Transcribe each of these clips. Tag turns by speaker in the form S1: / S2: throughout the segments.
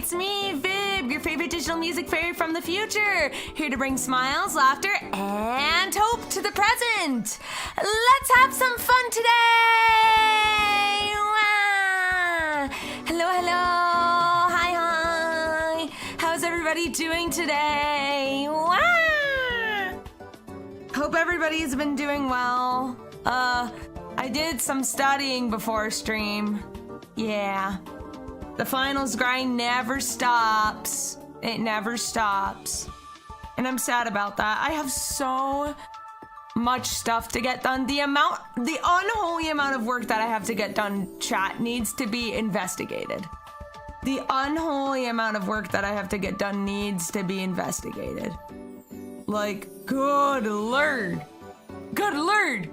S1: It's me, Vib, your favorite digital music fairy from the future, here to bring smiles, laughter, and hope to the present. Let's have some fun today! Wow. Hello, hello, hi. How's everybody doing today? Wow. Hope everybody's been doing well. I did some studying before stream. Yeah. The finals grind never stops. It never stops. And I'm sad about that. I have so much stuff to get done. The unholy amount of work that I have to get done, chat, needs to be investigated. The unholy amount of work that I have to get done needs to be investigated. Like, good lord. Good lord.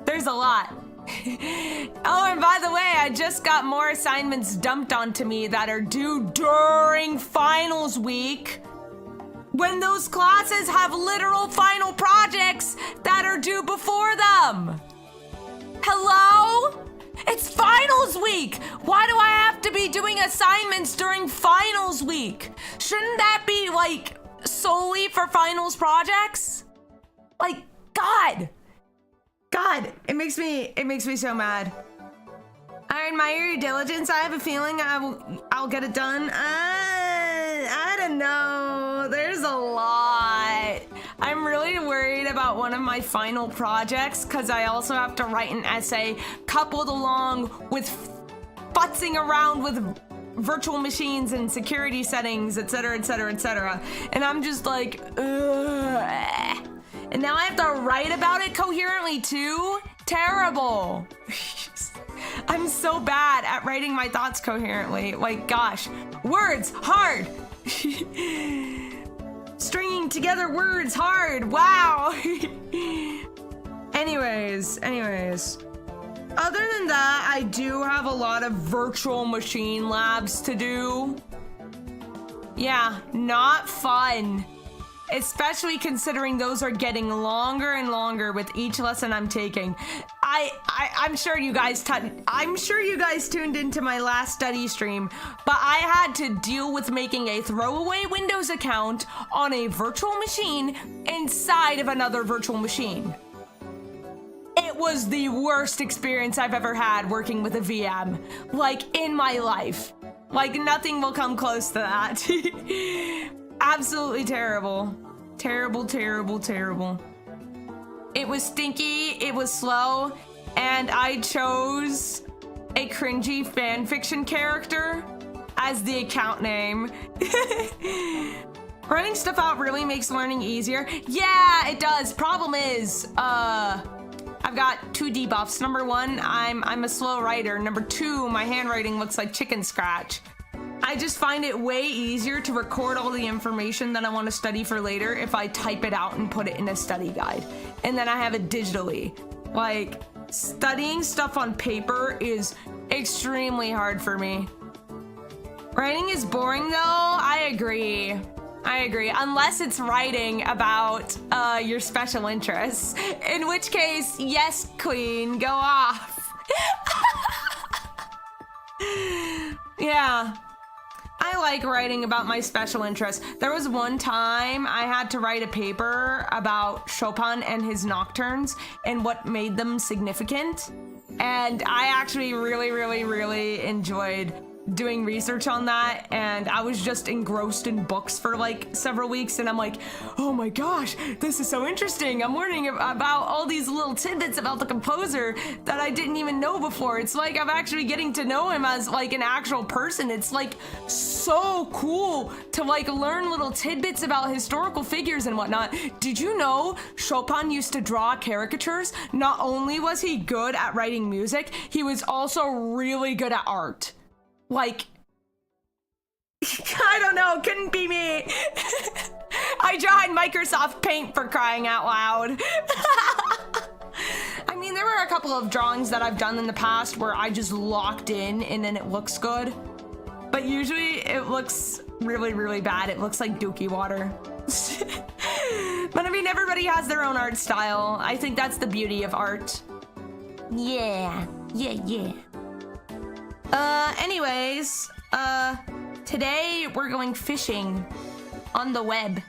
S1: There's a lot. Oh, and by the way, I just got more assignments dumped onto me that are due during finals week, when those classes have literal final projects that are due before them. Hello? It's finals week. Why do I have to be doing assignments during finals week? Shouldn't that be like solely for finals projects? Like, God, it makes me so mad. I admire your diligence. I have a feeling I'll get it done. I don't know. There's a lot. I'm really worried about one of my final projects because I also have to write an essay coupled along with futzing around with virtual machines and security settings, etc., etc., etc. And I'm just like, ugh. And now I have to write about it coherently too? Terrible. I'm so bad at writing my thoughts coherently. Like, gosh. Words, hard. Stringing together words, hard. Wow. Anyways. Other than that, I do have a lot of virtual machine labs to do. Yeah, not fun. Especially considering those are getting longer and longer with each lesson I'm taking. I'm sure you guys tuned into my last study stream, but I had to deal with making a throwaway Windows account on a virtual machine inside of another virtual machine. It was the worst experience I've ever had working with a VM, like, in my life. Like, nothing will come close to that. Absolutely terrible. Terrible. It was stinky, it was slow, and I chose a cringy fanfiction character as the account name. Writing stuff out really makes learning easier. Yeah, it does. Problem is, I've got two debuffs. Number one, I'm a slow writer. Number two, my handwriting looks like chicken scratch. I just find it way easier to record all the information that I want to study for later if I type it out and put it in a study guide. And then I have it digitally. Like, studying stuff on paper is extremely hard for me. Writing is boring though, I agree. Unless it's writing about your special interests. In which case, yes, queen, go off. Yeah. I like writing about my special interests. There was one time I had to write a paper about Chopin and his nocturnes and what made them significant. And I actually really enjoyed doing research on that, and I was just engrossed in books for like several weeks, and I'm like, oh my gosh, this is so interesting. I'm learning about all these little tidbits about the composer that I didn't even know before. It's like I'm actually getting to know him as like an actual person. It's like so cool to like learn little tidbits about historical figures and whatnot. Did you know Chopin used to draw caricatures? Not only was he good at writing music, he was also really good at art. Like, I don't know, couldn't be me. I draw in Microsoft Paint, for crying out loud. I mean, there were a couple of drawings that I've done in the past where I just locked in and then it looks good. But usually it looks really bad. It looks like dookie water. But I mean, everybody has their own art style. I think that's the beauty of art. Yeah. Anyways, Today we're going fishing on the web.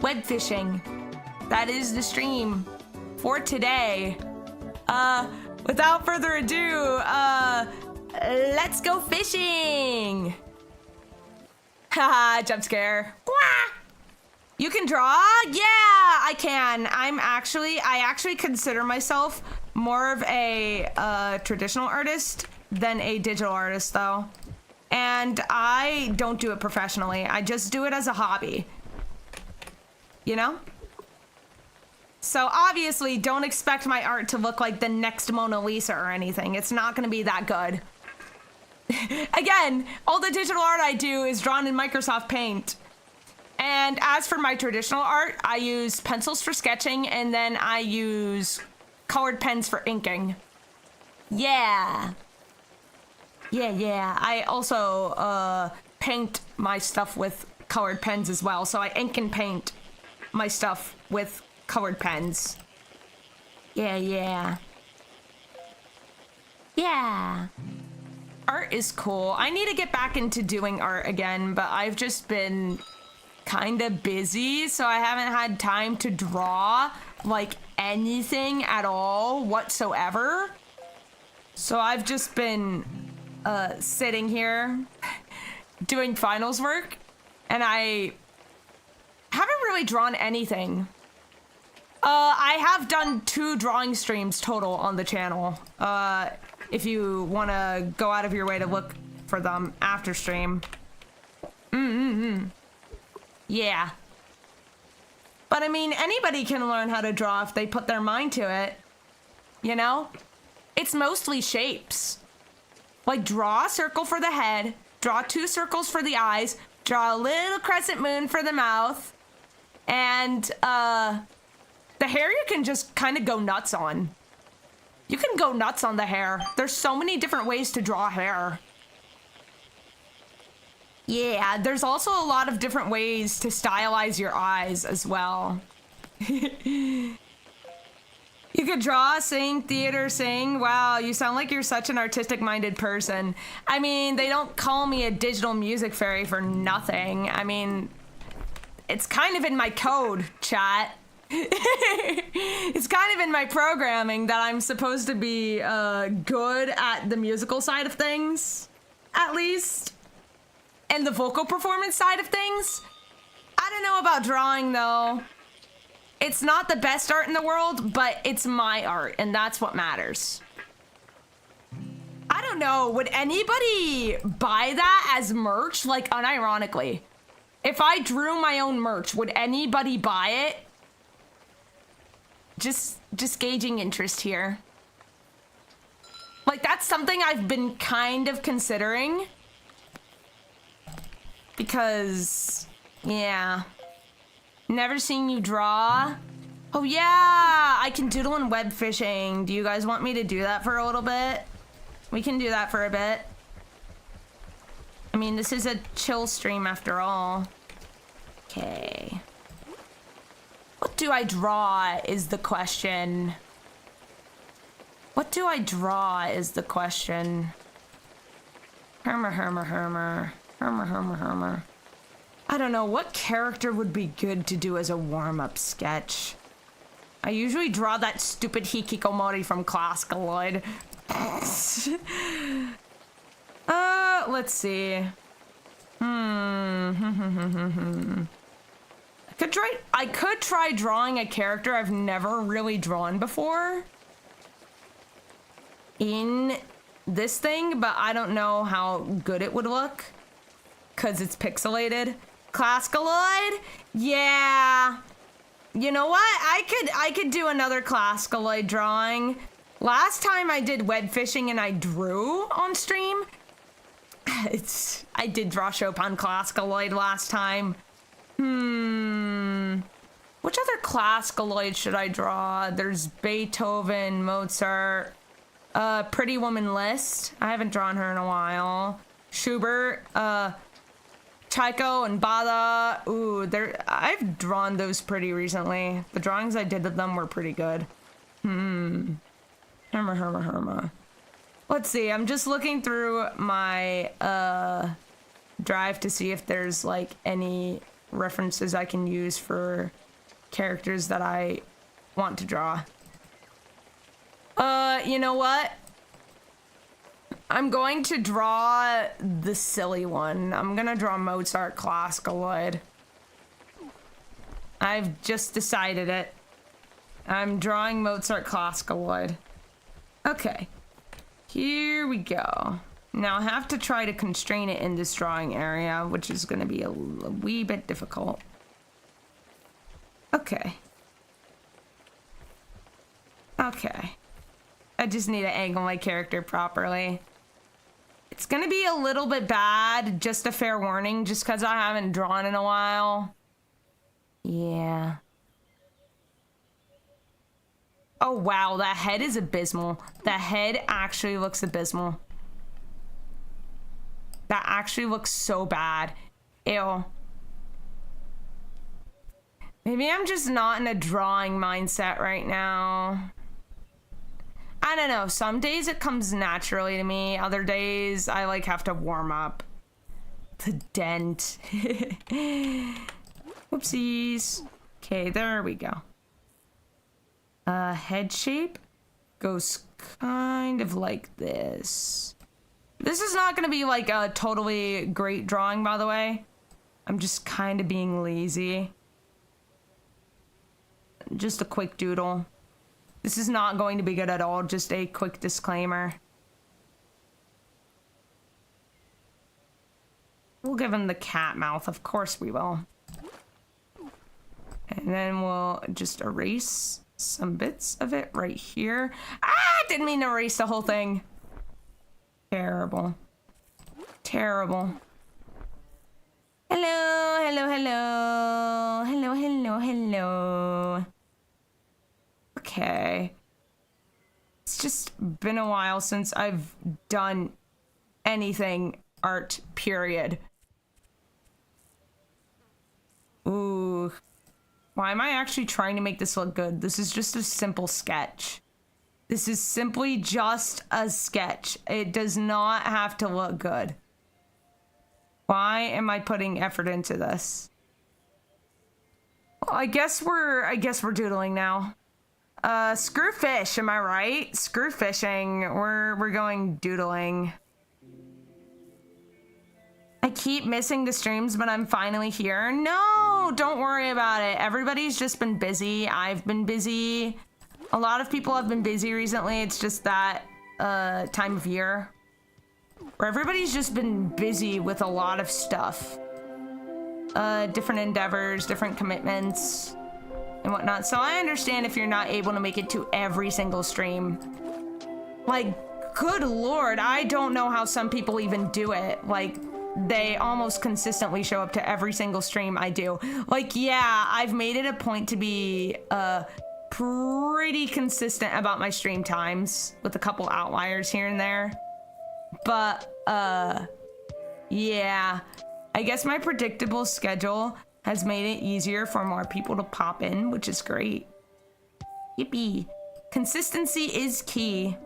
S1: Web fishing. That is the stream for today. Without further ado, let's go fishing. Haha, jump scare. Wah! You can draw? Yeah, I can. I actually consider myself more of a traditional artist than a digital artist though. And I don't do it professionally. I just do it as a hobby. You know? So obviously don't expect my art to look like the next Mona Lisa or anything. It's not gonna be that good. Again, all the digital art I do is drawn in Microsoft Paint. And as for my traditional art, I use pencils for sketching and then I use colored pens for inking. Yeah. Yeah. I also paint my stuff with colored pens as well. So I ink and paint my stuff with colored pens. Yeah. Art is cool. I need to get back into doing art again, but I've just been kind of busy, so I haven't had time to draw like anything at all whatsoever. So I've just been sitting here doing finals work, and I haven't really drawn anything. I have done 2 drawing streams total on the channel. If you want to go out of your way to look for them after stream. Yeah. But I mean, anybody can learn how to draw if they put their mind to it. You know? It's mostly shapes. Like, draw a circle for the head, draw 2 circles for the eyes, draw a little crescent moon for the mouth, and the hair you can just kind of go nuts on. You can go nuts on the hair. There's so many different ways to draw hair. Yeah, there's also a lot of different ways to stylize your eyes as well. You could draw, sing, theater, sing. Wow, you sound like you're such an artistic-minded person. I mean, they don't call me a digital music fairy for nothing. I mean, it's kind of in my code, chat. It's kind of in my programming that I'm supposed to be good at the musical side of things, at least. And the vocal performance side of things. I don't know about drawing though. It's not the best art in the world, but it's my art, and that's what matters. I don't know, would anybody buy that as merch? Like, unironically. If I drew my own merch, would anybody buy it? Just gauging interest here. Like, that's something I've been kind of considering. Because, yeah. Never seen you draw. Oh yeah, I can doodle in web fishing. Do you guys want me to do that for a little bit? We can do that for a bit. I mean, this is a chill stream after all. Okay. What do I draw is the question. What do I draw is the question. Hermer. I don't know, what character would be good to do as a warm-up sketch? I usually draw that stupid hikikomori from Classicaloid. Let's see. I could try drawing a character I've never really drawn before in this thing, but I don't know how good it would look because it's pixelated. Classicaloid? Yeah. You know what? I could do another Classicaloid drawing. Last time I did web fishing and I drew on stream. I did draw Chopin Classicaloid last time. Which other Classicaloid should I draw? There's Beethoven, Mozart, Pretty Woman List. I haven't drawn her in a while. Schubert, Chaiko and Bada. Ooh, I've drawn those pretty recently. The drawings I did of them were pretty good. Herma. Let's see, I'm just looking through my Drive to see if there's like any references I can use for characters that I want to draw. You know what? I'm going to draw the silly one. I'm gonna draw Mozart Classicaloid. I've just decided it. I'm drawing Mozart Classicaloid. Okay. Here we go. Now I have to try to constrain it in this drawing area, which is gonna be a wee bit difficult. Okay. Okay. I just need to angle my character properly. It's gonna be a little bit bad, just a fair warning, just because I haven't drawn in a while. Yeah. Oh wow, that head is abysmal. That head actually looks abysmal. That actually looks so bad. Ew. Maybe I'm just not in a drawing mindset right now. I don't know. Some days it comes naturally to me. Other days I like have to warm up. The dent. Whoopsies. Okay, there we go. Head shape goes kind of like this. This is not going to be like a totally great drawing, by the way. I'm just kind of being lazy. Just a quick doodle. This is not going to be good at all. Just a quick disclaimer. We'll give him the cat mouth. Of course we will. And then we'll just erase some bits of it right here. Ah! Didn't mean to erase the whole thing. Terrible. Terrible. Hello, hello, hello. Hello, hello, hello. Okay. It's just been a while since I've done anything art, period. Ooh. Why am I actually trying to make this look good? This is just a simple sketch. This is simply just a sketch. It does not have to look good. Why am I putting effort into this? Well, I guess we're doodling now. Screw fish, am I right? Screw fishing. We're going doodling. I keep missing the streams, but I'm finally here. No, don't worry about it. Everybody's just been busy. I've been busy. A lot of people have been busy recently. It's just that time of year where everybody's just been busy with a lot of stuff. Different endeavors, different commitments, and whatnot. So I understand if you're not able to make it to every single stream. Like, good lord, I don't know how some people even do it. Like, they almost consistently show up to every single stream I do. Like, yeah, I've made it a point to be pretty consistent about my stream times, with a couple outliers here and there. But yeah, I guess my predictable schedule has made it easier for more people to pop in, which is great. Yippee. Consistency is key.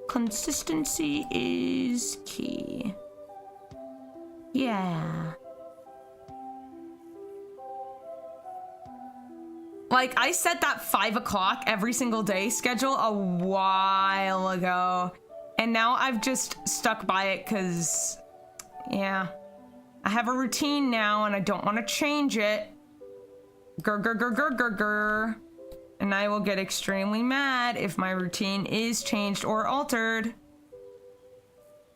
S1: Consistency is key. Yeah. Like, I set that 5 o'clock every single day schedule a while ago. And now I've just stuck by it because, yeah. I have a routine now and I don't want to change it. Grr, grr, grr, grr, grr, grr. And I will get extremely mad if my routine is changed or altered.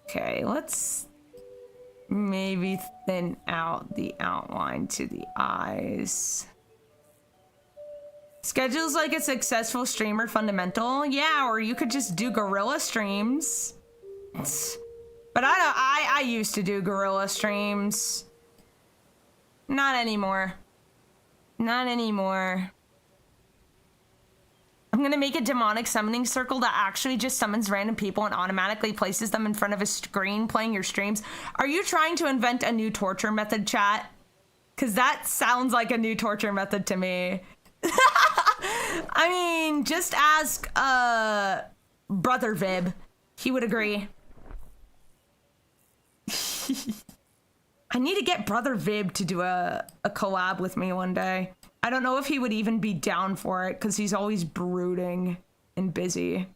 S1: Okay, let's maybe thin out the outline to the eyes. Schedules like a successful streamer fundamental. Yeah, or you could just do guerrilla streams. But I used to do guerrilla streams. Not anymore. Not anymore. I'm gonna make a demonic summoning circle that actually just summons random people and automatically places them in front of a screen playing your streams. Are you trying to invent a new torture method, chat? Because that sounds like a new torture method to me. I mean, just ask Brother Vib. He would agree. I need to get Brother Vib to do a collab with me one day. I don't know if he would even be down for it because he's always brooding and busy.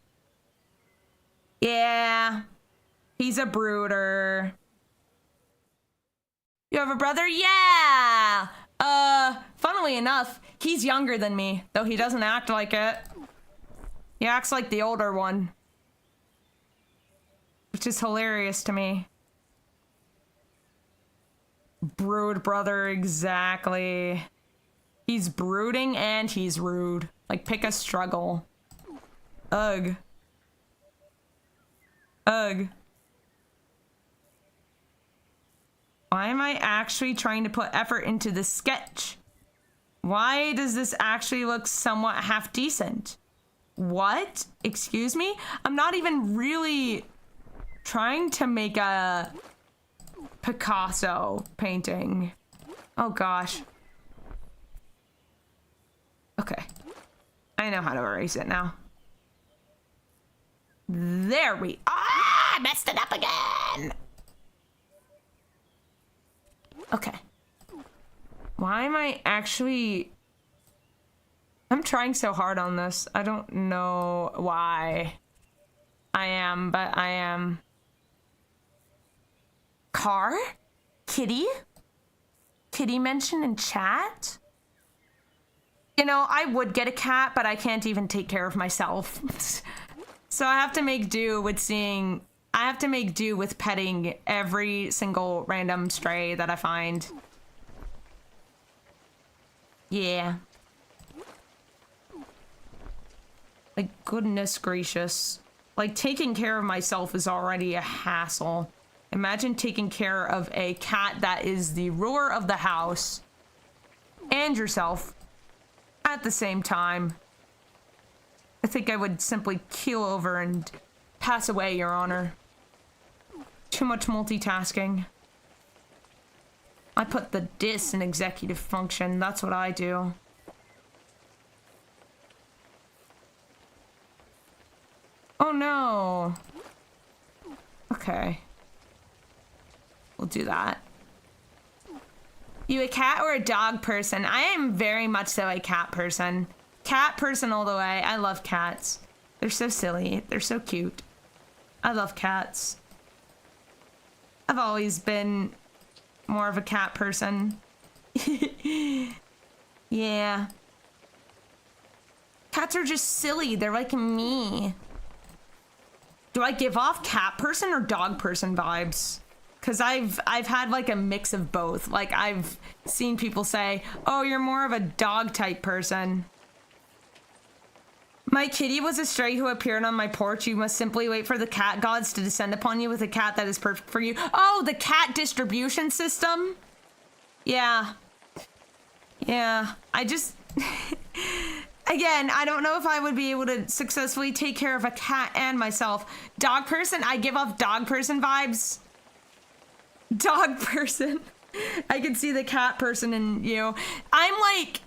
S1: Yeah, he's a brooder. You have a brother? Yeah! Funnily enough, he's younger than me, though he doesn't act like it. He acts like the older one. Which is hilarious to me. Brood brother, exactly. He's brooding and he's rude. Like, pick a struggle. Ugh. Ugh. Why am I actually trying to put effort into this sketch? Why does this actually look somewhat half decent? What? Excuse me? I'm not even really trying to make a Picasso painting. Oh gosh. Okay. I know how to erase it now. There we are. Ah, I messed it up again. Okay. Why am I actually... I'm trying so hard on this. I don't know why I am, but I am. Car? Kitty? Kitty mentioned in chat? You know, I would get a cat, but I can't even take care of myself. So I have to make do with seeing... I have to make do with petting every single random stray that I find. Yeah. Like, goodness gracious. Like, taking care of myself is already a hassle. Imagine taking care of a cat that is the ruler of the house and yourself at the same time. I think I would simply keel over and pass away, Your Honor. Too much multitasking. I put the dis in executive function. That's what I do. Oh no. Okay. We'll do that. You a cat or a dog person? I am very much so a cat person. Cat person all the way. I love cats. They're so silly. They're so cute. I love cats. I've always been more of a cat person. Yeah. Cats are just silly. They're like me. Do I give off cat person or dog person vibes? Because I've had like a mix of both. Like, I've seen people say, oh, you're more of a dog type person. My kitty was a stray who appeared on my porch. You must simply wait for the cat gods to descend upon you with a cat that is perfect for you. Oh, the cat distribution system? Yeah. Yeah. I just... Again, I don't know if I would be able to successfully take care of a cat and myself. Dog person? I give off dog person vibes. Dog person. I can see the cat person in you. I'm like...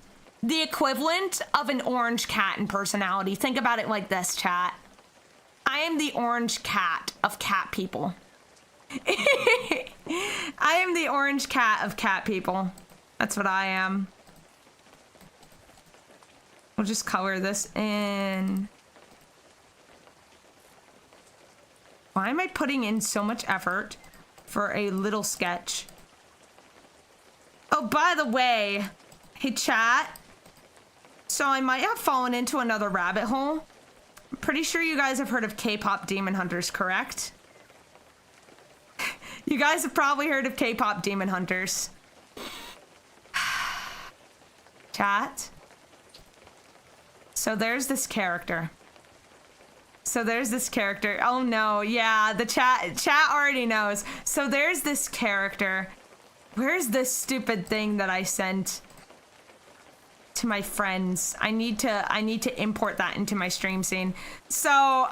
S1: the equivalent of an orange cat in personality. Think about it like this, chat. I am the orange cat of cat people. I am the orange cat of cat people. That's what I am. We'll just color this in. Why am I putting in so much effort for a little sketch? Oh, by the way, hey, chat. So I might have fallen into another rabbit hole. I'm pretty sure you guys have heard of K-pop demon hunters, correct? You guys have probably heard of K-pop demon hunters. Chat. So there's this character. Oh no, yeah, the chat already knows. So there's this character. Where's this stupid thing that I sent to my friends? I need to import that into my stream scene. So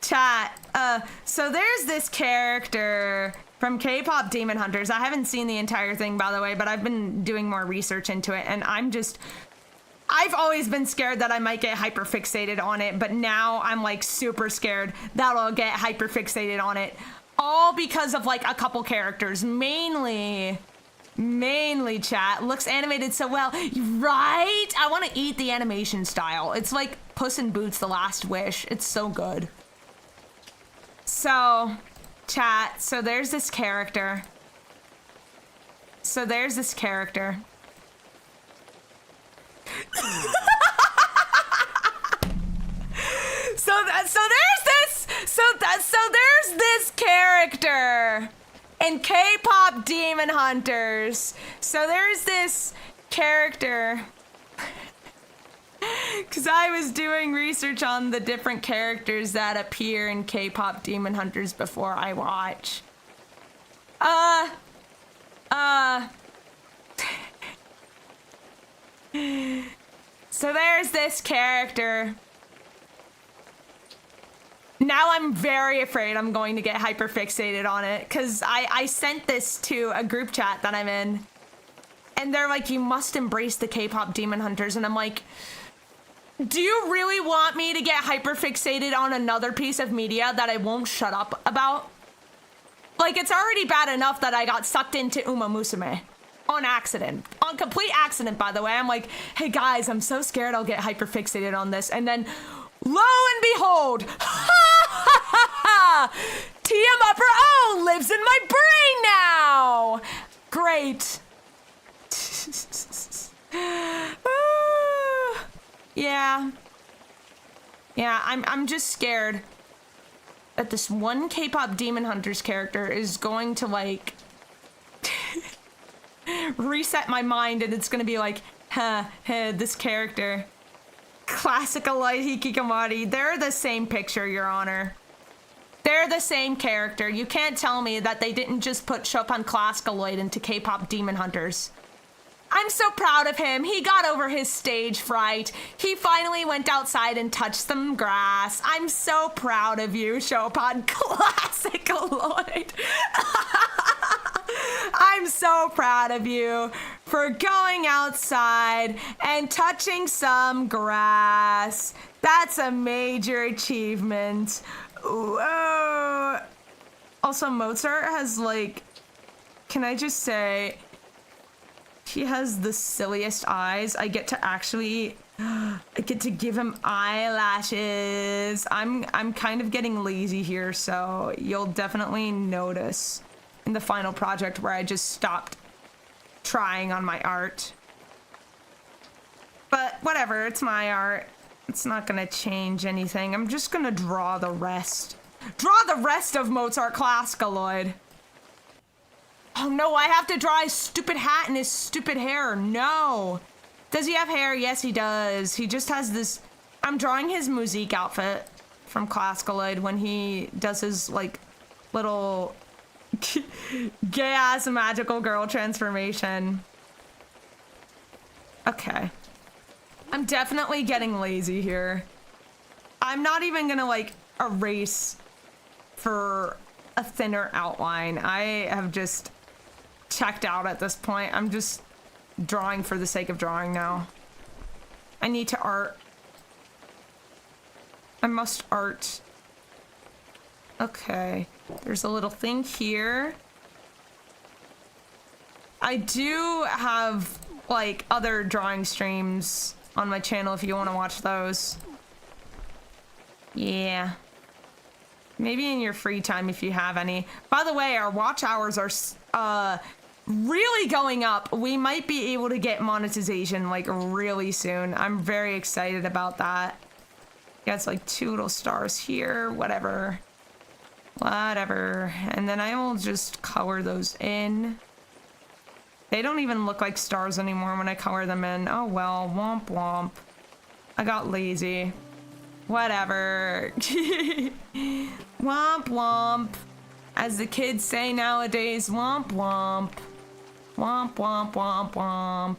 S1: chat, so there's this character from K-pop Demon Hunters. I haven't seen the entire thing, by the way, but I've been doing more research into it, and I've always been scared that I might get hyperfixated on it, but now I'm like super scared that I'll get hyperfixated on it. All because of like a couple characters, mainly chat. Looks animated so well, right? I want to eat the animation style. It's like Puss in Boots: The Last Wish. It's so good. So, chat, so there's this character. So there's this character. So there's this character in K-pop Demon Hunters. So there's this character. Because I was doing research on the different characters that appear in K-pop Demon Hunters before I watch. So there's this character. Now I'm very afraid I'm going to get hyperfixated on it, because I sent this to a group chat that I'm in. And they're like, you must embrace the K-pop Demon Hunters. And I'm like, do you really want me to get hyperfixated on another piece of media that I won't shut up about? Like, it's already bad enough that I got sucked into Uma Musume. On accident. On complete accident, by the way. I'm like, hey guys, I'm so scared I'll get hyperfixated on this. And then, lo and behold, TM Upper O lives in my brain now! Great. Yeah. Yeah, I'm just scared that this one K-pop Demon Hunters character is going to, like, reset my mind, and it's gonna be like, this character. Classical Light Hikikomori. They're the same picture, Your Honor. They're the same character. You can't tell me that they didn't just put Chopin Classicaloid into K-pop Demon Hunters. I'm so proud of him. He got over his stage fright. He finally went outside and touched some grass. I'm so proud of you, Chopin Classicaloid. I'm so proud of you for going outside and touching some grass. That's a major achievement. Whoa. Also, Mozart has, like, can I just say, he has the silliest eyes. I get to give him eyelashes. I'm kind of getting lazy here, so you'll definitely notice in the final project where I just stopped trying on my art. But whatever, it's my art. It's not gonna change anything. I'm just gonna draw the rest. Draw the rest of Mozart Classicaloid. Oh no, I have to draw his stupid hat and his stupid hair. No. Does he have hair? Yes, he does. He just has this. I'm drawing his Musique outfit from Classicaloid when he does his, like, little gay-ass magical girl transformation. Okay. I'm definitely getting lazy here. I'm not even gonna, like, erase for a thinner outline. I have just checked out at this point. I'm just drawing for the sake of drawing now. I need to art. I must art. Okay. There's a little thing here. I do have, like, other drawing streams on my channel if you want to watch those. Yeah. Maybe in your free time if you have any. By the way, our watch hours are really going up. We might be able to get monetization, like, really soon. I'm very excited about that. Yeah, it's like 2 little stars here, whatever. Whatever. And then I will just color those in. They don't even look like stars anymore when I color them in. Oh well, womp womp. I got lazy. Whatever. Womp womp. As the kids say nowadays, womp womp. Womp womp womp womp.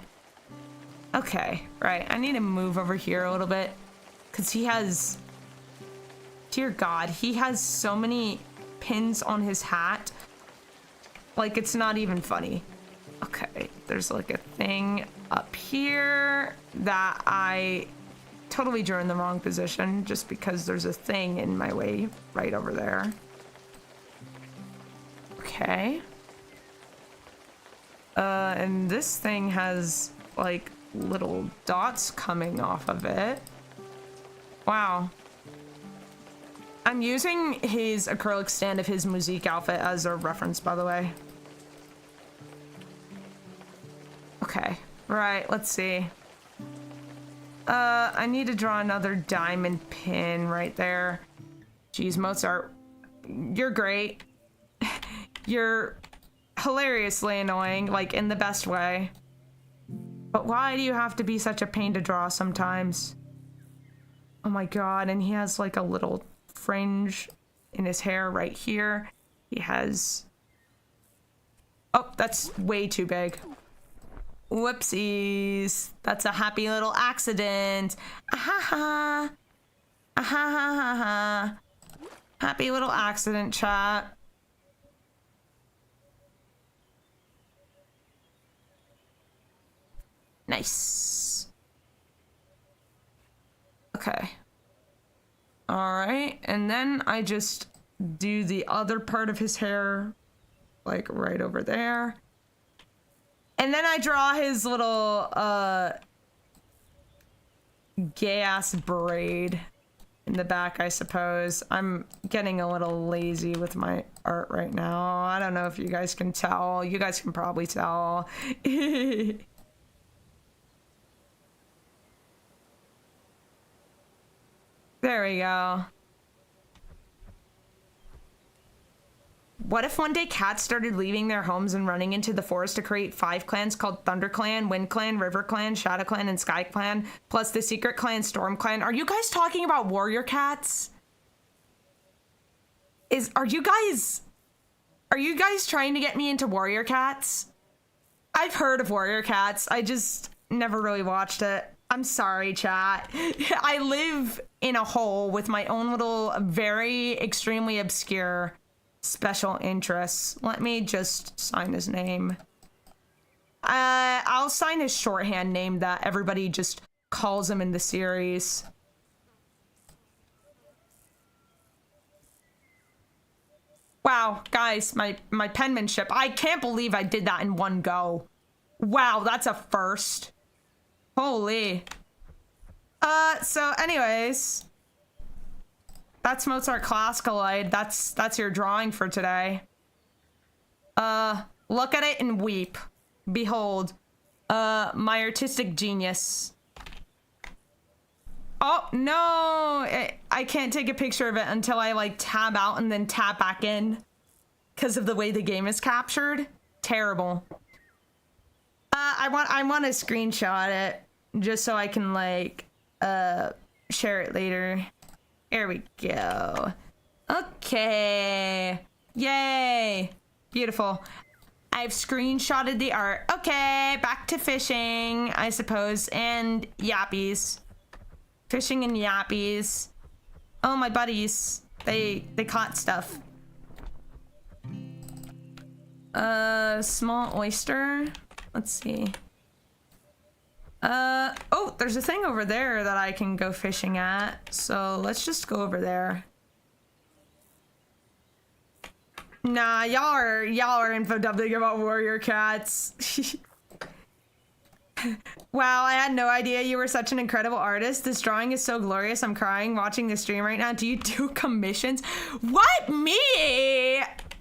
S1: Okay, right. I need to move over here a little bit. Because he has... Dear God, he has so many pins on his hat. Like, it's not even funny. Okay, there's like a thing up here that I totally drew in the wrong position just because there's a thing in my way right over there. Okay. And this thing has like little dots coming off of it. Wow. I'm using his acrylic stand of his musique outfit as a reference, by the way. Okay, right, let's see. I need to draw another diamond pin right there. Jeez, Mozart, you're great. You're hilariously annoying, like in the best way. But why do you have to be such a pain to draw sometimes? Oh my god, and he has like a little fringe in his hair right here. He has... Oh, that's way too big. Whoopsies. That's a happy little accident. Ahaha. Ahaha. Happy little accident, chat. Nice. Okay. Alright, and then I just do the other part of his hair, like right over there. And then I draw his little, gay-ass braid in the back, I suppose. I'm getting a little lazy with my art right now. I don't know if you guys can tell. You guys can probably tell. There we go. What if one day cats started leaving their homes and running into the forest to create 5 clans called Thunder Clan, Wind Clan, River Clan, Shadow Clan, and Sky Clan, plus the secret clan Storm Clan? Are you guys talking about warrior cats? Are you guys trying to get me into warrior cats? I've heard of warrior cats. I just never really watched it. I'm sorry, chat. I live in a hole with my own little, very extremely obscure special interests. Let me just sign his name. I'll sign his shorthand name that everybody just calls him in the series. Wow, guys, my penmanship. I can't believe I did that in one go. Wow, that's a first. Holy. So anyways, that's Mozart Classicalite. That's your drawing for today. Look at it and weep. Behold, my artistic genius. Oh, no, I can't take a picture of it until I like tab out and then tab back in because of the way the game is captured. Terrible. I want to screenshot it just so I can like share it later. There we go. Okay. Yay. Beautiful. I've screenshotted the art. Okay, back to fishing, I suppose, and yappies. Fishing and yappies. Oh, my buddies. They caught stuff. Small oyster. Let's see. Oh, there's a thing over there that I can go fishing at. So let's just go over there. Nah, y'all are info dumping about warrior cats. Wow, I had no idea you were such an incredible artist. This drawing is so glorious. I'm crying watching the stream right now. Do you do commissions? What? Me?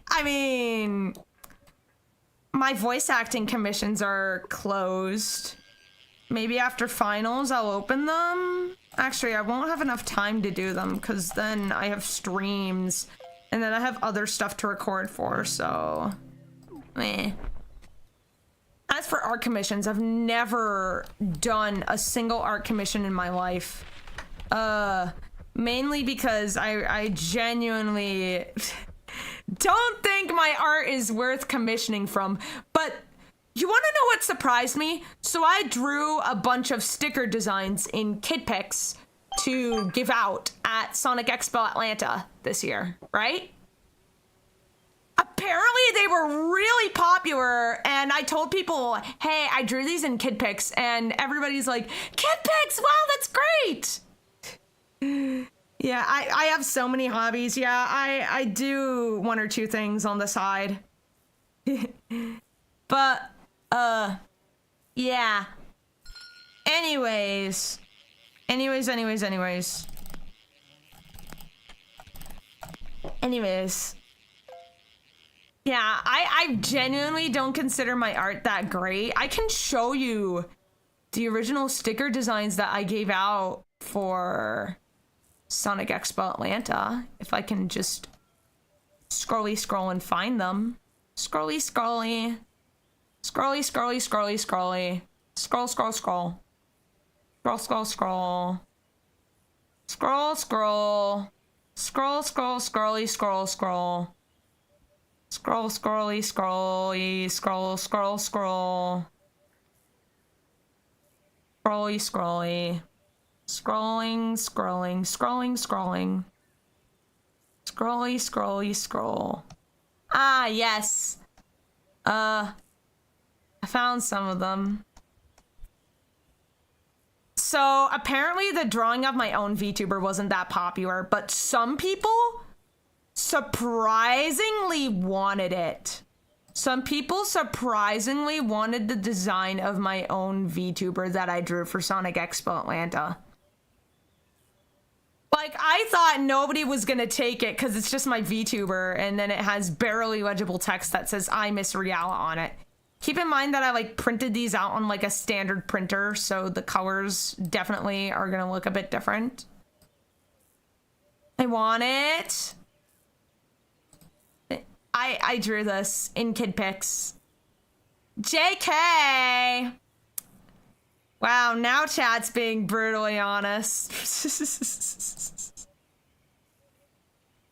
S1: I mean, my voice acting commissions are closed. Maybe after finals, I'll open them. Actually, I won't have enough time to do them because then I have streams and then I have other stuff to record for, so meh. As for art commissions, I've never done a single art commission in my life. Mainly because I genuinely don't think my art is worth commissioning from, but you want to know what surprised me? So I drew a bunch of sticker designs in kid pics to give out at Sonic Expo Atlanta this year, right? Apparently they were really popular and I told people, hey, I drew these in kid pics, and everybody's like, kid pics, wow, that's great. Yeah, I have so many hobbies. Yeah, I do one or two things on the side. But, yeah. Anyways. Anyways. Yeah, I genuinely don't consider my art that great. I can show you the original sticker designs that I gave out for Sonic Expo Atlanta. If I can just scroll and find them. Scroll. Scroll. Scroll. Ah, yes. I found some of them. So apparently the drawing of my own VTuber wasn't that popular, but some people surprisingly wanted it. Some people surprisingly wanted the design of my own VTuber that I drew for Sonic Expo Atlanta. Like, I thought nobody was gonna take it because it's just my VTuber, and then it has barely legible text that says I miss Riala on it. Keep in mind that I like printed these out on like a standard printer, so the colors definitely are gonna look a bit different. I want it. I drew this in Kid Pics. JK! Wow, now chat's being brutally honest.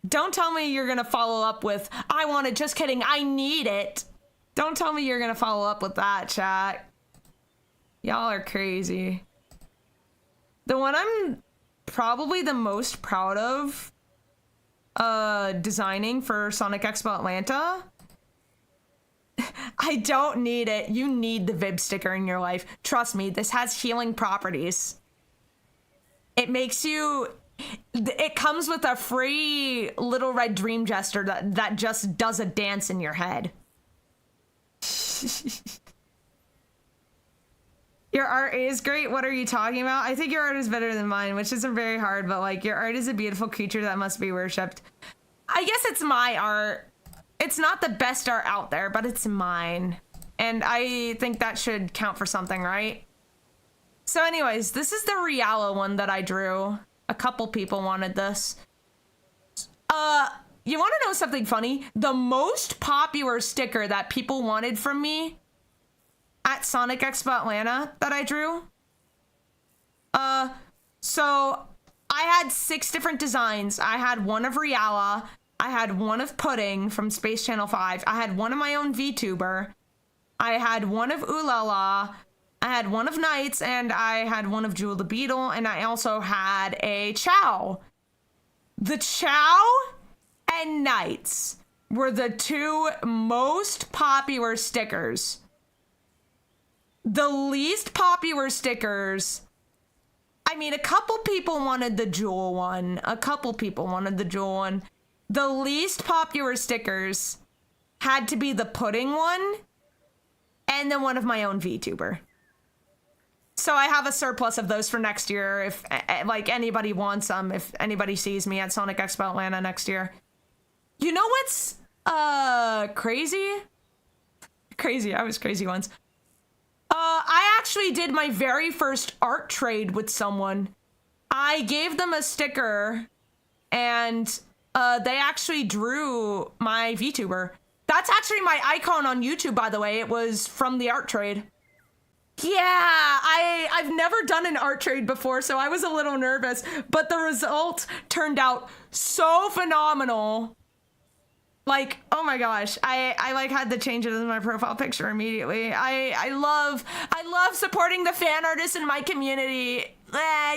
S1: Don't tell me you're gonna follow up with, I want it, just kidding, I need it. Don't tell me you're gonna follow up with that, chat. Y'all are crazy. The one I'm probably the most proud of designing for Sonic Expo Atlanta. I don't need it. You need the Vib sticker in your life. Trust me, this has healing properties. It makes you... It comes with a free little red dream jester that just does a dance in your head. Your art is great. What are you talking about? I think your art is better than mine, which isn't very hard, but like your art is a beautiful creature that must be worshipped. I guess it's my art. It's not the best art out there, but it's mine. And I think that should count for something, right? So anyways, this is the Riala one that I drew. A couple people wanted this. You want to know something funny? The most popular sticker that people wanted from me at Sonic Expo Atlanta that I drew. So I had 6 different designs. I had one of Riala. I had one of Pudding from Space Channel 5. I had one of my own VTuber. I had one of Ulala. I had one of Knights, and I had one of Jewel the Beetle, and I also had a Chow. The Chow and Knights were the 2 most popular stickers. The least popular stickers, I mean, a couple people wanted the Jewel one. The least popular stickers had to be the Pudding one and then one of my own VTuber. So I have a surplus of those for next year if like anybody wants them, if anybody sees me at Sonic Expo Atlanta next year. You know what's crazy? I was crazy once. I actually did my very first art trade with someone. I gave them a sticker and they actually drew my VTuber. That's actually my icon on YouTube, by the way. It was from the art trade. Yeah, I've never done an art trade before, so I was a little nervous, but the result turned out so phenomenal. Like, oh my gosh, I like had to change it as my profile picture immediately. I love supporting the fan artists in my community.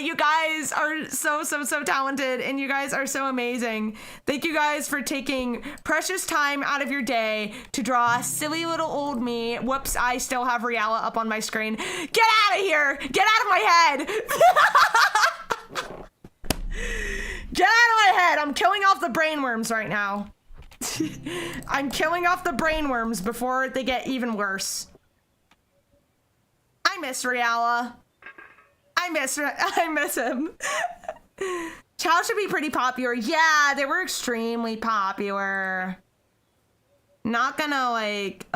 S1: You guys are so talented, and you guys are so amazing. Thank you guys for taking precious time out of your day to draw silly little old me. Whoops, I still have Riala up on my screen. Get out of here! Get out of my head! Get out of my head! I'm killing off the brainworms right now. I'm killing off the brainworms before they get even worse. I miss Riala. I miss him. Chow should be pretty popular. Yeah, they were extremely popular. Not gonna like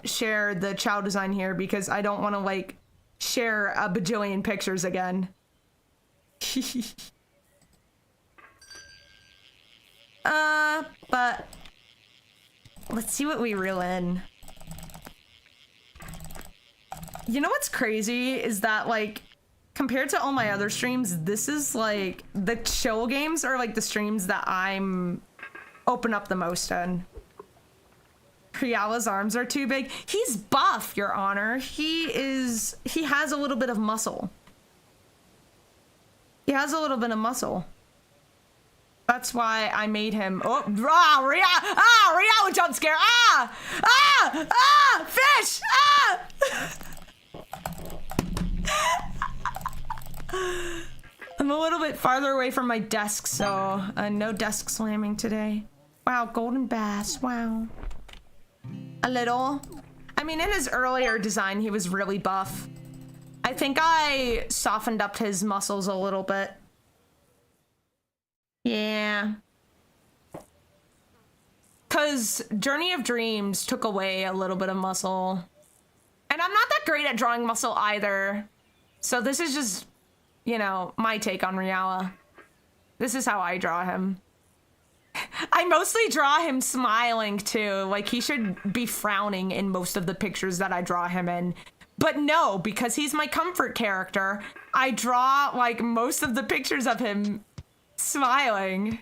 S1: share the Chow design here because I don't want to like share a bajillion pictures again. But let's see what we reel in. You know what's crazy is that like compared to all my other streams, this is like the chill games are like the streams that I'm open up the most in. Riala's arms are too big. He's buff, Your Honor. He has a little bit of muscle. He has a little bit of muscle. That's why I made him. Oh, Riala jump scare. Fish. I'm a little bit farther away from my desk, so no desk slamming today. Wow, golden bass. Wow. A little. I mean, in his earlier design, he was really buff. I think I softened up his muscles a little bit. Yeah. Because Journey of Dreams took away a little bit of muscle. And I'm not that great at drawing muscle either. So this is just, you know, my take on Riala. This is how I draw him. I mostly draw him smiling too. Like he should be frowning in most of the pictures that I draw him in. But no, because he's my comfort character, I draw like most of the pictures of him smiling.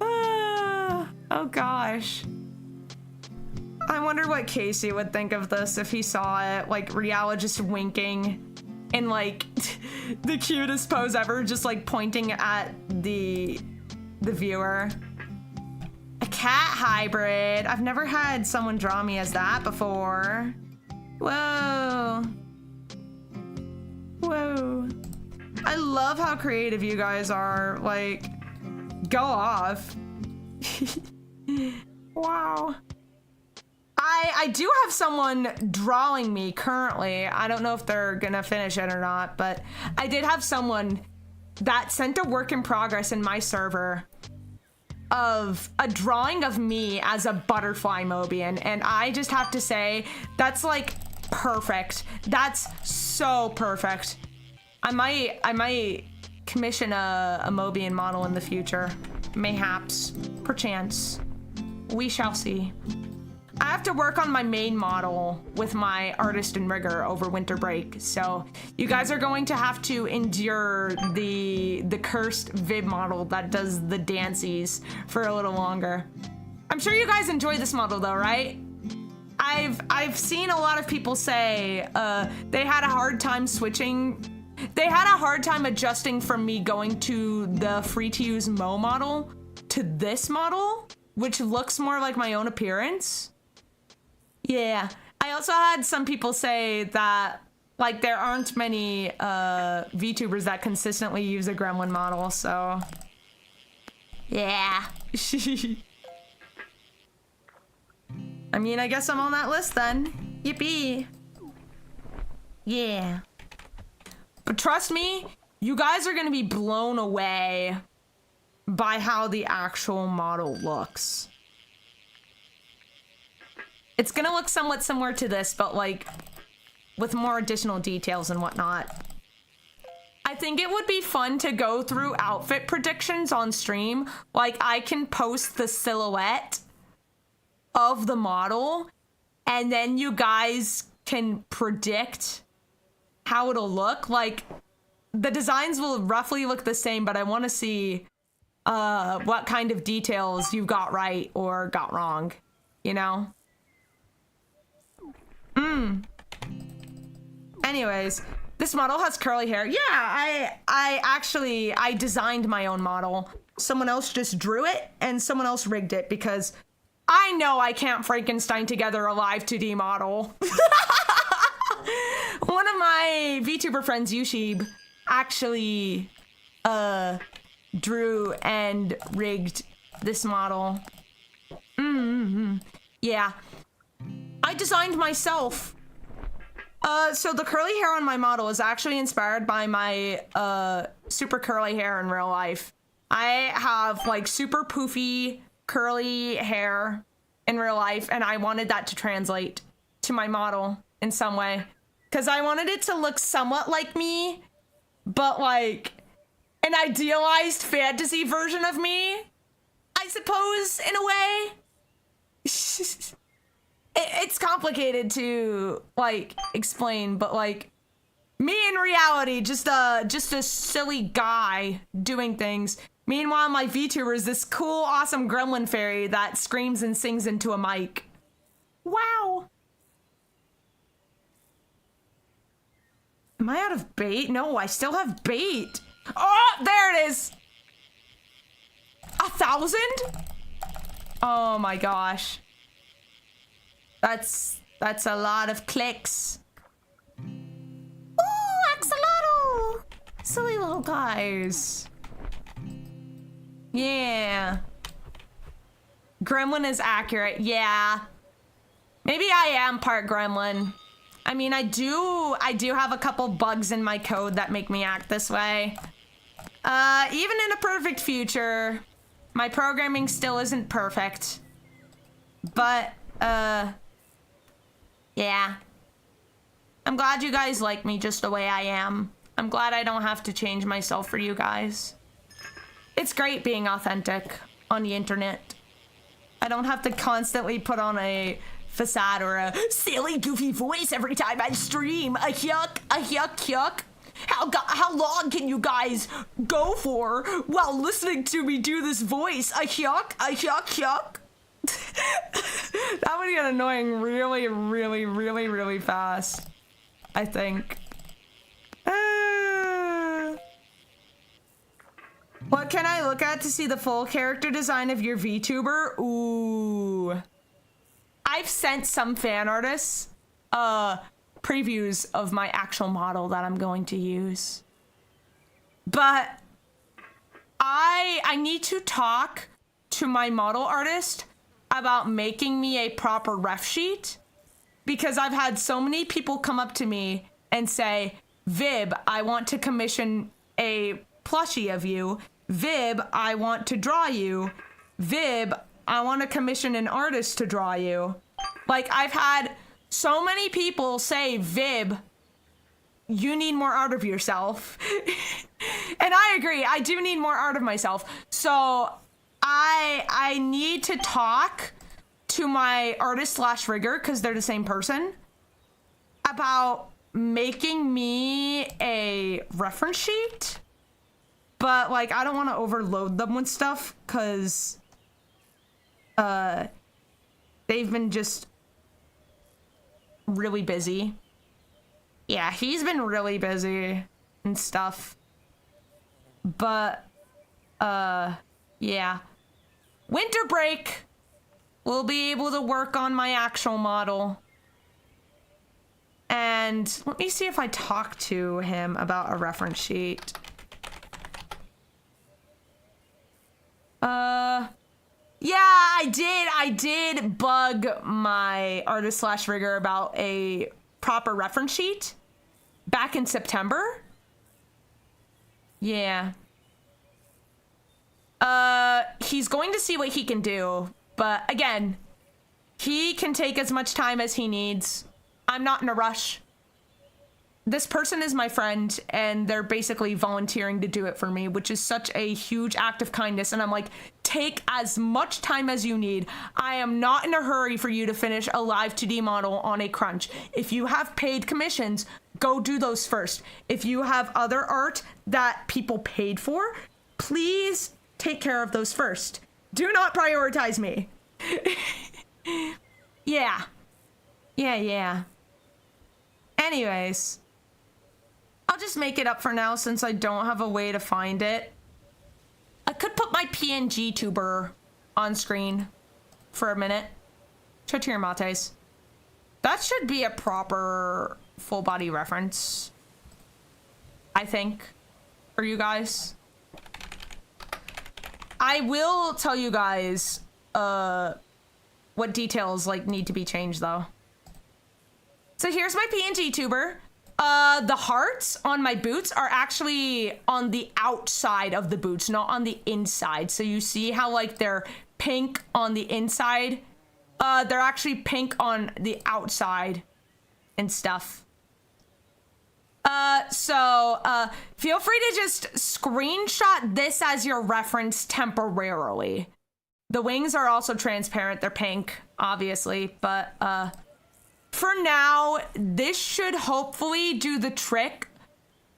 S1: Oh gosh. I wonder what Casey would think of this if he saw it. Like Riala just winking in like the cutest pose ever, just like pointing at the viewer. A cat hybrid. I've never had someone draw me as that before. Whoa. Whoa. I love how creative you guys are. Like, go off. Wow. I do have someone drawing me currently. I don't know if they're gonna finish it or not, but I did have someone that sent a work in progress in my server of a drawing of me as a butterfly Mobian, and I just have to say that's like perfect. That's so perfect. I might commission a Mobian model in the future. Mayhaps, perchance. We shall see. I have to work on my main model with my artist and rigger over winter break, so you guys are going to have to endure the cursed Vib model that does the dancies for a little longer. I'm sure you guys enjoy this model though, right? I've seen a lot of people say they had a hard time switching. They had a hard time adjusting from me going to the free-to-use Mo model to this model, which looks more like my own appearance. Yeah. I also had some people say that, like, there aren't many VTubers that consistently use a gremlin model, so... Yeah. I mean, I guess I'm on that list then. Yippee. Yeah. But trust me, you guys are gonna be blown away by how the actual model looks. It's gonna look somewhat similar to this, but like with more additional details and whatnot. I think it would be fun to go through outfit predictions on stream. Like I can post the silhouette of the model and then you guys can predict how it'll look. Like the designs will roughly look the same, but I want to see what kind of details you got right or got wrong, you know? Anyways, this model has curly hair. Yeah, I designed my own model. Someone else just drew it and someone else rigged it because I know I can't Frankenstein together a live 2D model. One of my VTuber friends, Yushib, actually drew and rigged this model. Yeah. I designed myself. So the curly hair on my model is actually inspired by my super curly hair in real life. I have like super poofy curly hair in real life, and I wanted that to translate to my model in some way, because I wanted it to look somewhat like me, but like an idealized fantasy version of me, I suppose, in a way. It's complicated to like explain, but like me in reality, just a silly guy doing things. Meanwhile, my VTuber is this cool, awesome gremlin fairy that screams and sings into a mic. Wow. Am I out of bait? No, I still have bait. Oh, there it is. 1,000? Oh my gosh. That's a lot of clicks. Ooh, axolotl! Silly little guys. Yeah. Gremlin is accurate. Yeah. Maybe I am part gremlin. I mean, I do have a couple bugs in my code that make me act this way. Even in a perfect future, my programming still isn't perfect. But, yeah. I'm glad you guys like me just the way I am. I'm glad I don't have to change myself for you guys. It's great being authentic on the internet. I don't have to constantly put on a facade or a silly, goofy voice every time I stream. A yuck, yuck. How long can you guys go for while listening to me do this voice? A yuck, yuck. That would get annoying really fast, I think. What can I look at to see the full character design of your VTuber? Ooh. I've sent some fan artists previews of my actual model that I'm going to use. But I need to talk to my model artist about making me a proper ref sheet, because I've had so many people come up to me and say, Vib, I want to commission a plushie of you. Vib, I want to draw you. Vib, I want to commission an artist to draw you. Like, I've had so many people say, Vib, you need more art of yourself. And I agree, I do need more art of myself. So I need to talk to my artist / rigger, because they're the same person, about making me a reference sheet. But like, I don't want to overload them with stuff, because they've been just really busy. Yeah, he's been really busy and stuff. But yeah. Winter break, we'll be able to work on my actual model. And let me see if I talk to him about a reference sheet. Yeah, I did bug my artist / rigger about a proper reference sheet back in September. Yeah. He's going to see what he can do, but again, he can take as much time as he needs. I'm not in a rush. This person is my friend, and they're basically volunteering to do it for me, which is such a huge act of kindness. And I'm like, take as much time as you need. I am not in a hurry for you to finish a live 2D model on a crunch. If you have paid commissions, go do those first. If you have other art that people paid for, please take care of those first. Do not prioritize me. Yeah. Anyways, I'll just make it up for now since I don't have a way to find it. I could put my PNG tuber on screen for a minute. Chotir mates. That should be a proper full body reference, I think, for you guys. I will tell you guys what details like need to be changed though. So here's my PNG tuber. The hearts on my boots are actually on the outside of the boots, not on the inside. So you see how like they're pink on the inside? They're actually pink on the outside and stuff. Feel free to just screenshot this as your reference temporarily. The wings are also transparent. They're pink, obviously, but for now, this should hopefully do the trick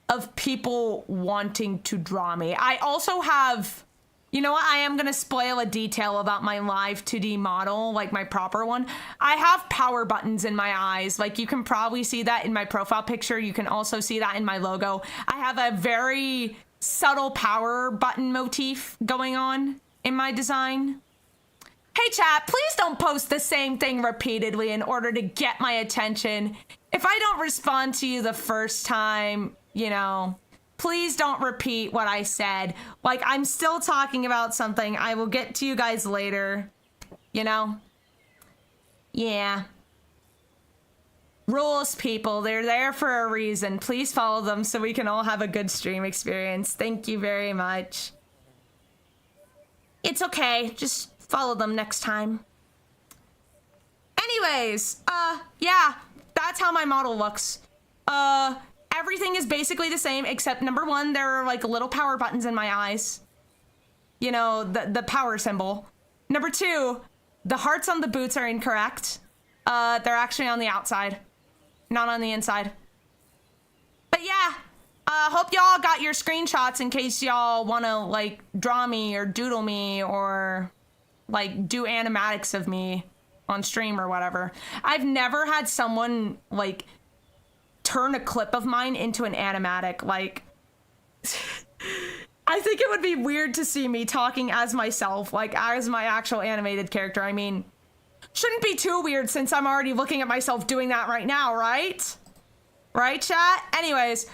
S1: of people wanting to draw me. I also have, you know what? I am going to spoil a detail about my live 2D model, like my proper one. I have power buttons in my eyes. Like you can probably see that in my profile picture. You can also see that in my logo. I have a very subtle power button motif going on in my design. Hey chat, please don't post the same thing repeatedly in order to get my attention. If I don't respond to you the first time, you know, please don't repeat what I said. Like, I'm still talking about something. I will get to you guys later, you know? Yeah. Rules, people. They're there for a reason. Please follow them so we can all have a good stream experience. Thank you very much. It's okay. Just follow them next time. Anyways, yeah, that's how my model looks. Everything is basically the same except number one, there are like little power buttons in my eyes. You know, the power symbol. Number two, the hearts on the boots are incorrect. They're actually on the outside, not on the inside. But yeah, hope y'all got your screenshots in case y'all wanna like draw me or doodle me or like do animatics of me on stream or whatever. I've never had someone like turn a clip of mine into an animatic. Like, I think it would be weird to see me talking as myself, like as my actual animated character. I mean, shouldn't be too weird since I'm already looking at myself doing that right now, right? Right, chat? Anyways,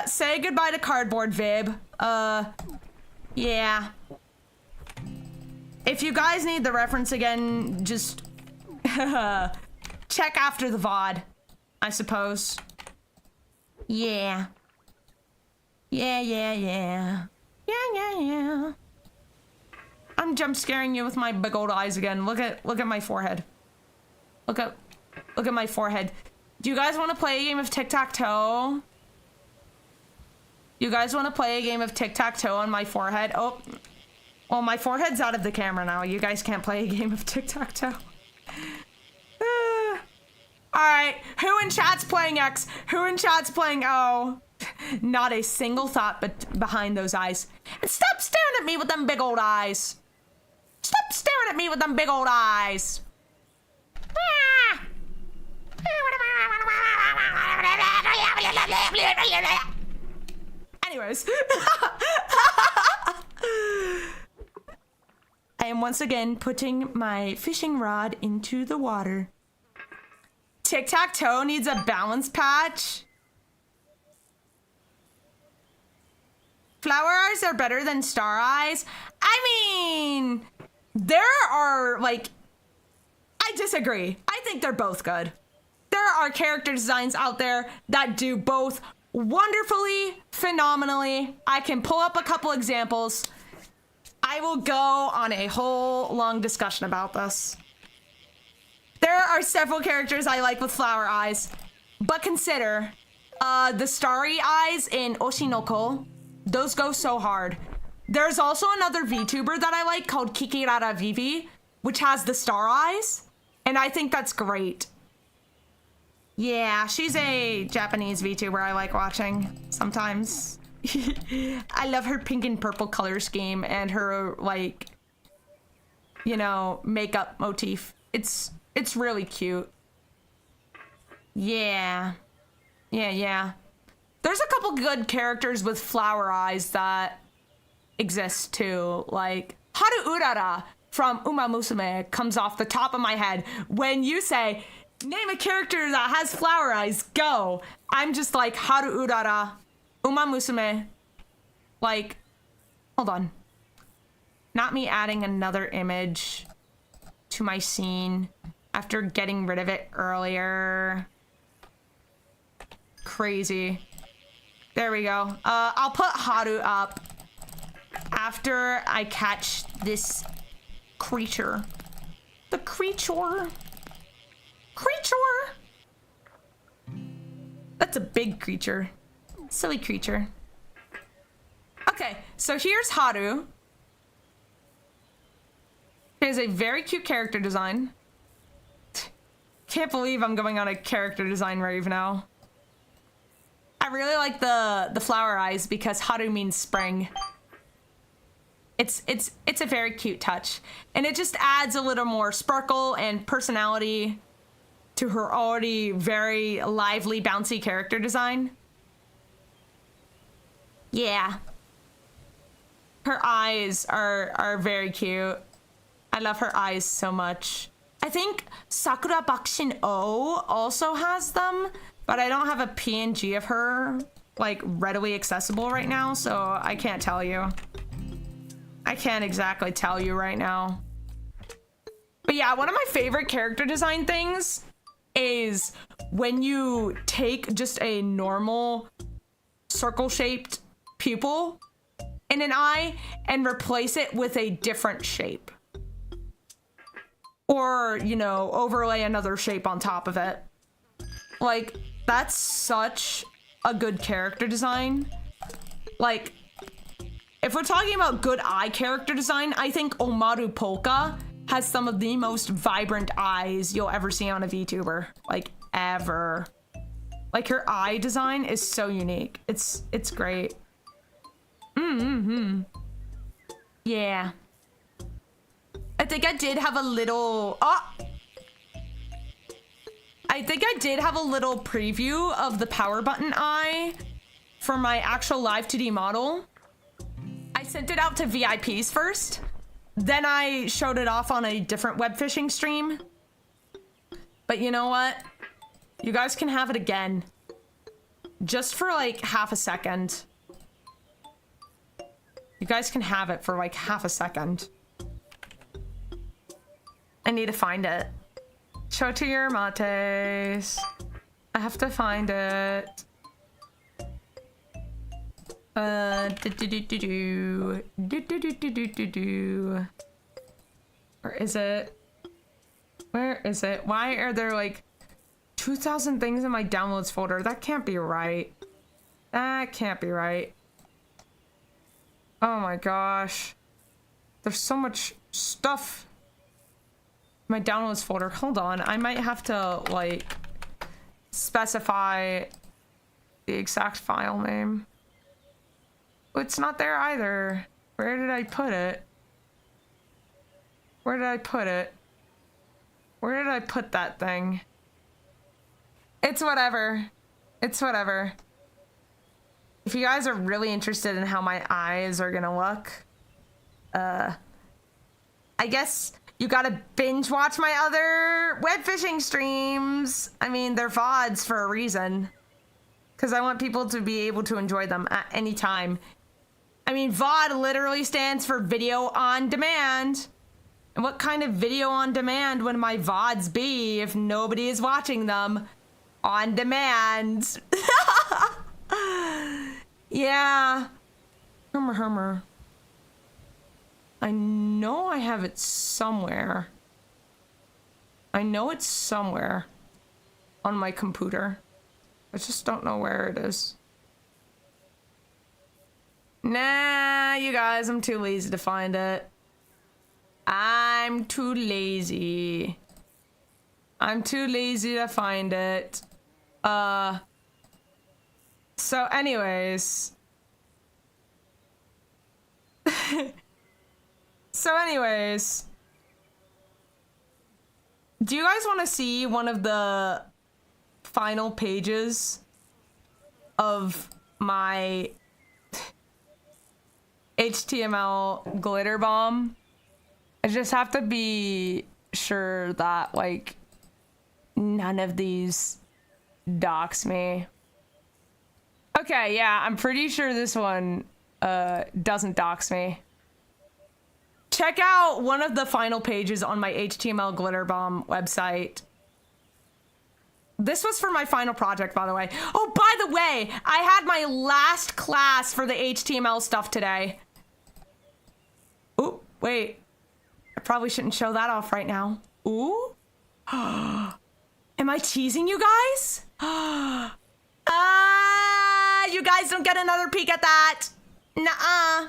S1: say goodbye to Cardboard Vib. Yeah. If you guys need the reference again, just check after the VOD, I suppose. Yeah. Yeah, yeah, yeah. Yeah, yeah, yeah. I'm jump scaring you with my big old eyes again. Look at my forehead. Look at my forehead. Do you guys want to play a game of tic-tac-toe? You guys want to play a game of tic-tac-toe on my forehead? Oh. Well, my forehead's out of the camera now. You guys can't play a game of tic-tac-toe. Alright, who in chat's playing X? Who in chat's playing O? Not a single thought but behind those eyes. And stop staring at me with them big old eyes. Stop staring at me with them big old eyes. Anyways. I am once again putting my fishing rod into the water. Tic-tac-toe needs a balance patch. Flower eyes are better than star eyes. I mean, there are like, I disagree. I think they're both good. There are character designs out there that do both wonderfully, phenomenally. I can pull up a couple examples. I will go on a whole long discussion about this. There are several characters I like with flower eyes, but consider the starry eyes in Oshinoko. Those go so hard. There's also another VTuber that I like called Kikirara Vivi, which has the star eyes, and I think that's great. Yeah, she's a Japanese VTuber I like watching sometimes. I love her pink and purple color scheme and her, like, you know, makeup motif. It's really cute. Yeah. Yeah. There's a couple good characters with flower eyes that exist too. Like, Haru Urara from Uma Musume comes off the top of my head. When you say, name a character that has flower eyes, go. I'm just like, Haru Urara, Uma Musume. Like, hold on. Not me adding another image to my scene after getting rid of it earlier. Crazy. There we go. I'll put Haru up after I catch this creature. The creature. Creature! That's a big creature. Silly creature. Okay, so here's Haru. He has a very cute character design. Can't believe I'm going on a character design rave now. I really like the flower eyes because Haru means spring. It's a very cute touch. And it just adds a little more sparkle and personality to her already very lively, bouncy character design. Yeah. Her eyes are very cute. I love her eyes so much. I think Sakura Bakushin O also has them, but I don't have a PNG of her like readily accessible right now, so I can't tell you. I can't exactly tell you right now. But yeah, one of my favorite character design things is when you take just a normal circle-shaped pupil in an eye and replace it with a different shape. Or, you know, overlay another shape on top of it. Like, that's such a good character design. Like, if we're talking about good eye character design, I think Omaru Polka has some of the most vibrant eyes you'll ever see on a VTuber. Like, ever. Like, her eye design is so unique. It's great. Yeah. I think I did have a little... I think I did have a little preview of the power button eye for my actual live 2D model. I sent it out to VIPs first. Then I showed it off on a different web fishing stream. But you know what? You guys can have it again. Just for like half a second. You guys can have it for like half a second. I need to find it. Show to your mates. I have to find it. Where is it? Where is it? Why are there like 2,000 things in my downloads folder? That can't be right. That can't be right. Oh my gosh. There's so much stuff in my downloads folder. Hold on. I might have to like specify the exact file name. It's not there either. Where did I put it? Where did I put it? Where did I put that thing? It's whatever. It's whatever. If you guys are really interested in how my eyes are gonna look, I guess you gotta binge watch my other web fishing streams. I mean, they're VODs for a reason. Because I want people to be able to enjoy them at any time. I mean, VOD literally stands for video on demand. And what kind of video on demand would my VODs be if nobody is watching them on demand? Yeah. Hummer. I know I have it somewhere. I know it's somewhere on my computer. I just don't know where it is. Nah, you guys, I'm too lazy to find it. I'm too lazy. I'm too lazy to find it. So anyways. Do you guys want to see one of the final pages of my HTML glitter bomb? I just have to be sure that like none of these dox me. Okay, yeah, I'm pretty sure this one doesn't dox me. check out one of the final pages on my HTML glitter bomb website. This was for my final project, by the way. Oh, by the way, I had my last class for the HTML stuff today. Ooh, wait. I probably shouldn't show that off right now. Ooh. Am I teasing you guys? You guys don't get another peek at that. Nuh-uh.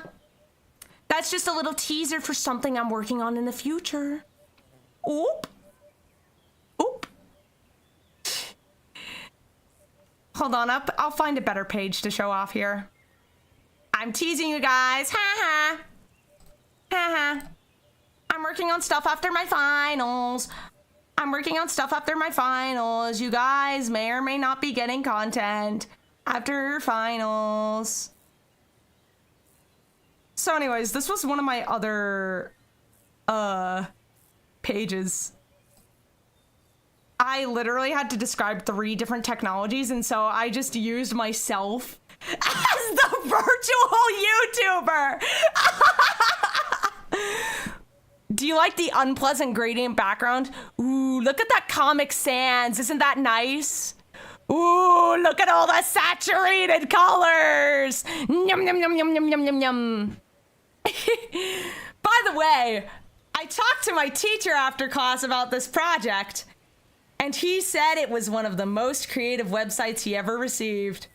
S1: That's just a little teaser for something I'm working on in the future. Oop. Oop. Hold on up. I'll find a better page to show off here. I'm teasing you guys. Ha ha. Ha ha. I'm working on stuff after my finals. I'm working on stuff after my finals. You guys may or may not be getting content after finals. So anyways, this was one of my other pages. I literally had to describe 3 different technologies, and so I just used myself as the virtual YouTuber. Do you like the unpleasant gradient background? Ooh, look at that Comic Sans. Isn't that nice? Ooh, look at all the saturated colors. Yum, yum, yum, yum, yum, yum, yum, yum. By the way, I talked to my teacher after class about this project, and he said it was one of the most creative websites he ever received.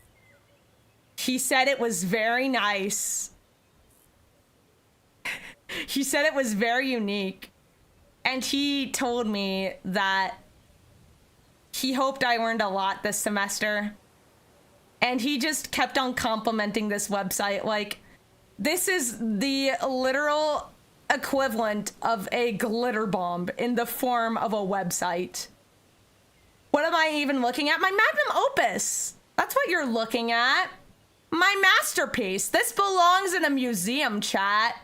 S1: He said it was very nice. He said it was very unique. And he told me that he hoped I learned a lot this semester. And he just kept on complimenting this website. Like, this is the literal equivalent of a glitter bomb in the form of a website. What am I even looking at? My magnum opus. That's what you're looking at. My masterpiece. This belongs in a museum, chat.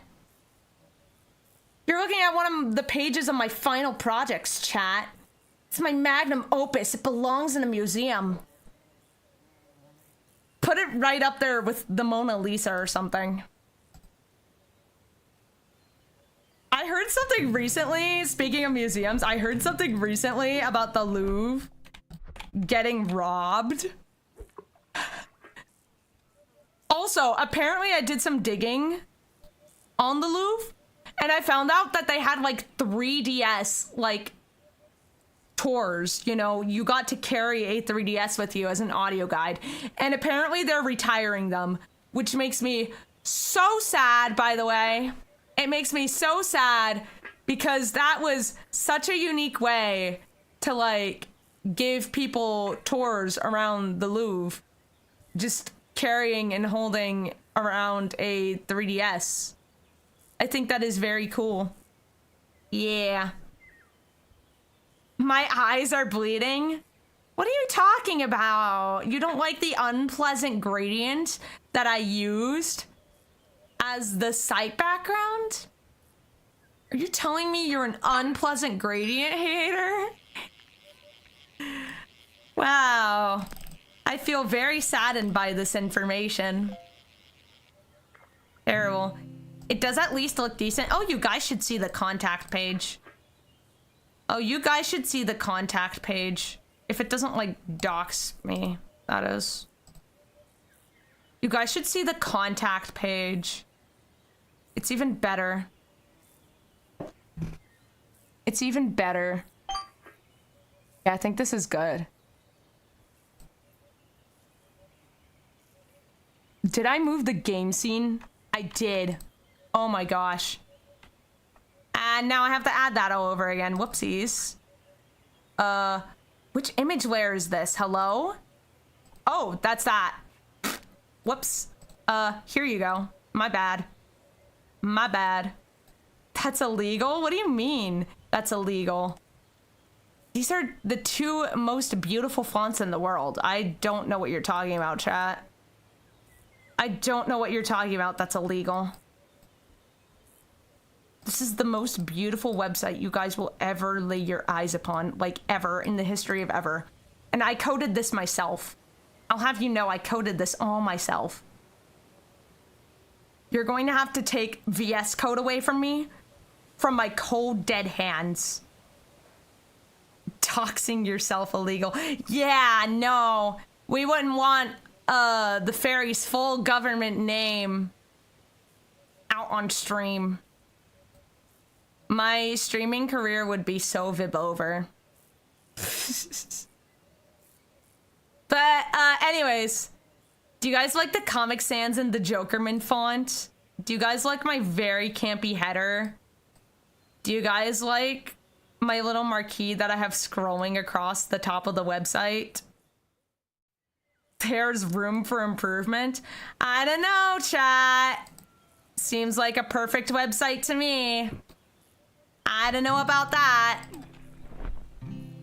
S1: You're looking at one of the pages of my final projects, chat. It's my magnum opus. It belongs in a museum. Put it right up there with the Mona Lisa or something. I heard something recently, speaking of museums, I heard something recently about the Louvre getting robbed. Also, apparently I did some digging on the Louvre, and I found out that they had like 3DS like tours. You know, you got to carry a 3DS with you as an audio guide, and apparently they're retiring them, which makes me so sad, by the way. It makes me so sad because that was such a unique way to like give people tours around the Louvre, just carrying and holding around a 3DS. I think that is very cool. Yeah. My eyes are bleeding. What are you talking about? You don't like the unpleasant gradient that I used as the site background? Are you telling me you're an unpleasant gradient hater? Wow. I feel very saddened by this information. Terrible. It does at least look decent. Oh, you guys should see the contact page. Oh, you guys should see the contact page. If it doesn't, like, dox me, that is. You guys should see the contact page. It's even better. It's even better. Yeah, I think this is good. Did I move the game scene? I did. Oh my gosh. And now I have to add that all over again. Whoopsies. Which image layer is this? Hello? Oh, that's that. Whoops. Here you go. My bad. My bad. That's illegal? What do you mean that's illegal? These are the 2 most beautiful fonts in the world. I don't know what you're talking about, chat. I don't know what you're talking about. That's illegal. This is the most beautiful website you guys will ever lay your eyes upon, like ever in the history of ever. And I coded this myself. I'll have you know I coded this all myself. You're going to have to take VS Code away from me from my cold, dead hands. Doxing yourself illegal. Yeah, no. We wouldn't want the fairy's full government name out on stream. My streaming career would be so vib over. But anyways, do you guys like the Comic Sans and the Jokerman font? Do you guys like my very campy header? Do you guys like my little marquee that I have scrolling across the top of the website? There's room for improvement. I don't know, chat. Seems like a perfect website to me. I don't know about that.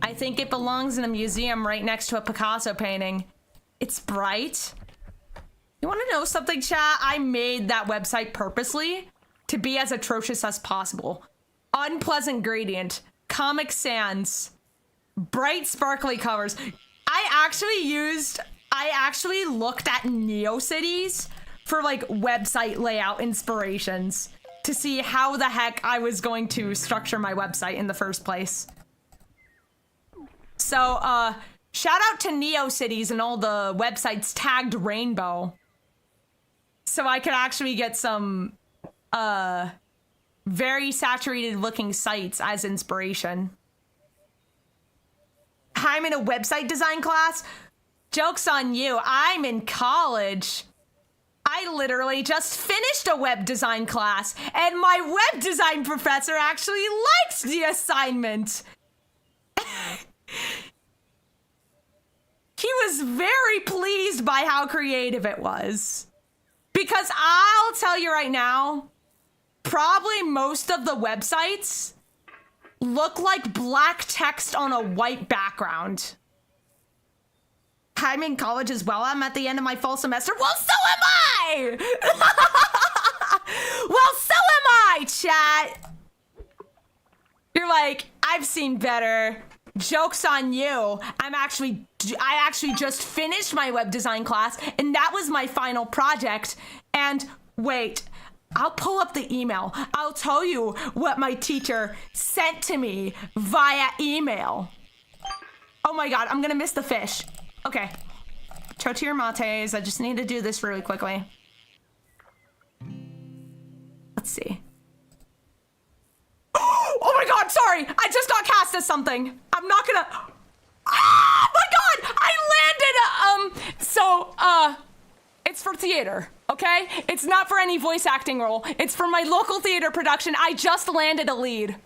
S1: I think it belongs in a museum right next to a Picasso painting. It's bright. You want to know something, chat? I made that website purposely to be as atrocious as possible. Unpleasant gradient, Comic Sans, bright sparkly covers. I actually looked at NeoCities for like website layout inspirations to see how the heck I was going to structure my website in the first place. So, shout out to NeoCities and all the websites tagged rainbow. So I could actually get some, very saturated looking sites as inspiration. I'm in a website design class. Joke's on you. I'm in college. I literally just finished a web design class, and my web design professor actually liked the assignment. He was very pleased by how creative it was. Because I'll tell you right now, probably most of the websites look like black text on a white background. I'm in college as well. I'm at the end of my fall semester. Well, so am I! Well, so am I, chat! You're like, I've seen better. Joke's on you. I actually just finished my web design class, and that was my final project. And wait, I'll pull up the email. I'll tell you what my teacher sent to me via email. Oh my god, I'm gonna miss the fish. Okay. Tortilla mates. I just need to do this really quickly. Let's see. Oh my god, sorry! I just got cast as something. I'm not gonna... Oh my god! I landed, it's for theater, okay? It's not for any voice acting role. It's for my local theater production. I just landed a lead.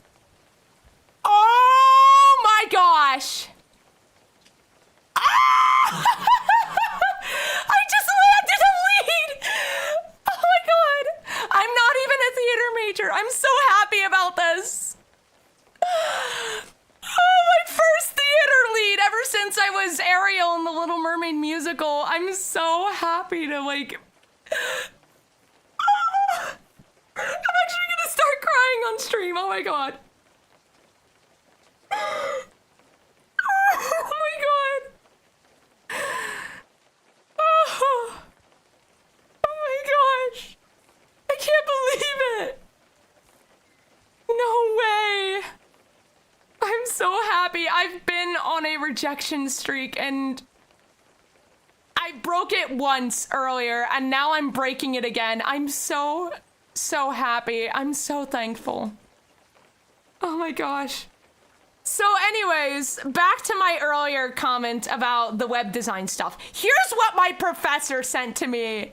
S1: Oh my gosh! Ah! I just landed a lead! Oh my god! I'm not even a theater major. I'm so happy about this. Oh, my first theater lead ever since I was Ariel in the Little Mermaid musical. I'm so happy to like... I'm actually gonna start crying on stream. Oh my god. Oh my god. Oh my gosh. I can't believe it. No way. I'm so happy. I've been on a rejection streak and I broke it once earlier and now I'm breaking it again. I'm so happy. I'm so thankful. Oh my gosh. So anyways, back to my earlier comment about the web design stuff. Here's what my professor sent to me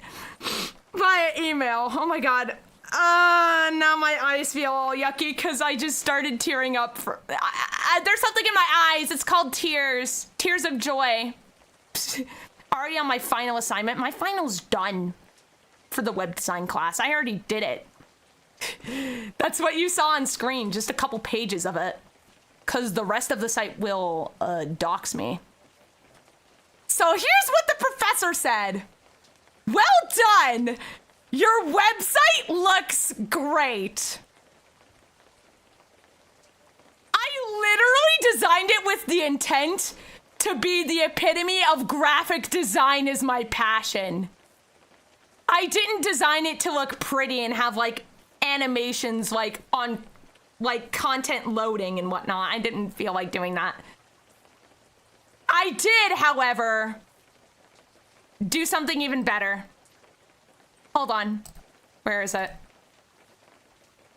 S1: via email. Oh my god. Now my eyes feel all yucky because I just started tearing up. There's something in my eyes. It's called tears. Tears of joy. Already on my final assignment. My final's done for the web design class. I already did it. That's what you saw on screen. Just a couple pages of it. Because the rest of the site will dox me. So here's what the professor said. Well done! Your website looks great. I literally designed it with the intent to be the epitome of graphic design is my passion. I didn't design it to look pretty and have like animations like on like content loading and whatnot. I didn't feel like doing that. I did, however, do something even better. Hold on. Where is it?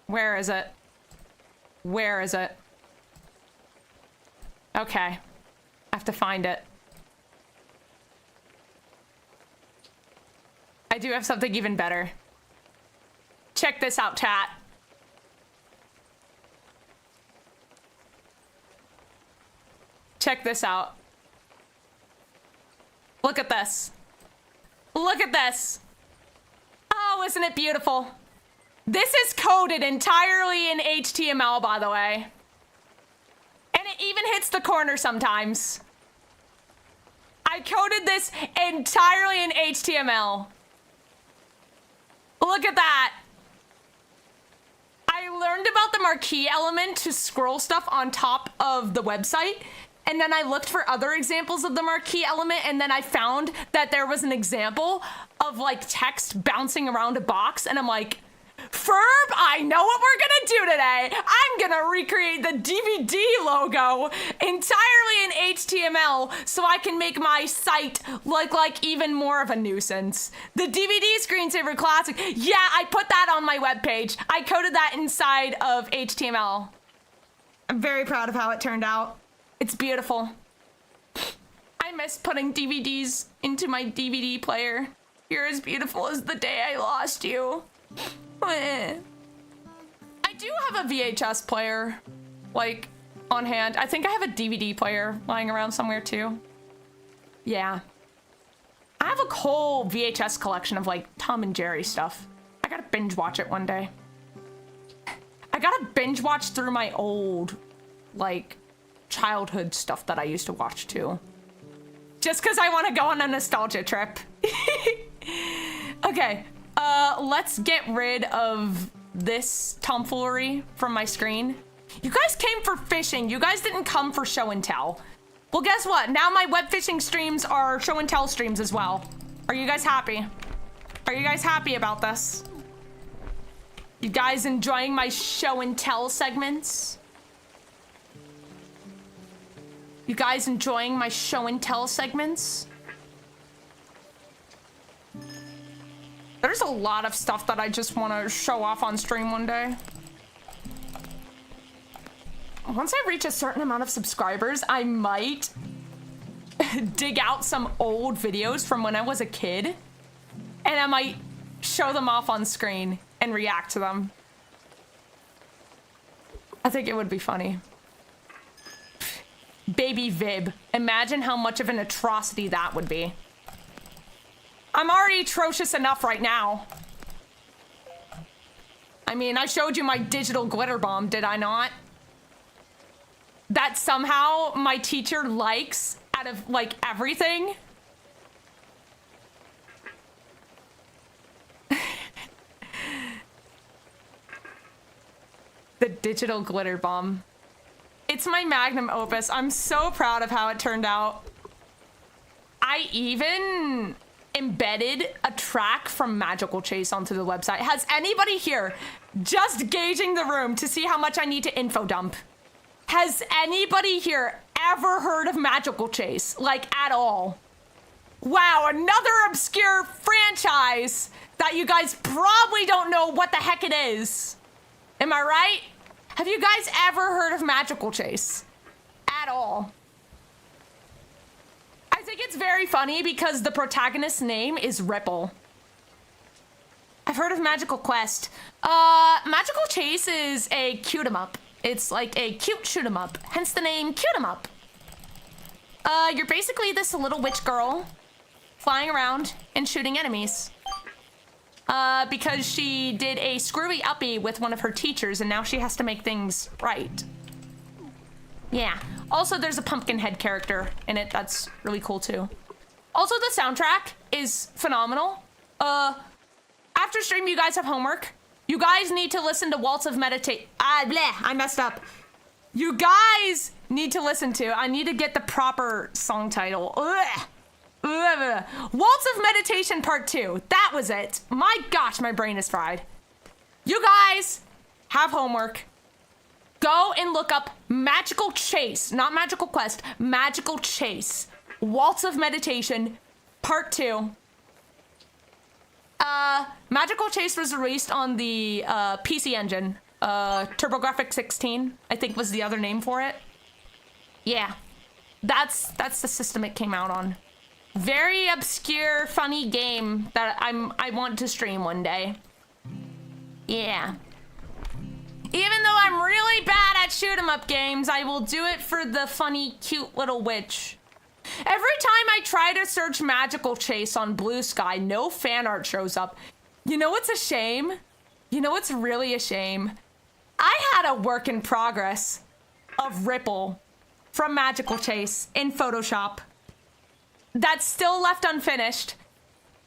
S1: Where is it? Where is it? Okay. I have to find it. I do have something even better. Check this out, chat. Check this out. Look at this. Look at this. Oh, isn't it beautiful? This is coded entirely in HTML, by the way. And it even hits the corner sometimes. I coded this entirely in HTML. Look at that. I learned about the marquee element to scroll stuff on top of the website. And then I looked for other examples of the marquee element, and then I found that there was an example of like text bouncing around a box, and I'm like, Ferb, I know what we're gonna do today. I'm gonna recreate the DVD logo entirely in HTML so I can make my site look like even more of a nuisance. The DVD screensaver classic. Yeah, I put that on my webpage. I coded that inside of HTML. I'm very proud of how it turned out. It's beautiful. I miss putting DVDs into my DVD player. You're as beautiful as the day I lost you. I do have a VHS player, like, on hand. I think I have a DVD player lying around somewhere, too. Yeah. I have a whole VHS collection of, like, Tom and Jerry stuff. I gotta binge watch it one day. I gotta binge watch through my old, like, childhood stuff that I used to watch, too. Just because I want to go on a nostalgia trip. Okay. Let's get rid of this tomfoolery from my screen. You guys came for fishing. You guys didn't come for show and tell. Well, guess what? Now my web fishing streams are show and tell streams as well. Are you guys happy? Are you guys happy about this? You guys enjoying my show and tell segments? You guys enjoying my show and tell segments? There's a lot of stuff that I just want to show off on stream one day. Once I reach a certain amount of subscribers, I might dig out some old videos from when I was a kid, and I might show them off on screen and react to them. I think it would be funny. Baby Vib. Imagine how much of an atrocity that would be. I'm already atrocious enough right now. I mean, I showed you my digital glitter bomb, did I not? That somehow my teacher likes out of, like, everything. The digital glitter bomb. It's my magnum opus. I'm so proud of how it turned out. I even embedded a track from Magical Chase onto the website. Has anybody here, just gauging the room to see how much I need to info dump, has anybody here ever heard of Magical Chase? Like, at all? Wow, another obscure franchise that you guys probably don't know what the heck it is. Am I right? Have you guys ever heard of Magical Chase? At all? I think it's very funny because the protagonist's name is Ripple. I've heard of Magical Quest. Magical Chase is a cute 'em up. It's like a cute shoot 'em up, hence the name cute 'em up. You're basically this little witch girl flying around and shooting enemies. Because she did a screwy uppy with one of her teachers and now she has to make things right. Yeah. Also, there's a pumpkin head character in it. That's really cool, too. Also, the soundtrack is phenomenal. After stream, you guys have homework. You guys need to listen to Waltz of Meditate. I messed up. You guys need to listen to. I need to get the proper song title. Waltz of Meditation Part 2. That was it. My gosh, my brain is fried. You guys have homework. Go and look up Magical Chase, not Magical Quest, Magical Chase. Waltz of Meditation, Part 2. Magical Chase was released on the PC Engine. TurboGrafx 16, I think was the other name for it. Yeah, that's the system it came out on. Very obscure, funny game that I want to stream one day. Yeah. Even though I'm really bad at shoot 'em up games, I will do it for the funny, cute little witch. Every time I try to search Magical Chase on Blue Sky, no fan art shows up. You know what's a shame? You know what's really a shame? I had a work in progress of Ripple from Magical Chase in Photoshop that's still left unfinished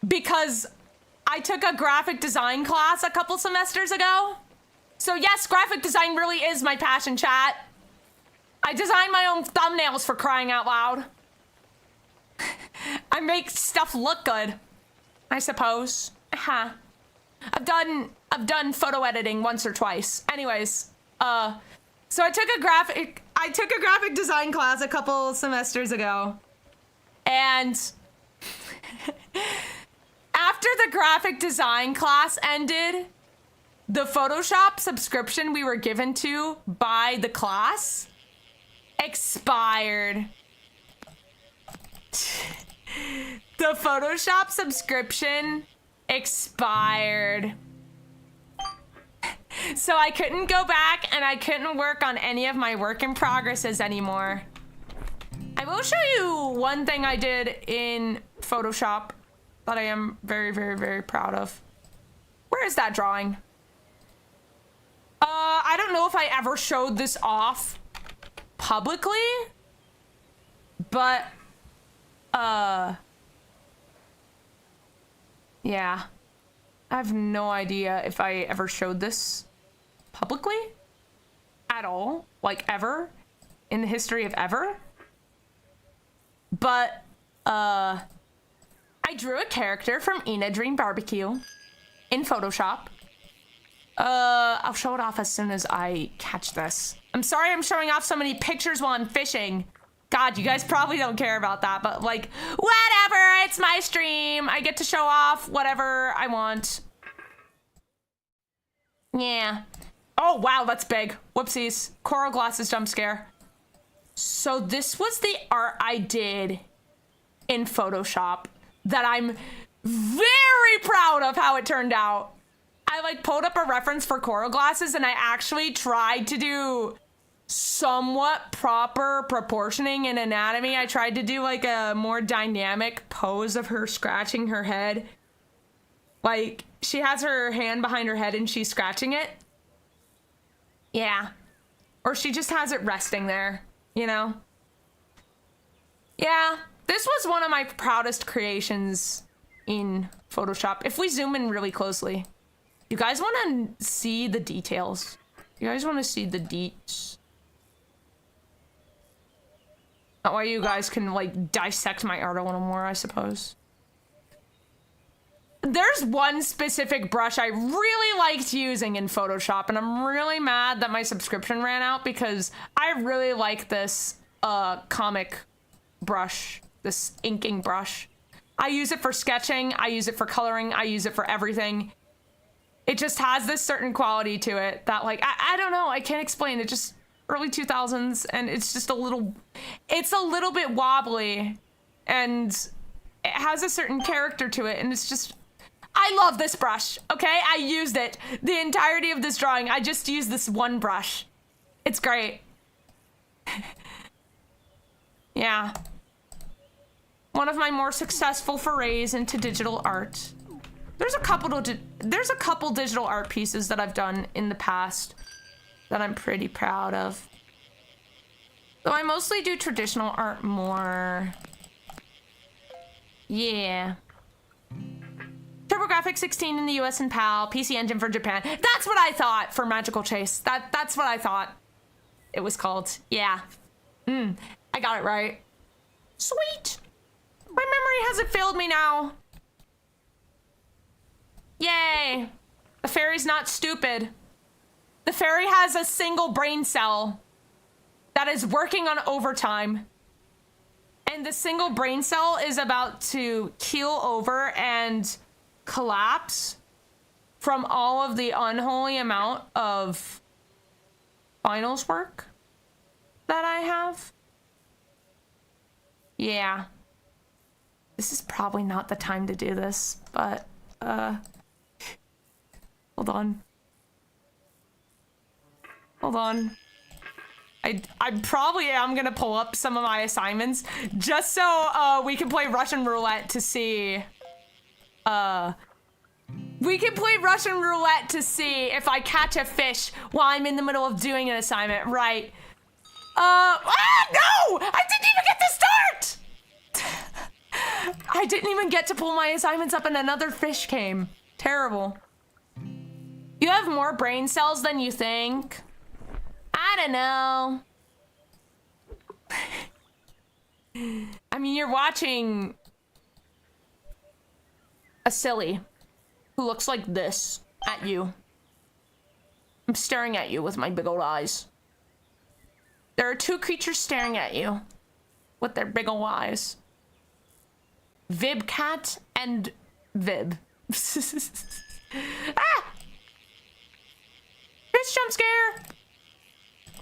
S1: because I took a graphic design class a couple semesters ago. So yes, graphic design really is my passion, chat. I design my own thumbnails, for crying out loud. I make stuff look good, I suppose. I've done photo editing once or twice. Anyways, so I took a graphic design class a couple semesters ago. And after the graphic design class ended, the Photoshop subscription we were given to by the class expired. The Photoshop subscription expired. So I couldn't go back and I couldn't work on any of my work in progresses anymore. I will show you one thing I did in Photoshop that I am very, very, very proud of. Where is that drawing? I don't know if I ever showed this off publicly, but, yeah. I have no idea if I ever showed this publicly at all, like ever, in the history of ever. But, I drew a character from Ina Dream Barbecue in Photoshop. I'll show it off as soon as I catch this. I'm sorry I'm showing off so many pictures while I'm fishing. God, you guys probably don't care about that, but like, whatever, it's my stream. I get to show off whatever I want. Yeah. Oh, wow, that's big. Whoopsies. Coral glasses jump scare. So this was the art I did in Photoshop that I'm very proud of how it turned out. I like pulled up a reference for coral glasses and I actually tried to do somewhat proper proportioning and anatomy. I tried to do like a more dynamic pose of her scratching her head. Like she has her hand behind her head and she's scratching it. Yeah. Or she just has it resting there, you know? Yeah, this was one of my proudest creations in Photoshop. If we zoom in really closely, you guys want to see the details? You guys want to see the deets? That way you guys can like dissect my art a little more, I suppose. There's one specific brush I really liked using in Photoshop, and I'm really mad that my subscription ran out because I really like this comic brush, this inking brush. I use it for sketching, I use it for coloring, I use it for everything. It just has this certain quality to it that like, I don't know, I can't explain. It just early 2000s and it's just it's a little bit wobbly and it has a certain character to it and it's just, I love this brush, okay? I used it the entirety of this drawing. I just used this one brush. It's great. Yeah. One of my more successful forays into digital art. There's a couple digital art pieces that I've done in the past that I'm pretty proud of. Though I mostly do traditional art more. Yeah. TurboGrafx 16 in the US and PAL, PC Engine for Japan. That's what I thought for Magical Chase. That's what I thought it was called. Yeah. I got it right. Sweet. My memory hasn't failed me now. Yay. The fairy's not stupid. The fairy has a single brain cell that is working on overtime. And the single brain cell is about to keel over and collapse from all of the unholy amount of finals work that I have. Yeah. This is probably not the time to do this, but, hold on. Hold on. I probably am gonna pull up some of my assignments just so we can play Russian roulette to see we can play Russian roulette to see if I catch a fish while I'm in the middle of doing an assignment, right? No! I didn't even get to start! I didn't even get to pull my assignments up and another fish came. Terrible. You have more brain cells than you think. I don't know. I mean, you're watching a silly who looks like this at you. I'm staring at you with my big old eyes. There are two creatures staring at you with their big old eyes. Vib cat and Vib. Ah! Fish jump scare!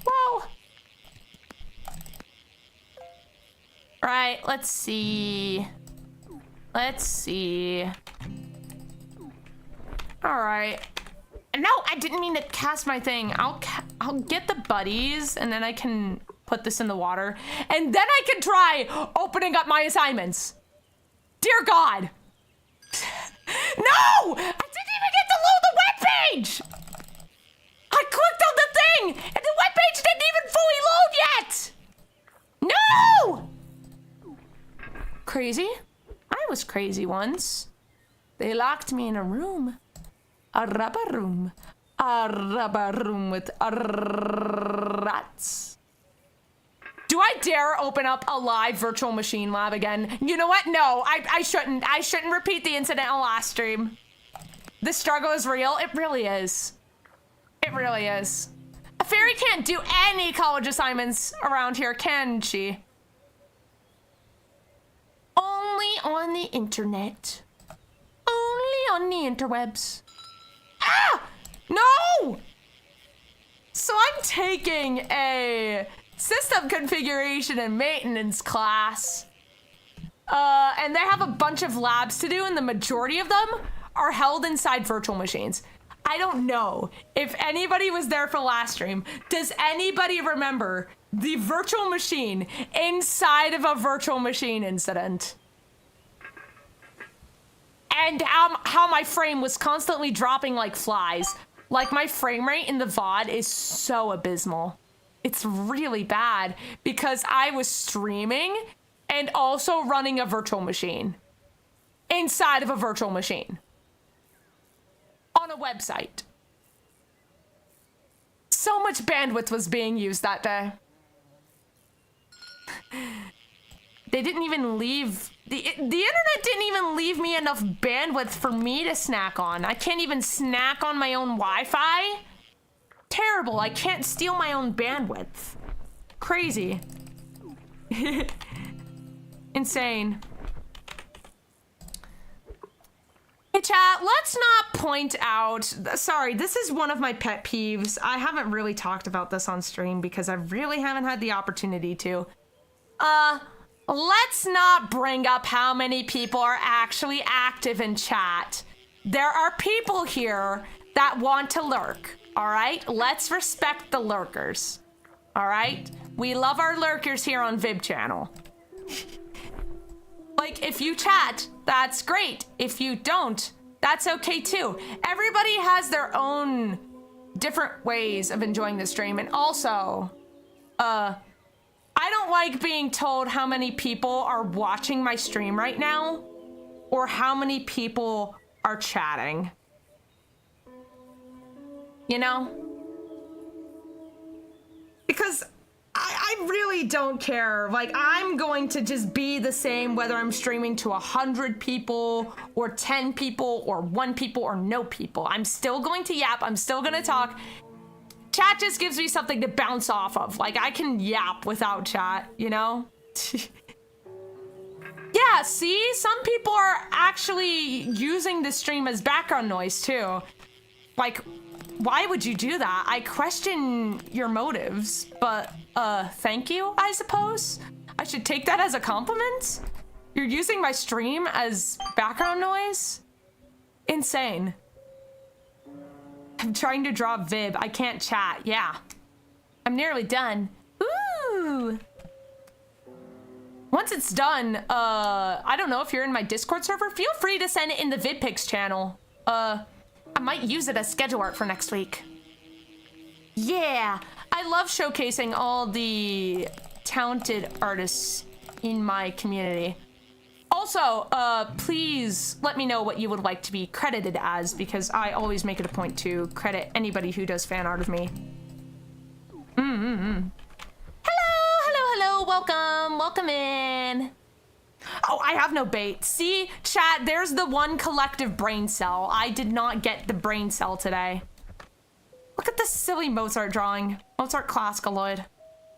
S1: Whoa! Right, let's see. Let's see. Alright. No, I didn't mean to cast my thing. I'll get the buddies, and then I can put this in the water. And then I can try opening up my assignments. Dear God. No! I didn't even get to load the webpage! I clicked on the thing, and the webpage didn't even fully load yet! No! Crazy? I was crazy once. They locked me in a room. A rubber room. A rubber room with rats. Do I dare open up a live virtual machine lab again? You know what? No, I shouldn't. I shouldn't repeat the incident on last stream. The struggle is real. It really is. It really is. A fairy can't do any college assignments around here, can she? Only on the internet. Only on the interwebs. Ah! No! So I'm taking a system configuration and maintenance class. And they have a bunch of labs to do, and the majority of them are held inside virtual machines. I don't know if anybody was there for last stream. Does anybody remember the virtual machine inside of a virtual machine incident? And how my frame was constantly dropping like flies. Like, my frame rate in the VOD is so abysmal. It's really bad because I was streaming and also running a virtual machine inside of a virtual machine on a website. So much bandwidth was being used that day. They didn't even leave... The internet didn't even leave me enough bandwidth for me to snack on. I can't even snack on my own Wi-Fi. Terrible. I can't steal my own bandwidth. Crazy. Insane. Hey chat, let's not point out... Sorry, this is one of my pet peeves. I haven't really talked about this on stream because I really haven't had the opportunity to. Let's not bring up how many people are actually active in chat. There are people here that want to lurk, all right? Let's respect the lurkers, all right? We love our lurkers here on Vib channel. Like, if you chat, that's great. If you don't, that's okay too. Everybody has their own different ways of enjoying the stream, and also, I don't like being told how many people are watching my stream right now or how many people are chatting. You know? Because I really don't care. Like, I'm going to just be the same whether I'm streaming to 100 people or 10 people or 1 people or no people. I'm still going to yap. I'm still going to talk. Chat just gives me something to bounce off of. Like, I can yap without chat, you know? Yeah, see? Some people are actually using the stream as background noise, too. Like, why would you do that? I question your motives, but, thank you, I suppose? I should take that as a compliment? You're using my stream as background noise? Insane. I'm trying to draw Vib. I can't chat. Yeah. I'm nearly done. Ooh. Once it's done, I don't know if you're in my Discord server, feel free to send it in the VidPix channel. I might use it as schedule art for next week. Yeah. I love showcasing all the talented artists in my community. Also, please let me know what you would like to be credited as, because I always make it a point to credit anybody who does fan art of me. Hello, hello, hello, welcome, welcome in. Oh, I have no bait. See, chat, there's the one collective brain cell. I did not get the brain cell today. Look at this silly Mozart drawing. Mozart classicaloid.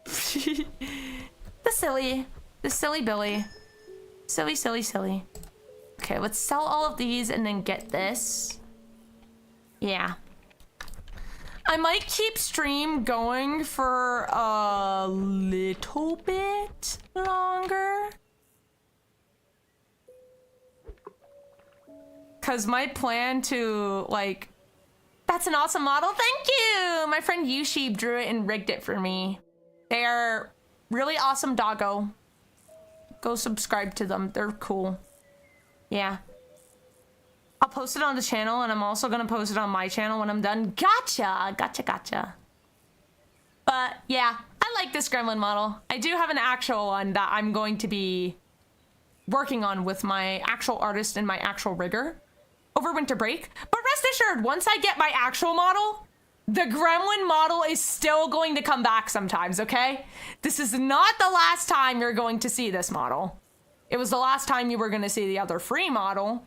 S1: The silly Billy. Silly, silly, silly. Okay, let's sell all of these and then get this. Yeah. I might keep stream going for a little bit longer. Cause my plan to, like, that's an awesome model. Thank you! My friend Yushib drew it and rigged it for me. They are really awesome doggo. Go subscribe to them. They're cool. Yeah. I'll post it on the channel, and I'm also gonna post it on my channel when I'm done. Gotcha! Gotcha, gotcha. But, yeah. I like this gremlin model. I do have an actual one that I'm going to be working on with my actual artist and my actual rigger over winter break. But rest assured, once I get my actual model, the gremlin model is still going to come back sometimes, okay? This is not the last time you're going to see this model. It was the last time you were going to see the other free model,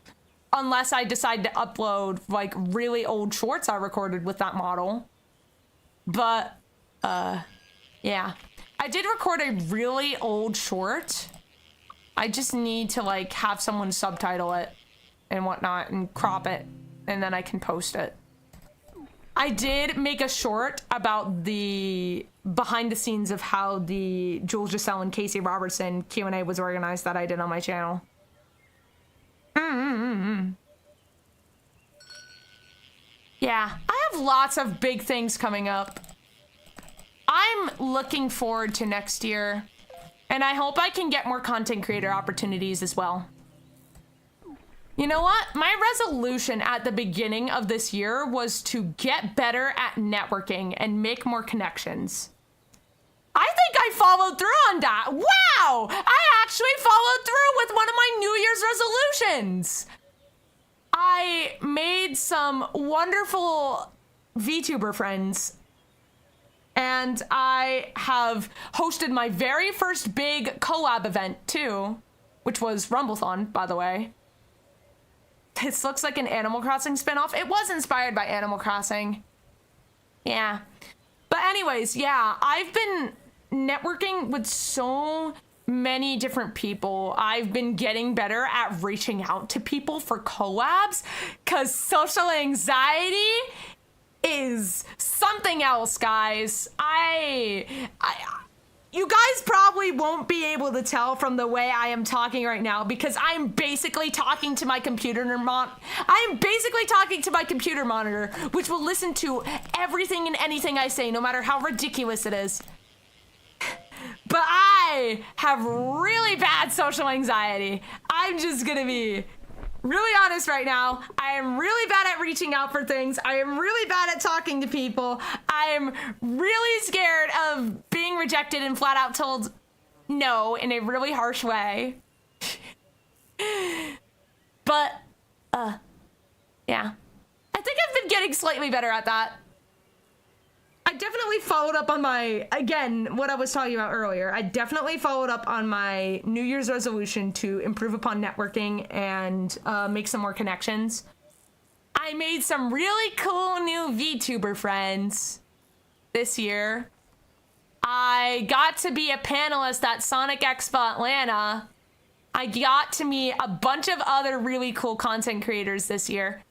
S1: unless I decide to upload, like, really old shorts I recorded with that model. But, yeah. I did record a really old short. I just need to, like, have someone subtitle it and whatnot and crop it, and then I can post it. I did make a short about the behind the scenes of how the Jules Giselle and Casey Robertson Q&A was organized that I did on my channel. Yeah, I have lots of big things coming up. I'm looking forward to next year, and I hope I can get more content creator opportunities as well. You know what? My resolution at the beginning of this year was to get better at networking and make more connections. I think I followed through on that. Wow! I actually followed through with one of my New Year's resolutions. I made some wonderful VTuber friends, and I have hosted my very first big collab event too, which was Rumblethon, by the way. This looks like an Animal Crossing spinoff. It was inspired by Animal Crossing. Yeah. But anyways, yeah, I've been networking with so many different people. I've been getting better at reaching out to people for collabs, because social anxiety is something else, guys. You guys probably won't be able to tell from the way I am talking right now, because I'm basically talking to my computer monitor, which will listen to everything and anything I say, no matter how ridiculous it is. But I have really bad social anxiety. I'm just gonna be really honest right now. I am really bad at reaching out for things. I am really bad at talking to people. I am really scared of being rejected and flat out told no in a really harsh way. But, yeah. I think I've been getting slightly better at that. I definitely followed up on my, again, what I was talking about earlier. I definitely followed up on my New Year's resolution to improve upon networking and make some more connections. I made some really cool new VTuber friends. this year. I got to be a panelist at Sonic Expo Atlanta. I got to meet a bunch of other really cool content creators this year.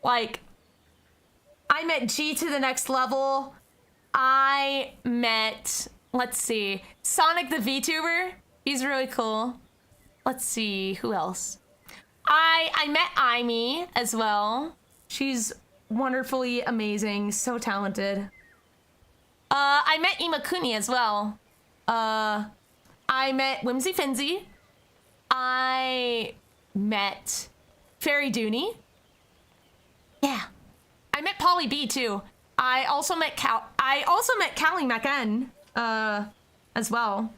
S1: Like, I met G to the Next Level. I met, let's see, Sonic the VTuber. He's really cool. Let's see, who else? I met Aimee as well. She's wonderfully amazing, so talented. I met Imakuni as well. I met Whimsy Finsy. I met Fairy Dooney. Yeah. I met Polly B too. I also met Callie McN as well.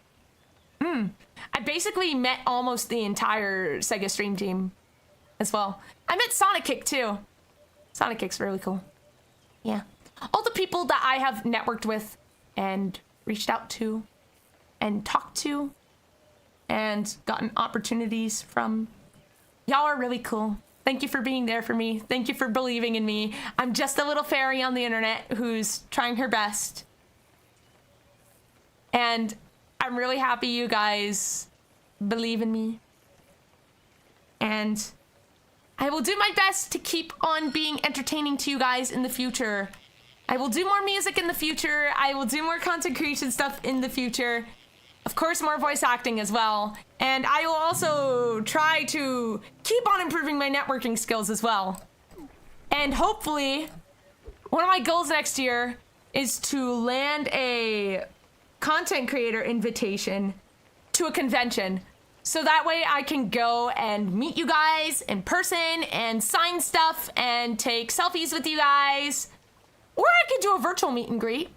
S1: I basically met almost the entire Sega Stream team as well. I met Sonic Kick too. Sonic Kick's really cool. Yeah. All the people that I have networked with and reached out to and talked to and gotten opportunities from. Y'all are really cool. Thank you for being there for me. Thank you for believing in me. I'm just a little fairy on the internet who's trying her best. And I'm really happy you guys believe in me. And I will do my best to keep on being entertaining to you guys in the future. I will do more music in the future. I will do more content creation stuff in the future. Of course, more voice acting as well. And I will also try to keep on improving my networking skills as well. And hopefully, one of my goals next year is to land a content creator invitation to a convention. So that way I can go and meet you guys in person and sign stuff and take selfies with you guys. Or I could do a virtual meet and greet.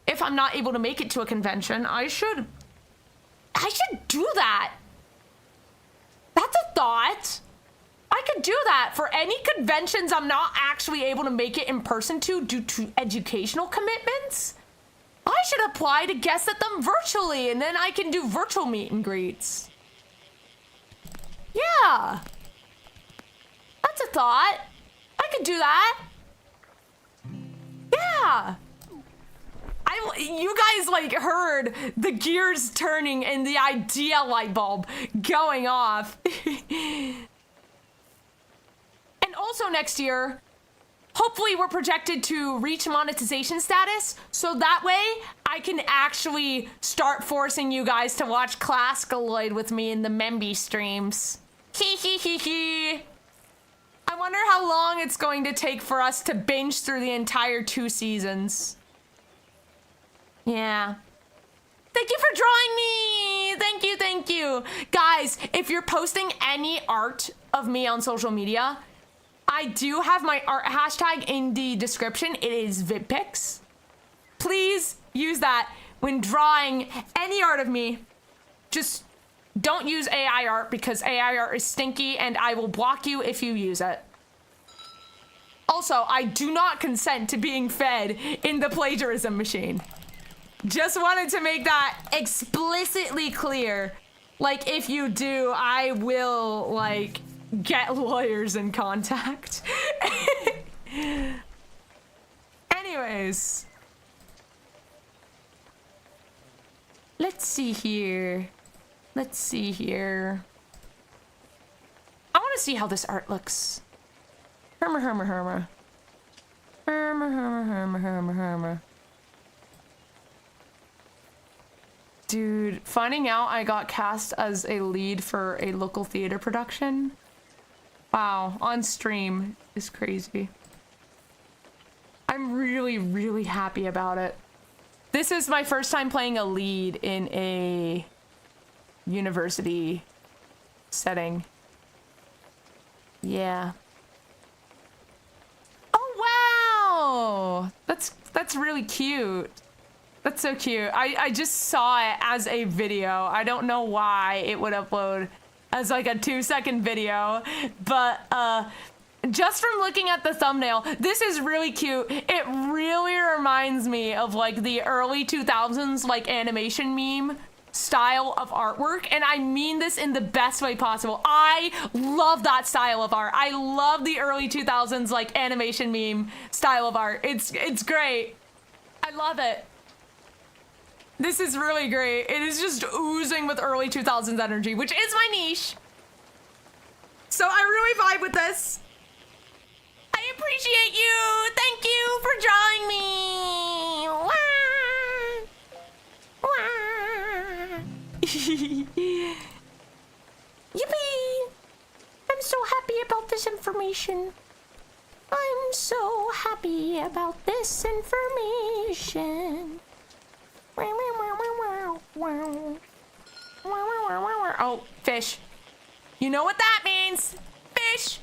S1: If I'm not able to make it to a convention, I should do that. That's a thought. I could do that for any conventions I'm not actually able to make it in person to due to educational commitments. I should apply to guest at them virtually, and then I can do virtual meet and greets. Yeah. That's a thought. I could do that. Yeah. You guys like heard the gears turning and the idea light bulb going off. And also next year, hopefully we're projected to reach monetization status, so that way I can actually start forcing you guys to watch Classicaloid with me in the Memby streams. Hee hee hee hee. I wonder how long it's going to take for us to binge through the entire 2 seasons. Yeah. Thank you for drawing me. Thank you, thank you. Guys, if you're posting any art of me on social media, I do have my art hashtag in the description. It is VidPix. Please use that when drawing any art of me. Just don't use AI art because AI art is stinky and I will block you if you use it. Also, I do not consent to being fed in the plagiarism machine. Just wanted to make that explicitly clear. Like, if you do, I will, like, get lawyers in contact. Anyways. Let's see here. Let's see here. I want to see how this art looks. Herma, herma, herma. Herma, herma, herma, herma, herma. Dude, finding out I got cast as a lead for a local theater production, wow, on stream is crazy. I'm really, really happy about it. This is my first time playing a lead in a university setting. Yeah. Oh, wow! That's really cute. That's so cute. I just saw it as a video. I don't know why it would upload as like a 2-second video, but just from looking at the thumbnail, this is really cute. It really reminds me of like the early 2000s like animation meme style of artwork, and I mean this in the best way possible. I love that style of art. I love the early 2000s like animation meme style of art. It's great. I love it. This is really great. It is just oozing with early 2000s energy, which is my niche. So I really vibe with this. I appreciate you. Thank you for drawing me. Wah. Wah. Yippee! I'm so happy about this information. I'm so happy about this information. Oh, fish. You know what that means. Fish.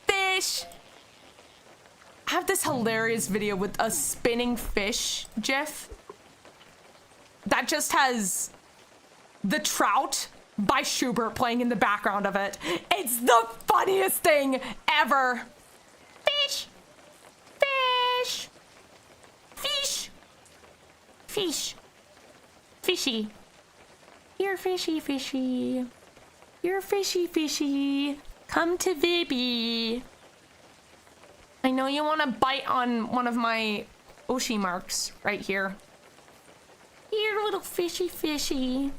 S1: Fish. I have this hilarious video with a spinning fish gif that just has The Trout by Schubert playing in the background of it. It's the funniest thing ever. Fish. Fish. Fish. Fish. Fishy. You're fishy, fishy. You're fishy, fishy. Come to Vibi. I know you want to bite on one of my Oshi marks right here. You're little fishy, fishy.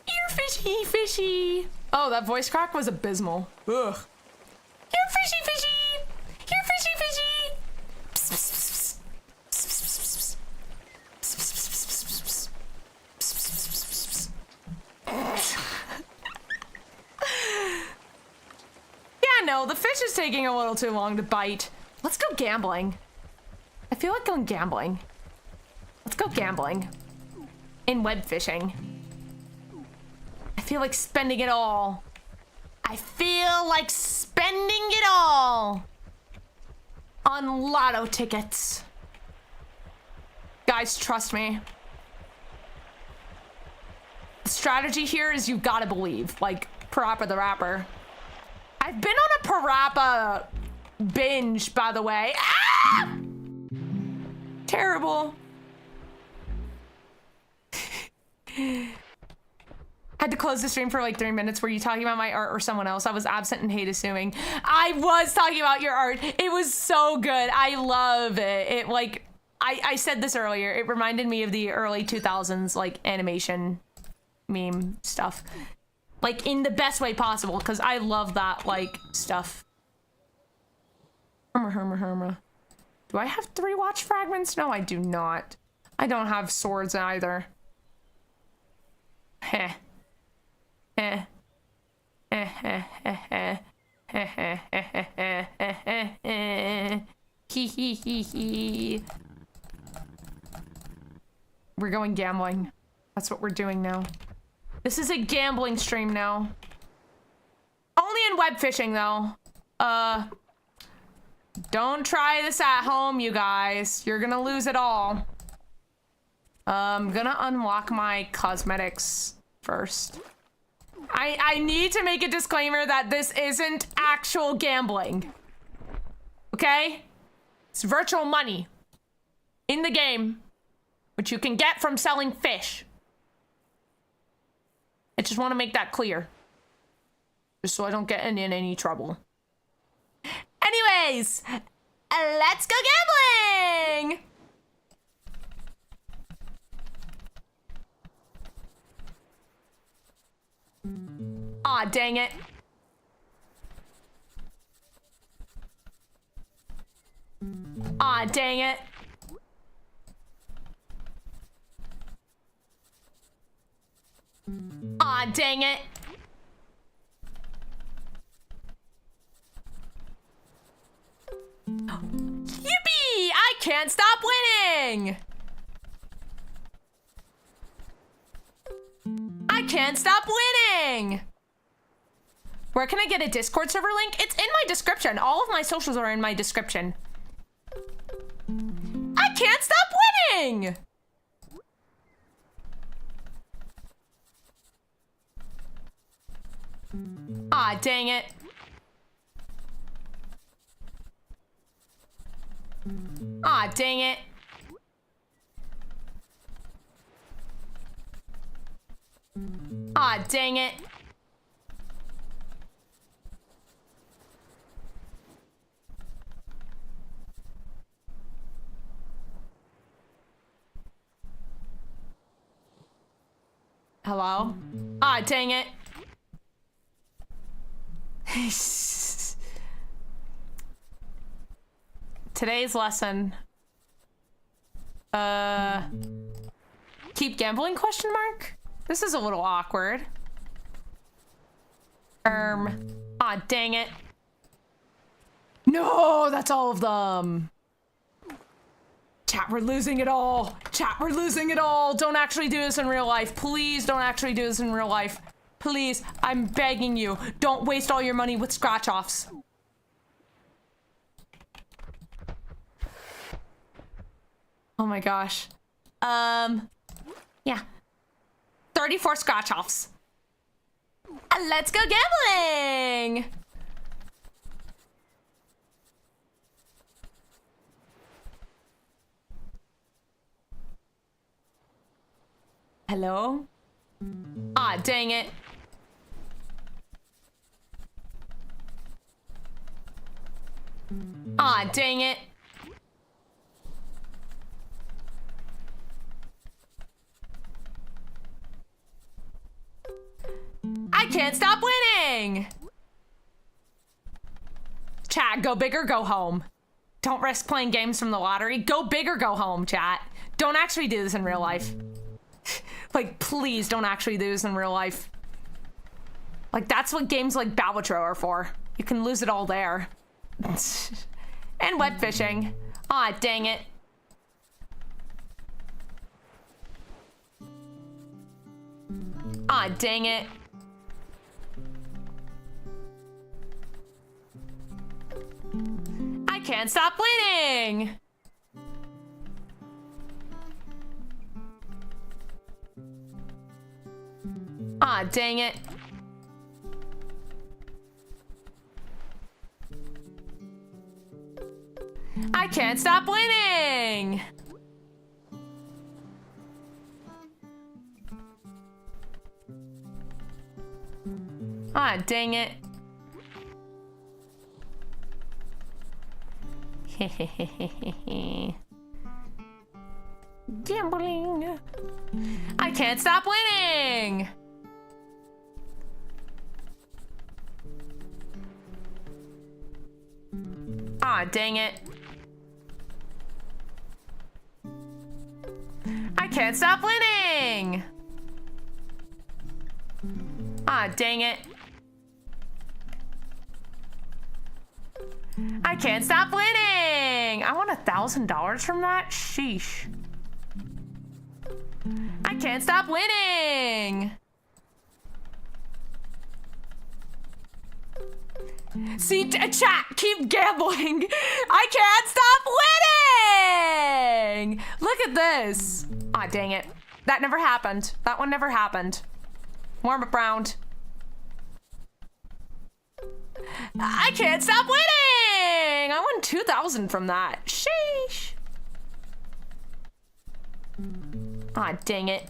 S1: You're fishy, fishy. Oh, that voice crack was abysmal. Ugh. You're fishy, fishy. You're fishy, fishy. Psst, psst, psst, psst. Psst, psst, psst, psst. Psst, psst, psst, psst, psst, psst. Psst, psst, psst, psst, psst. Yeah, no, the fish is taking a little too long to bite. Let's go gambling. I feel like going gambling. Let's go gambling. In web fishing. I feel like spending it all. I feel like spending it all on lotto tickets. Guys, trust me. The strategy here is you gotta believe, like Parappa the Rapper. I've been on a Parappa binge, by the way. Ah! Terrible. Had to close the stream for like 3 minutes. Were you talking about my art or someone else? I was absent and hate assuming. I was talking about your art. It was so good. I love it. It like, I said this earlier. It reminded me of the early 2000s like animation meme stuff. Like in the best way possible, because I love that like stuff. Herma. Do I have 3 watch fragments? No, I do not. I don't have swords either. Heh. Eh. Eh, eh, eh, eh. Eh, eh, eh, eh, eh, eh. Hee hee hee hee. We're going gambling. That's what we're doing now. This is a gambling stream now. Only in web fishing though. Don't try this at home, you guys. You're gonna lose it all. I'm gonna unlock my cosmetics first. I need to make a disclaimer that this isn't actual gambling. Okay? It's virtual money in the game, which you can get from selling fish. I just want to make that clear. Just so I don't get in any trouble. Anyways, let's go gambling! Aw, dang it. Aw, dang it. Aw, dang it. Yippee! I can't stop winning! I can't stop winning! Where can I get a Discord server link? It's in my description. All of my socials are in my description. I can't stop winning! Ah, dang it. Ah, dang it. Ah, dang it. Hello? Ah, dang it. Today's lesson. Keep gambling, question mark? This is a little awkward. Ah, dang it. No, that's all of them. Chat, we're losing it all. Chat, we're losing it all. Don't actually do this in real life. Please don't actually do this in real life. Please, I'm begging you. Don't waste all your money with scratch-offs. Oh my gosh. Yeah. 34 scratch-offs. Let's go gambling! Hello? Ah, dang it. Ah, dang it. I can't stop winning! Chat, go big or go home. Don't risk playing games from the lottery. Go big or go home, chat. Don't actually do this in real life. Like, please don't actually do this in real life. Like, that's what games like Balatro are for. You can lose it all there. And web fishing. Ah, dang it. Ah, dang it. I can't stop winning! Ah, dang it. I can't stop winning! Ah, dang it. Gambling. I can't stop winning! Ah, dang it. I can't stop winning! Ah, dang it. I can't stop winning! I want $1,000 from that? Sheesh. I can't stop winning! See, chat, keep gambling. I can't stop winning! Look at this. Ah, dang it. That never happened. That one never happened. Warm up round. I can't stop winning! I won 2,000 from that. Sheesh. Ah, dang it.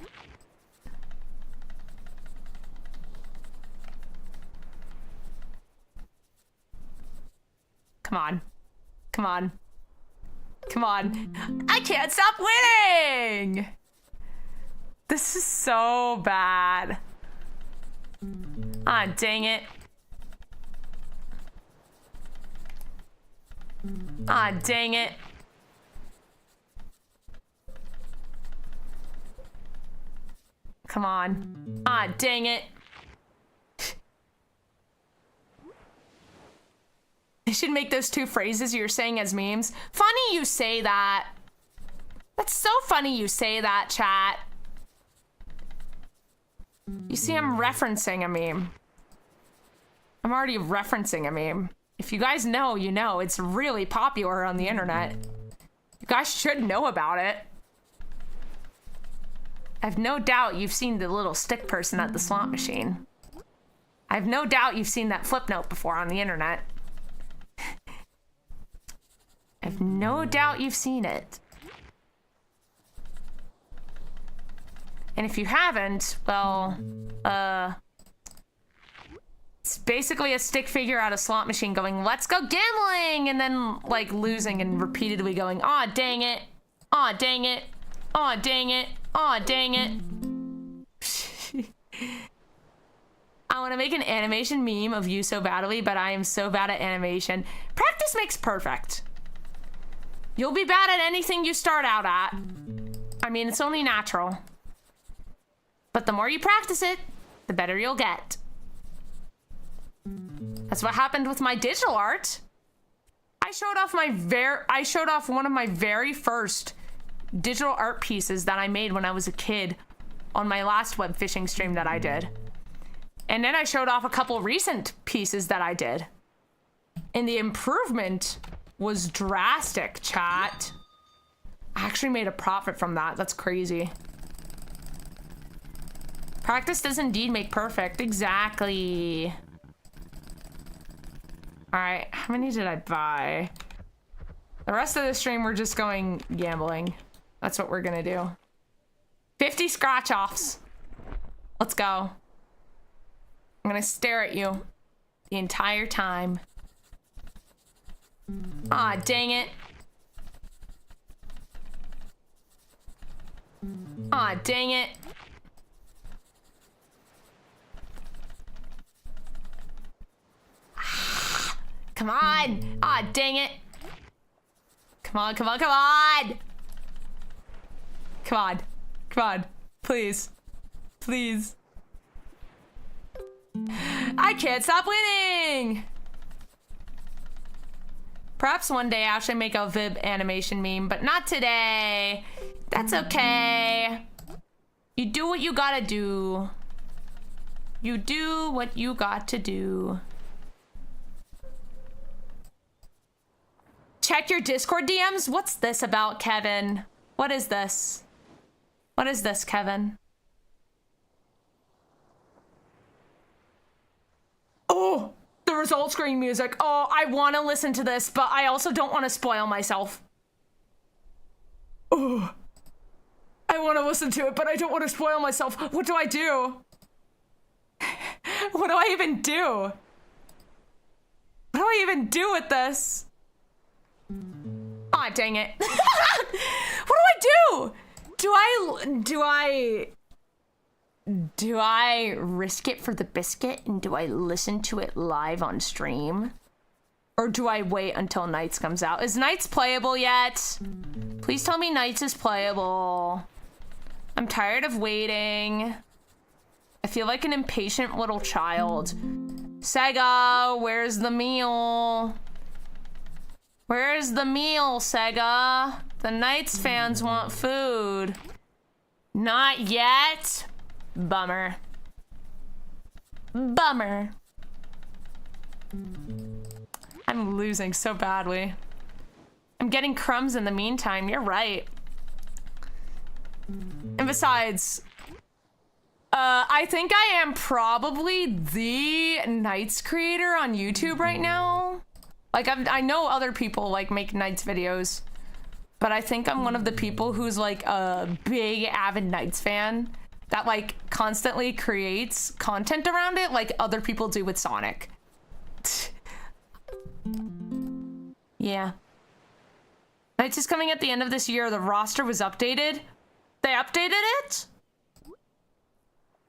S1: Come on. Come on. Come on. I can't stop winning! This is so bad. Ah, dang it. Ah, dang it. Come on. Ah, dang it. I should make those two phrases you're saying as memes. Funny you say that. That's so funny you say that, chat. You see, I'm referencing a meme. I'm already referencing a meme. If you guys know, you know. It's really popular on the internet. You guys should know about it. I have no doubt you've seen the little stick person at the slot machine. I have no doubt you've seen that flip note before on the internet. I have no doubt you've seen it. And if you haven't, well, it's basically a stick figure at a slot machine going, let's go gambling! And then, like, losing and repeatedly going, aw, dang it. Aw, dang it. Aw, dang it. Aw, dang it. I want to make an animation meme of you so badly, but I am so bad at animation. Practice makes perfect. You'll be bad at anything you start out at. I mean, it's only natural. But the more you practice it, the better you'll get. That's what happened with my digital art. I showed off one of my very first digital art pieces that I made when I was a kid on my last web fishing stream that I did. And then I showed off a couple recent pieces that I did. And the improvement was drastic, chat. I actually made a profit from that. That's crazy. Practice does indeed make perfect. Exactly. All right, how many did I buy? The rest of the stream, we're just going gambling. That's what we're gonna do. 50 scratch offs. Let's go. I'm gonna stare at you the entire time. Ah, dang it. Ah, dang it. Come on. Ah, dang it. Come on, come on, come on. Come on. Come on. Please. Please. I can't stop winning. Perhaps one day I'll actually make a Vib animation meme, but not today. That's okay. You do what you gotta do. You do what you got to do. Check your Discord DMs? What's this about, Kevin? What is this? What is this, Kevin? Oh, the result screen music. Oh, I want to listen to this, but I also don't want to spoil myself. Oh, I want to listen to it, but I don't want to spoil myself. What do I do? What do I even do? What do I even do with this? Aw, dang it. What do? Do I risk it for the biscuit and do I listen to it live on stream? Or do I wait until Nights comes out? Is Nights playable yet? Please tell me Nights is playable. I'm tired of waiting. I feel like an impatient little child. Sega, where's the meal? Where's the meal, Sega? The Nights fans want food. Not yet. Bummer. Bummer. I'm losing so badly. I'm getting crumbs in the meantime. You're right. And besides, I think I am probably the Nights creator on YouTube right now. Like, I know other people like make Nights videos, but I think I'm one of the people who's like a big avid Nights fan that like constantly creates content around it like other people do with Sonic. Yeah. Nights is coming at the end of this year. The roster was updated. They updated it?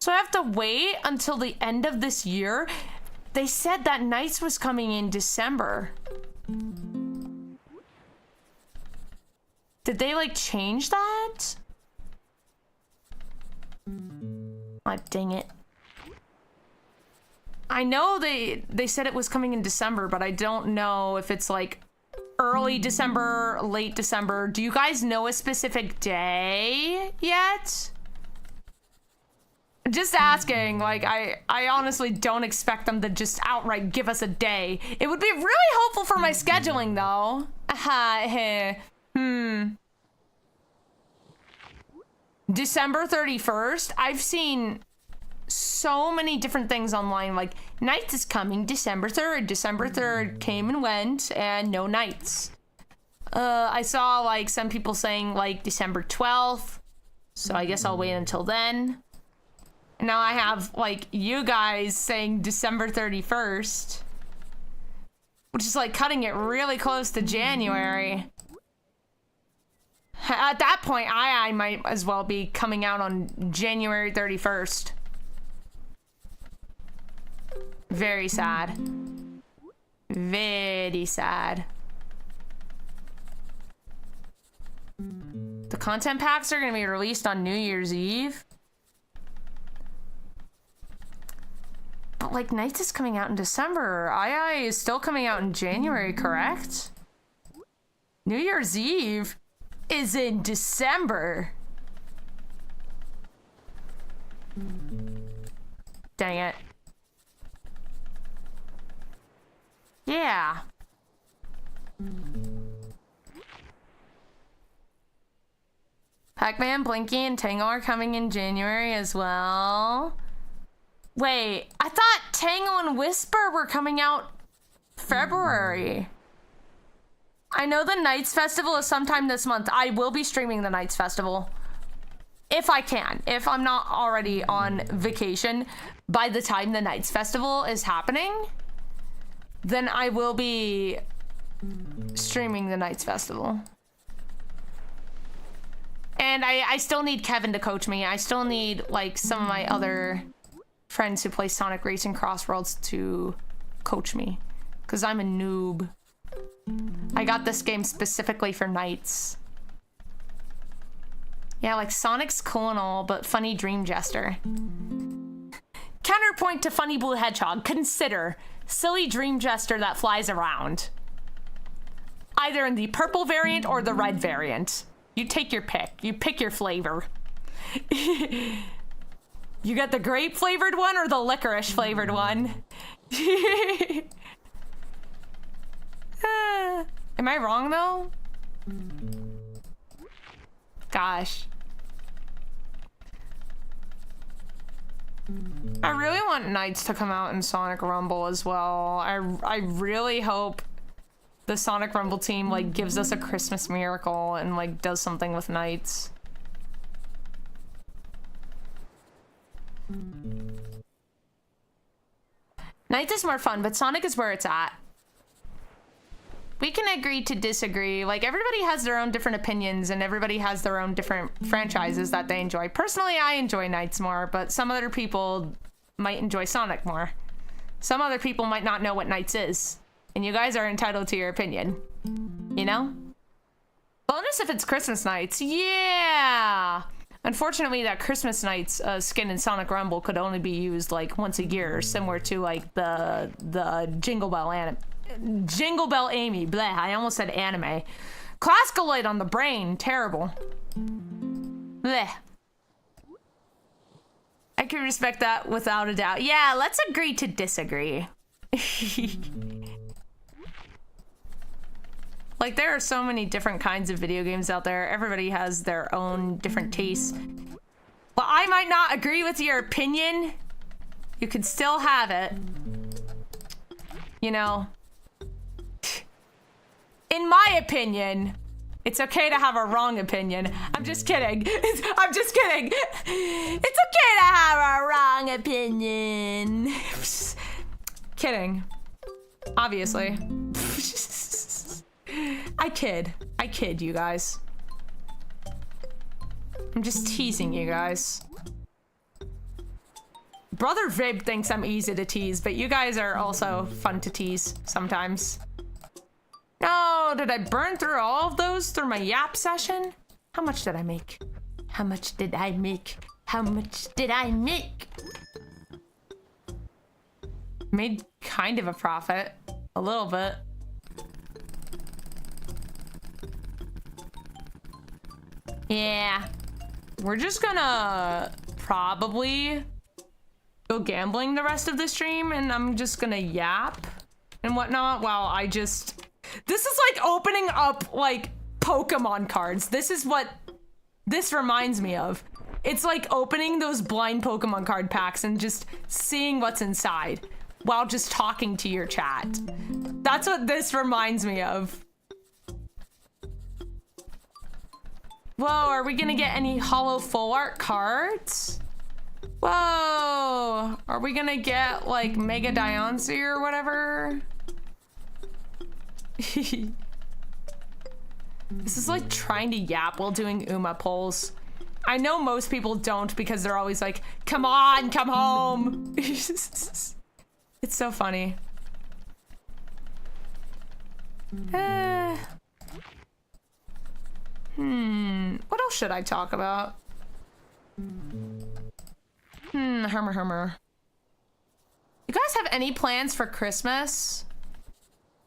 S1: So I have to wait until the end of this year? They said that Nights was coming in December. Did they like change that? Oh, dang it. I know they said it was coming in December, but I don't know if it's like early December, late December. Do you guys know a specific day yet? Just asking, like, I honestly don't expect them to just outright give us a day. It would be really helpful for my scheduling, though. December 31st? I've seen so many different things online, like, Nights is coming December 3rd. December 3rd came and went, and no Nights. I saw, like, some people saying, like, December 12th, so I guess I'll wait until then. Now I have, like, you guys saying December 31st, which is, like, cutting it really close to January. At that point, I might as well be coming out on January 31st. Very sad. Very sad. The content packs are gonna be released on New Year's Eve. But like Nights is coming out in December. II is still coming out in January, correct? New Year's Eve is in December. Dang it. Yeah. Pac-Man, Blinky, and Tango are coming in January as well. Wait, I thought Tango and Whisper were coming out February. I know the Nights Festival is sometime this month. I will be streaming the Nights Festival. If I can. If I'm not already on vacation by the time the Nights Festival is happening, then I will be streaming the Nights Festival. And I still need Kevin to coach me. I still need like some of my other friends who play Sonic Racing Crossworlds to coach me, because I'm a noob. I got this game specifically for Nights. Yeah, like Sonic's cool and all, but funny Dream Jester. Counterpoint to Funny Blue Hedgehog. Consider silly Dream Jester that flies around. Either in the purple variant or the red variant. You take your pick. You pick your flavor. You got the grape flavored one or the licorice flavored one? Am I wrong though? Gosh. I really want Nights to come out in Sonic Rumble as well. I really hope the Sonic Rumble team like gives us a Christmas miracle and like does something with Nights. Nights is more fun, but Sonic is where it's at. We can agree to disagree. Like, everybody has their own different opinions and everybody has their own different franchises that they enjoy. Personally, I enjoy Nights more, but some other people might enjoy Sonic more. Some other people might not know what Nights is, and you guys are entitled to your opinion. You know? Bonus if it's Christmas Nights. Yeah! Unfortunately, that Christmas Nights skin in Sonic Rumble could only be used like once a year, similar to like the Jingle Bell Amy. Bleh, I almost said anime. Classical light on the brain. Terrible. Bleh. I can respect that without a doubt. Yeah, let's agree to disagree. Like, there are so many different kinds of video games out there. Everybody has their own different tastes. Well, I might not agree with your opinion. You can still have it. You know. In my opinion, it's okay to have a wrong opinion. I'm just kidding. I'm just kidding. It's okay to have a wrong opinion. Kidding. Obviously. I kid, you guys. I'm just teasing you guys. Brother Vib thinks I'm easy to tease, but you guys are also fun to tease sometimes. No, did I burn through all of those through my yap session? How much did I make? How much did I make? How much did I make? Made kind of a profit. A little bit. Yeah. We're just gonna probably go gambling the rest of the stream, and I'm just gonna yap and whatnot while I just... This is like opening up like Pokemon cards. This is what this reminds me of. It's like opening those blind Pokemon card packs and just seeing what's inside while just talking to your chat. That's what this reminds me of. Whoa, are we gonna get any holo full art cards? Whoa, are we gonna get like Mega Diancie or whatever? This is like trying to yap while doing Uma polls. I know most people don't because they're always like, come on, come home. It's so funny. What else should I talk about? Hummer. You guys have any plans for Christmas?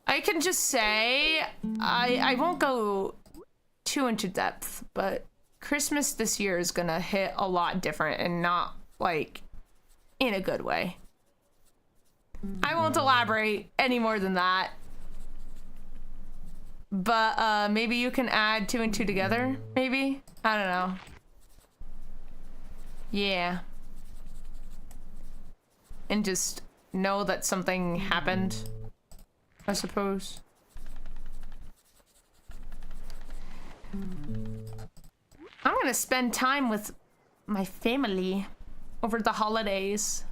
S1: I can just say, I won't go too into depth, but Christmas this year is gonna hit a lot different and not, like, in a good way. I won't elaborate any more than that. But, maybe you can add 2 and 2 together, maybe? I don't know. Yeah. And just know that something happened, I suppose. I'm gonna spend time with my family over the holidays.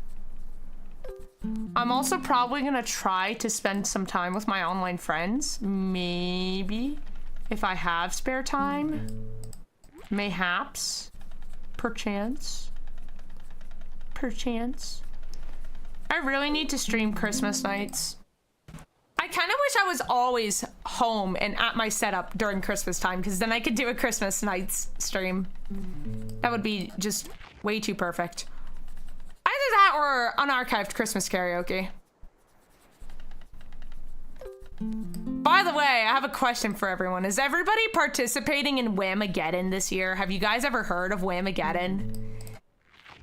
S1: I'm also probably gonna try to spend some time with my online friends. Maybe. If I have spare time. Mayhaps. Perchance. I really need to stream Christmas nights. I kind of wish I was always home and at my setup during Christmas time, because then I could do a Christmas nights stream. That would be just way too perfect. Either that or unarchived Christmas karaoke. By the way, I have a question for everyone. Is everybody participating in Whamageddon this year? Have you guys ever heard of Whamageddon?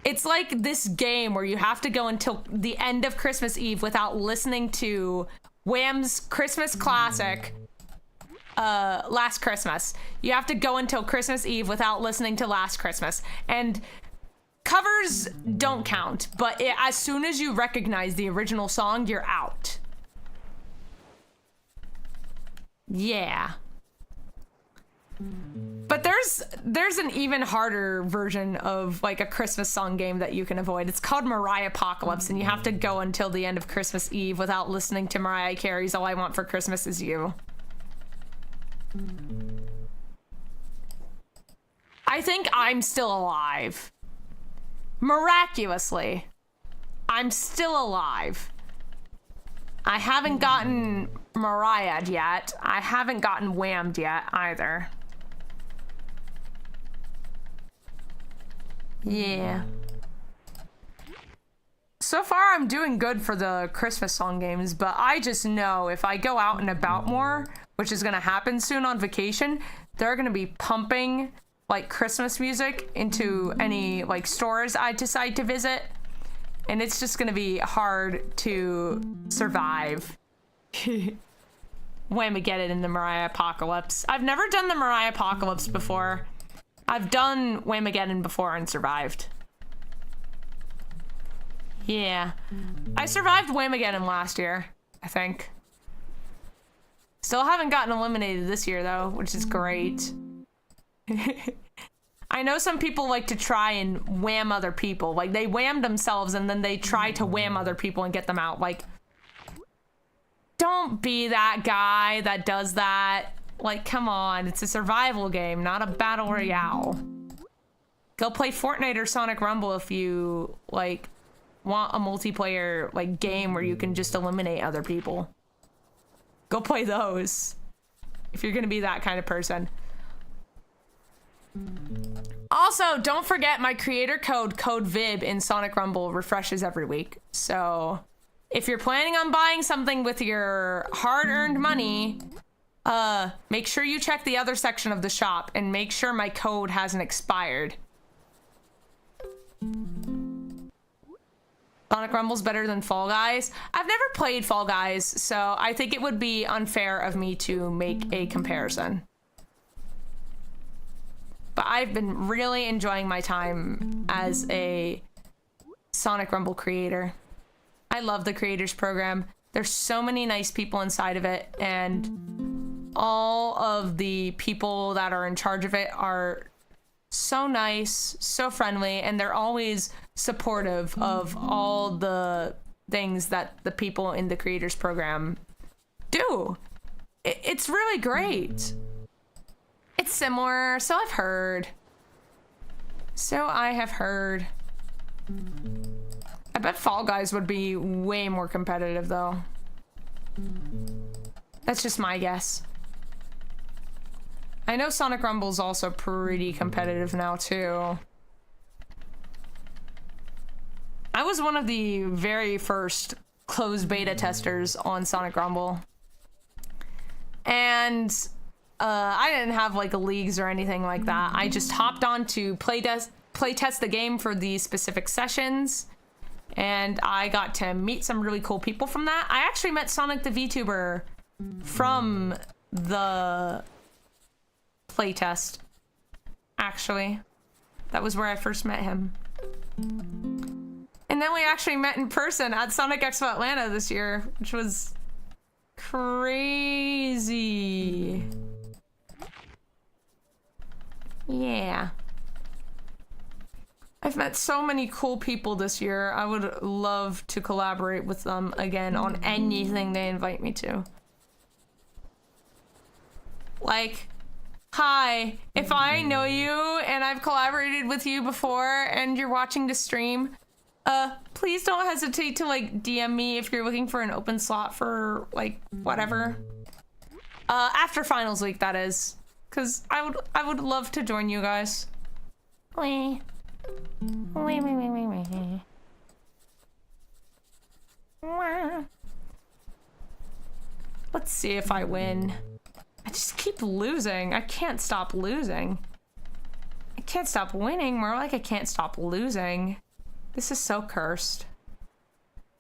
S1: It's like this game where you have to go until the end of Christmas Eve without listening to Wham's Christmas classic, Last Christmas. You have to go until Christmas Eve without listening to Last Christmas. And covers don't count, but as soon as you recognize the original song, you're out. Yeah. But there's an even harder version of like a Christmas song game that you can avoid. It's called Mariah Apocalypse, and you have to go until the end of Christmas Eve without listening to Mariah Carey's All I Want for Christmas Is You. I think I'm still alive. Miraculously, I'm still alive. I haven't gotten Mariah'd yet. I haven't gotten Whammed yet either. Yeah. So far, I'm doing good for the Christmas song games, but I just know if I go out and about more, which is gonna happen soon on vacation, they're gonna be pumping like Christmas music into any like stores I decide to visit, and it's just gonna be hard to survive. Whamageddon in the Mariah Apocalypse. I've never done the Mariah Apocalypse before. I've done Whamageddon before and survived. Yeah. I survived Whamageddon last year, I think. Still haven't gotten eliminated this year though, which is great. I know some people like to try and wham other people. Like they wham themselves and then they try to wham other people and get them out. Like, don't be that guy that does that. Like, come on, it's a survival game, not a battle royale. Go play Fortnite or Sonic Rumble if you, like, want a multiplayer, like, game where you can just eliminate other people. Go play those, if you're gonna be that kind of person. Also, don't forget my creator code, code VIB in Sonic Rumble refreshes every week. So, if you're planning on buying something with your hard-earned money, make sure you check the other section of the shop and make sure my code hasn't expired. Sonic Rumble's better than Fall Guys. I've never played Fall Guys, so I think it would be unfair of me to make a comparison. But I've been really enjoying my time as a Sonic Rumble creator. I love the creators program. There's so many nice people inside of it, and all of the people that are in charge of it are so nice, so friendly, and they're always supportive of all the things that the people in the creators program do. It's really great. It's similar, so I've heard. So I have heard. I bet Fall Guys would be way more competitive though. That's just my guess. I know Sonic Rumble's also pretty competitive now too. I was one of the very first closed beta testers on Sonic Rumble. And I didn't have like leagues or anything like that. I just hopped on to play test the game for these specific sessions. And I got to meet some really cool people from that. I actually met Sonic the VTuber from the playtest, actually. That was where I first met him. And then we actually met in person at Sonic Expo Atlanta this year, which was crazy. Yeah. I've met so many cool people this year. I would love to collaborate with them again on anything they invite me to. Like, hi, if I know you and I've collaborated with you before and you're watching the stream, please don't hesitate to like DM me if you're looking for an open slot for like whatever. After finals week, that is. 'Cause I would love to join you guys. Wee. Wee, wee, wee, wee, wee. Wah. Let's see if I win. I just keep losing. I can't stop losing. I can't stop winning. More like I can't stop losing. This is so cursed.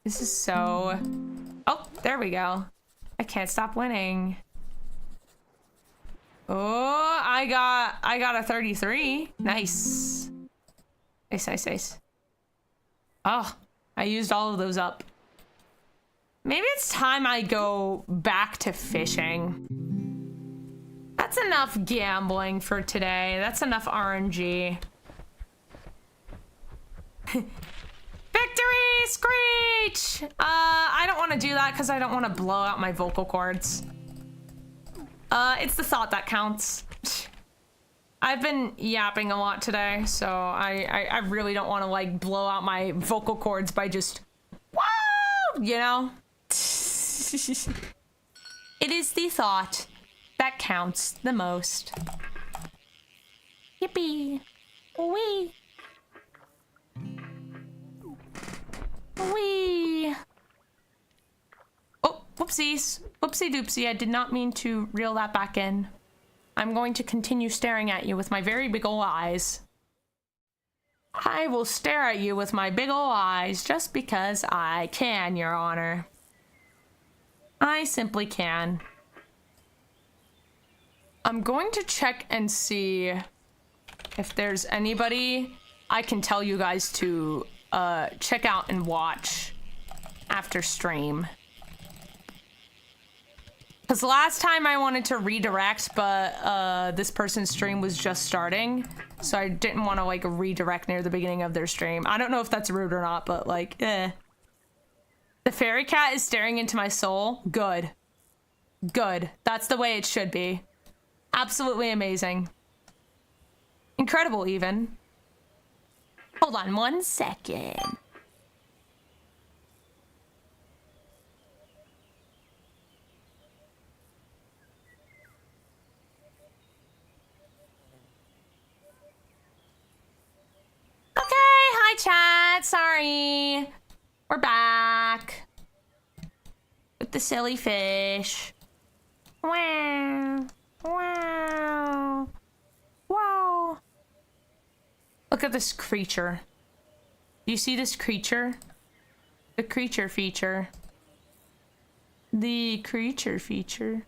S1: This is so... Oh, there we go. I can't stop winning. Oh, I got a 33. Nice. Nice. Oh, I used all of those up. Maybe it's time I go back to fishing. That's enough gambling for today. That's enough RNG. Victory screech! I don't want to do that because I don't want to blow out my vocal cords. It's the thought that counts. I've been yapping a lot today, so I really don't want to like blow out my vocal cords by just whoa, you know? It is the thought that counts the most. Yippee! Wee! Wee! Oh, whoopsies. Whoopsie doopsie, I did not mean to reel that back in. I'm going to continue staring at you with my very big ol' eyes. I will stare at you with my big ol' eyes just because I can, Your Honor. I simply can. I'm going to check and see if there's anybody I can tell you guys to check out and watch after stream. Because last time I wanted to redirect, but this person's stream was just starting, so I didn't want to like redirect near the beginning of their stream. I don't know if that's rude or not, but like, eh. The fairy cat is staring into my soul. Good. Good. That's the way it should be. Absolutely amazing. Incredible, even. Hold on 1 second. Okay, hi chat. Sorry. We're back. With the silly fish. Wow. Wow. Wow. Look at this creature. Do you see this creature? The creature feature. The creature feature.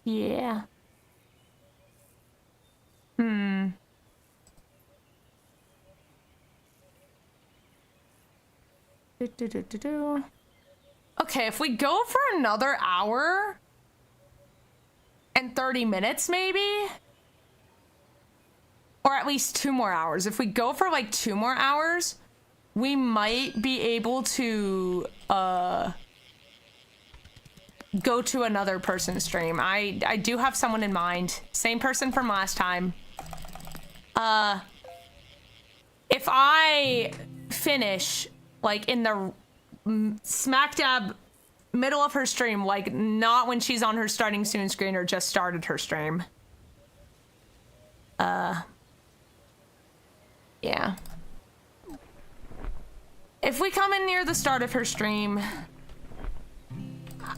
S1: Yeah. Okay, if we go for another hour and 30 minutes maybe, or at least 2 more hours. If we go for like 2 more hours, we might be able to go to another person's stream. I do have someone in mind. Same person from last time. if I finish like in the smack dab middle of her stream, like not when she's on her starting soon screen or just started her stream. Yeah. If we come in near the start of her stream,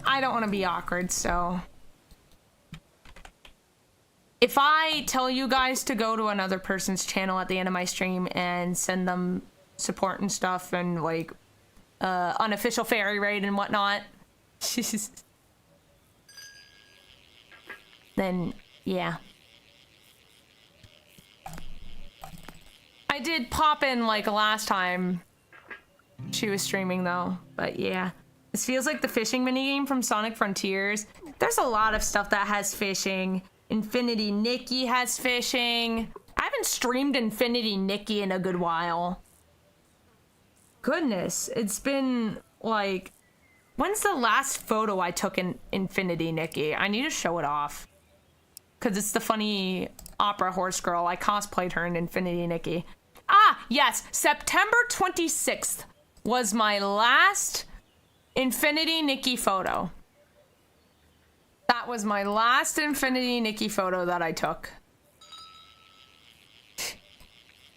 S1: I don't want to be awkward, so. If I tell you guys to go to another person's channel at the end of my stream and send them support and stuff and like unofficial fairy raid and whatnot, then yeah. I did pop in like last time she was streaming though, but yeah. This feels like the fishing minigame from Sonic Frontiers. There's a lot of stuff that has fishing. Infinity Nikki has fishing. I haven't streamed Infinity Nikki in a good while. Goodness, it's been like, when's the last photo I took in Infinity Nikki? I need to show it off. Cause it's the funny opera horse girl. I cosplayed her in Infinity Nikki. Ah, yes, September 26th was my last Infinity Nikki photo. That was my last Infinity Nikki photo that I took.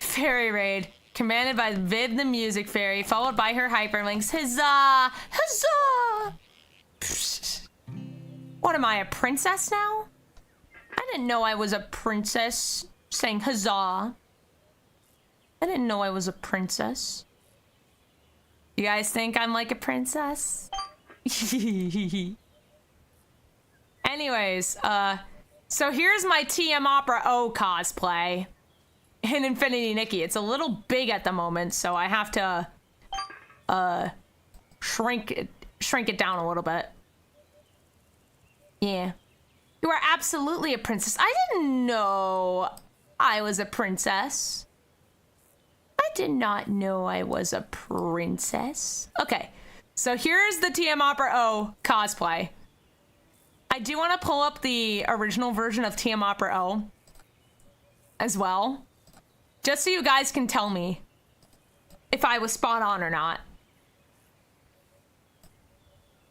S1: Fairy raid, commanded by Viv the Music Fairy, followed by her hyperlinks. Huzzah! Huzzah! What am I, a princess now? I didn't know I was a princess saying huzzah. I didn't know I was a princess. You guys think I'm like a princess? Anyways, so here's my TM Opera O cosplay in Infinity Nikki. It's a little big at the moment, so I have to shrink it down a little bit. Yeah. You are absolutely a princess. I didn't know I was a princess. I did not know I was a princess. Okay, so here's the TM Opera O cosplay. I do want to pull up the original version of TM Opera O as well, just so you guys can tell me if I was spot on or not.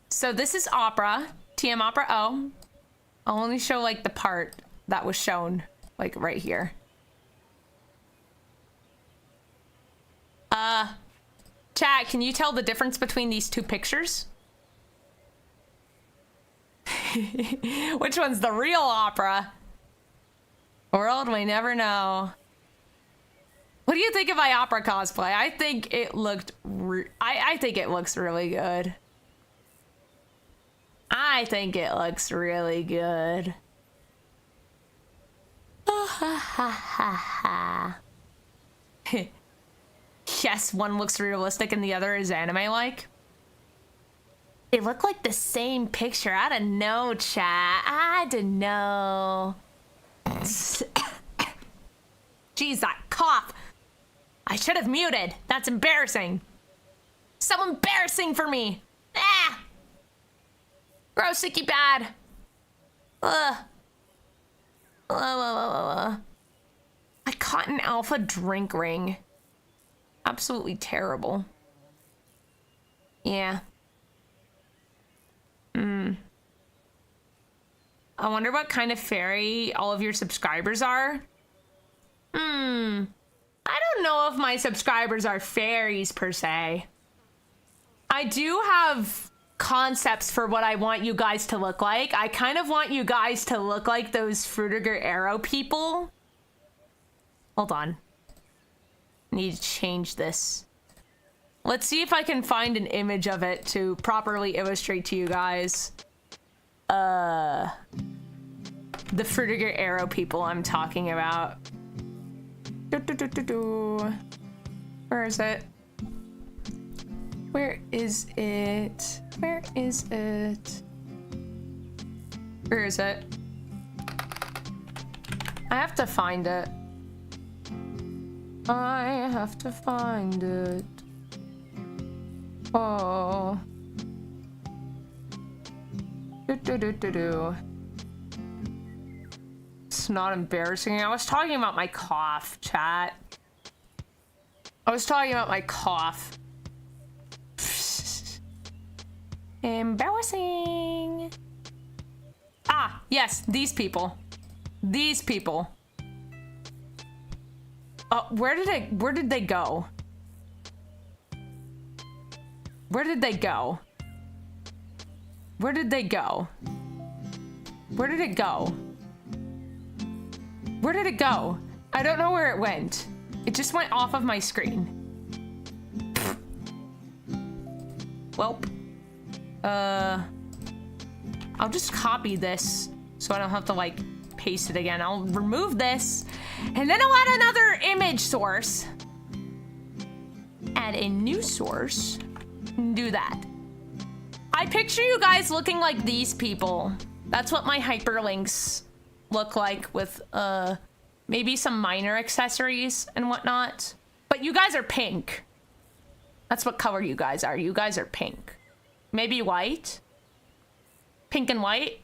S1: So this is Opera, TM Opera O. I'll only show like the part that was shown like right here. Chat, can you tell the difference between these two pictures? Which one's the real Opera? World, we never know. What do you think of my Opera cosplay? I think it looked I think it looks really good. I think it looks really good. Yes, one looks realistic and the other is anime-like. They look like the same picture. I don't know, chat. I don't know. Jeez, that cough. I should have muted. That's embarrassing. So embarrassing for me. Ah! Gross, icky, bad. Ugh. I caught an alpha drink ring. Absolutely terrible. Yeah. I wonder what kind of fairy all of your subscribers are. I don't know if my subscribers are fairies per se. I do have concepts for what I want you guys to look like. I kind of want you guys to look like those Fruitiger Arrow people. Hold on. Need to change this. Let's see if I can find an image of it to properly illustrate to you guys. The Fruitiger Arrow people I'm talking about. Where is it? Where is it? Where is it? Where is it? I have to find it. I have to find it. Oh. It's not embarrassing. I was talking about my cough, chat. I was talking about my cough. Embarrassing. Ah, yes, these people. These people. Oh, where did they go? Where did they go? Where did they go? Where did it go? Where did it go? I don't know where it went. It just went off of my screen. Welp. I'll just copy this so I don't have to like paste it again. I'll remove this and then I'll add another image source. Add a new source. Do that. I picture you guys looking like these people. That's what my hyperlinks look like with maybe some minor accessories and whatnot. But you guys are pink. That's what color you guys are. You guys are pink. Maybe white? Pink and white?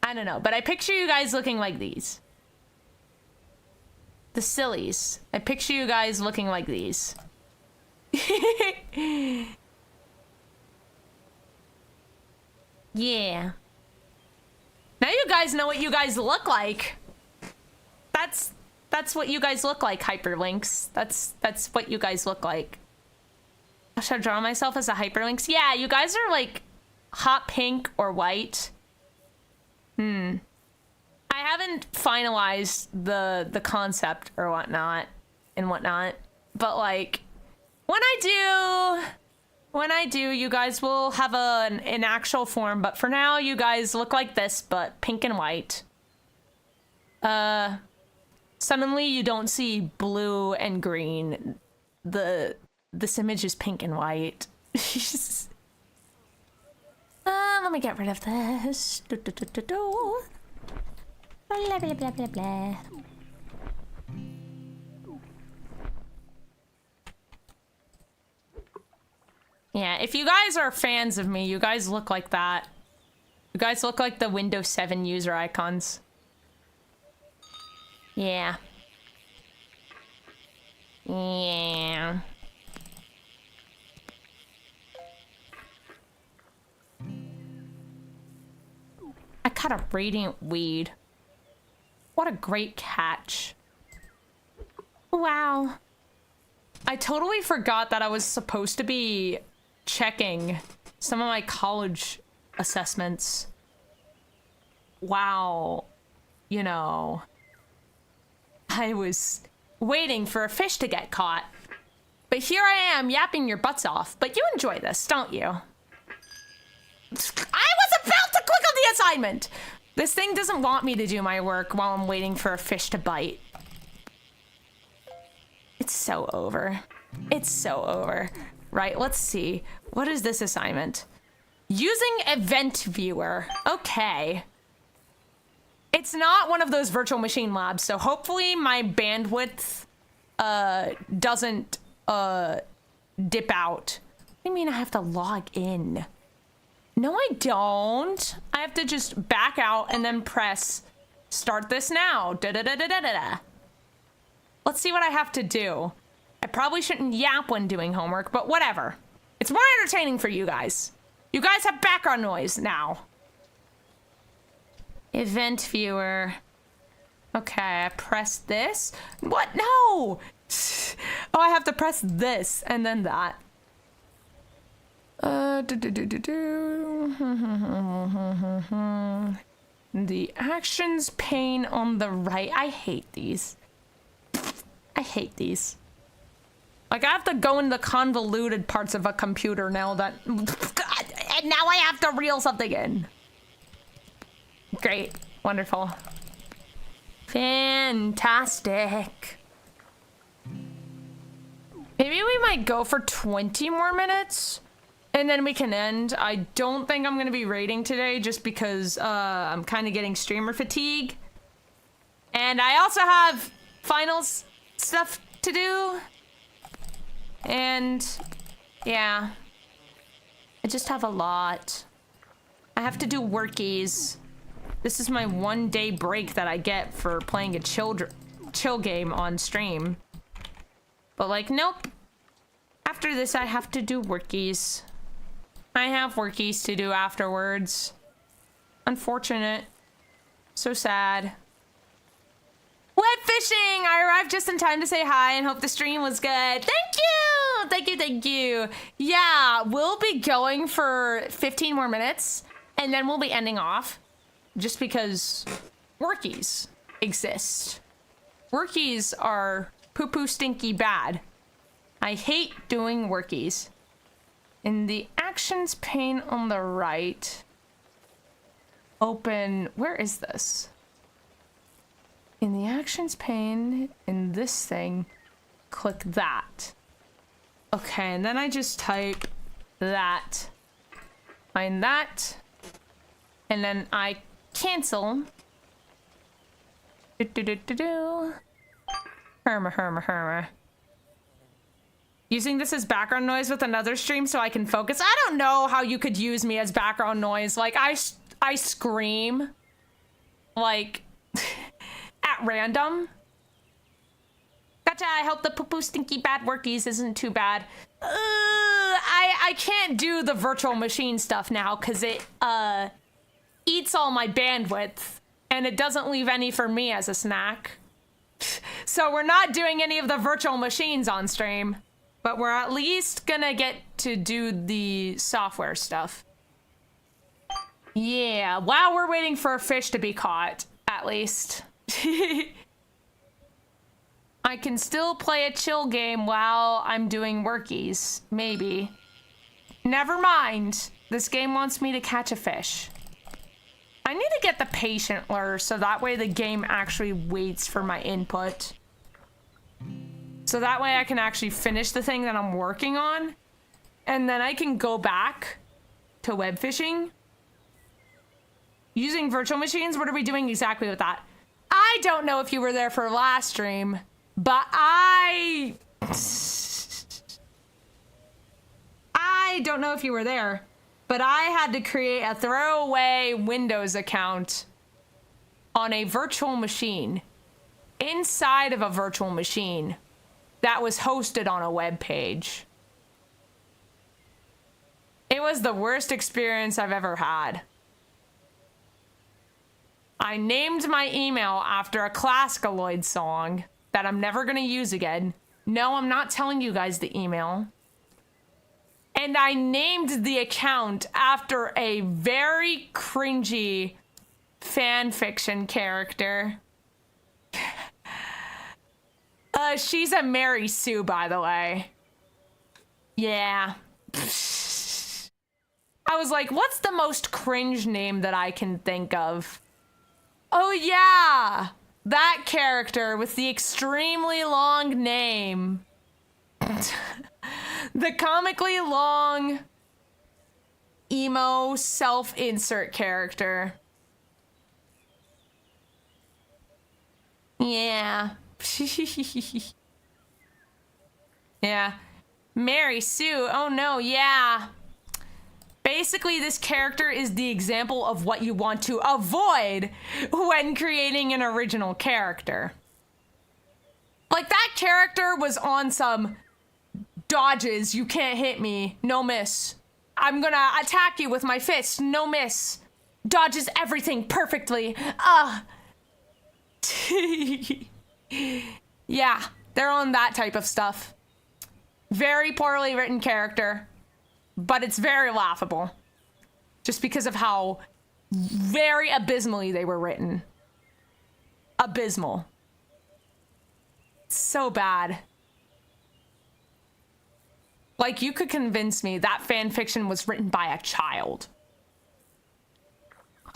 S1: I don't know, but I picture you guys looking like these. The sillies. I picture you guys looking like these. Yeah. Now you guys know what you guys look like. That's what you guys look like, hyperlinks. That's what you guys look like. Should I draw myself as a hyperlinks? Yeah, you guys are like hot pink or white. I haven't finalized the concept or whatnot, but like when I do, you guys will have an actual form, but for now you guys look like this, but pink and white. Suddenly you don't see blue and green. This image is pink and white. Let me get rid of this. Blah, blah, blah, blah, blah. Yeah, if you guys are fans of me, you guys look like that. You guys look like the Windows 7 user icons. Yeah. Yeah. I caught a radiant weed. What a great catch. Wow. I totally forgot that I was supposed to be checking some of my college assessments. Wow. You know, I was waiting for a fish to get caught. But here I am yapping your butts off. But you enjoy this, don't you? I was about to click on the assignment! This thing doesn't want me to do my work while I'm waiting for a fish to bite. It's so over. It's so over. Right, let's see. What is this assignment? Using event viewer. Okay. It's not one of those virtual machine labs, so hopefully my bandwidth doesn't dip out. What do you mean I have to log in? No, I don't. I have to just back out and then press start this now. Da-da-da-da-da-da. Let's see what I have to do. I probably shouldn't yap when doing homework, but whatever. It's more entertaining for you guys. You guys have background noise now. Event viewer. Okay, I press this. What? No! Oh, I have to press this and then that. The actions pane on the right. I hate these. I hate these. Like, I have to go in the convoluted parts of a computer now that... and now I have to reel something in. Great. Wonderful. Fantastic. Maybe we might go for 20 more minutes and then we can end. I don't think I'm going to be raiding today just because I'm kind of getting streamer fatigue. And I also have finals stuff to do. And yeah, I just have a lot. I have to do workies. This is my 1 day break that I get for playing a chill game on stream. But like, nope. After this, I have to do workies. I have workies to do afterwards. Unfortunate. So sad. Web fishing! I arrived just in time to say hi and hope the stream was good. Thank you! Thank you, thank you. Yeah, we'll be going for 15 more minutes and then we'll be ending off just because workies exist. Workies are poo-poo stinky bad. I hate doing workies. In the actions pane on the right, open, where is this? In the actions pane, in this thing, click that. Okay, and then I just type that. Find that. And then I cancel. Herma. Using this as background noise with another stream so I can focus. I don't know how you could use me as background noise. Like, I scream. Like... at random. Gotcha, I hope the poo-poo stinky bad workies isn't too bad. I can't do the virtual machine stuff now because it eats all my bandwidth and it doesn't leave any for me as a snack. So we're not doing any of the virtual machines on stream, but we're at least gonna get to do the software stuff. Yeah, while we're waiting for a fish to be caught, at least. I can still play a chill game while I'm doing workies. Maybe. Never mind. This game wants me to catch a fish. I need to get the patient lure so that way the game actually waits for my input. So that way I can actually finish the thing that I'm working on. And then I can go back to web fishing. Using virtual machines, what are we doing exactly with that? I don't know if you were there for last stream, but I don't know if you were there, but I had to create a throwaway Windows account on a virtual machine, inside of a virtual machine that was hosted on a web page. It was the worst experience I've ever had. I named my email after a Classicaloid song that I'm never gonna use again. No, I'm not telling you guys the email. And I named the account after a very cringy fan fiction character. She's a Mary Sue, by the way. Yeah. I was like, what's the most cringe name that I can think of? Oh yeah, that character with the extremely long name. The comically long emo self-insert character. Yeah. Yeah. Mary Sue, oh no, yeah. Basically, this character is the example of what you want to avoid when creating an original character. Like, that character was on some dodges, you can't hit me, no miss. I'm gonna attack you with my fist, no miss. Dodges everything perfectly. Yeah, they're on that type of stuff. Very poorly written character. But it's very laughable. Just because of how very abysmally they were written. Abysmal. So bad. Like, you could convince me that fan fiction was written by a child.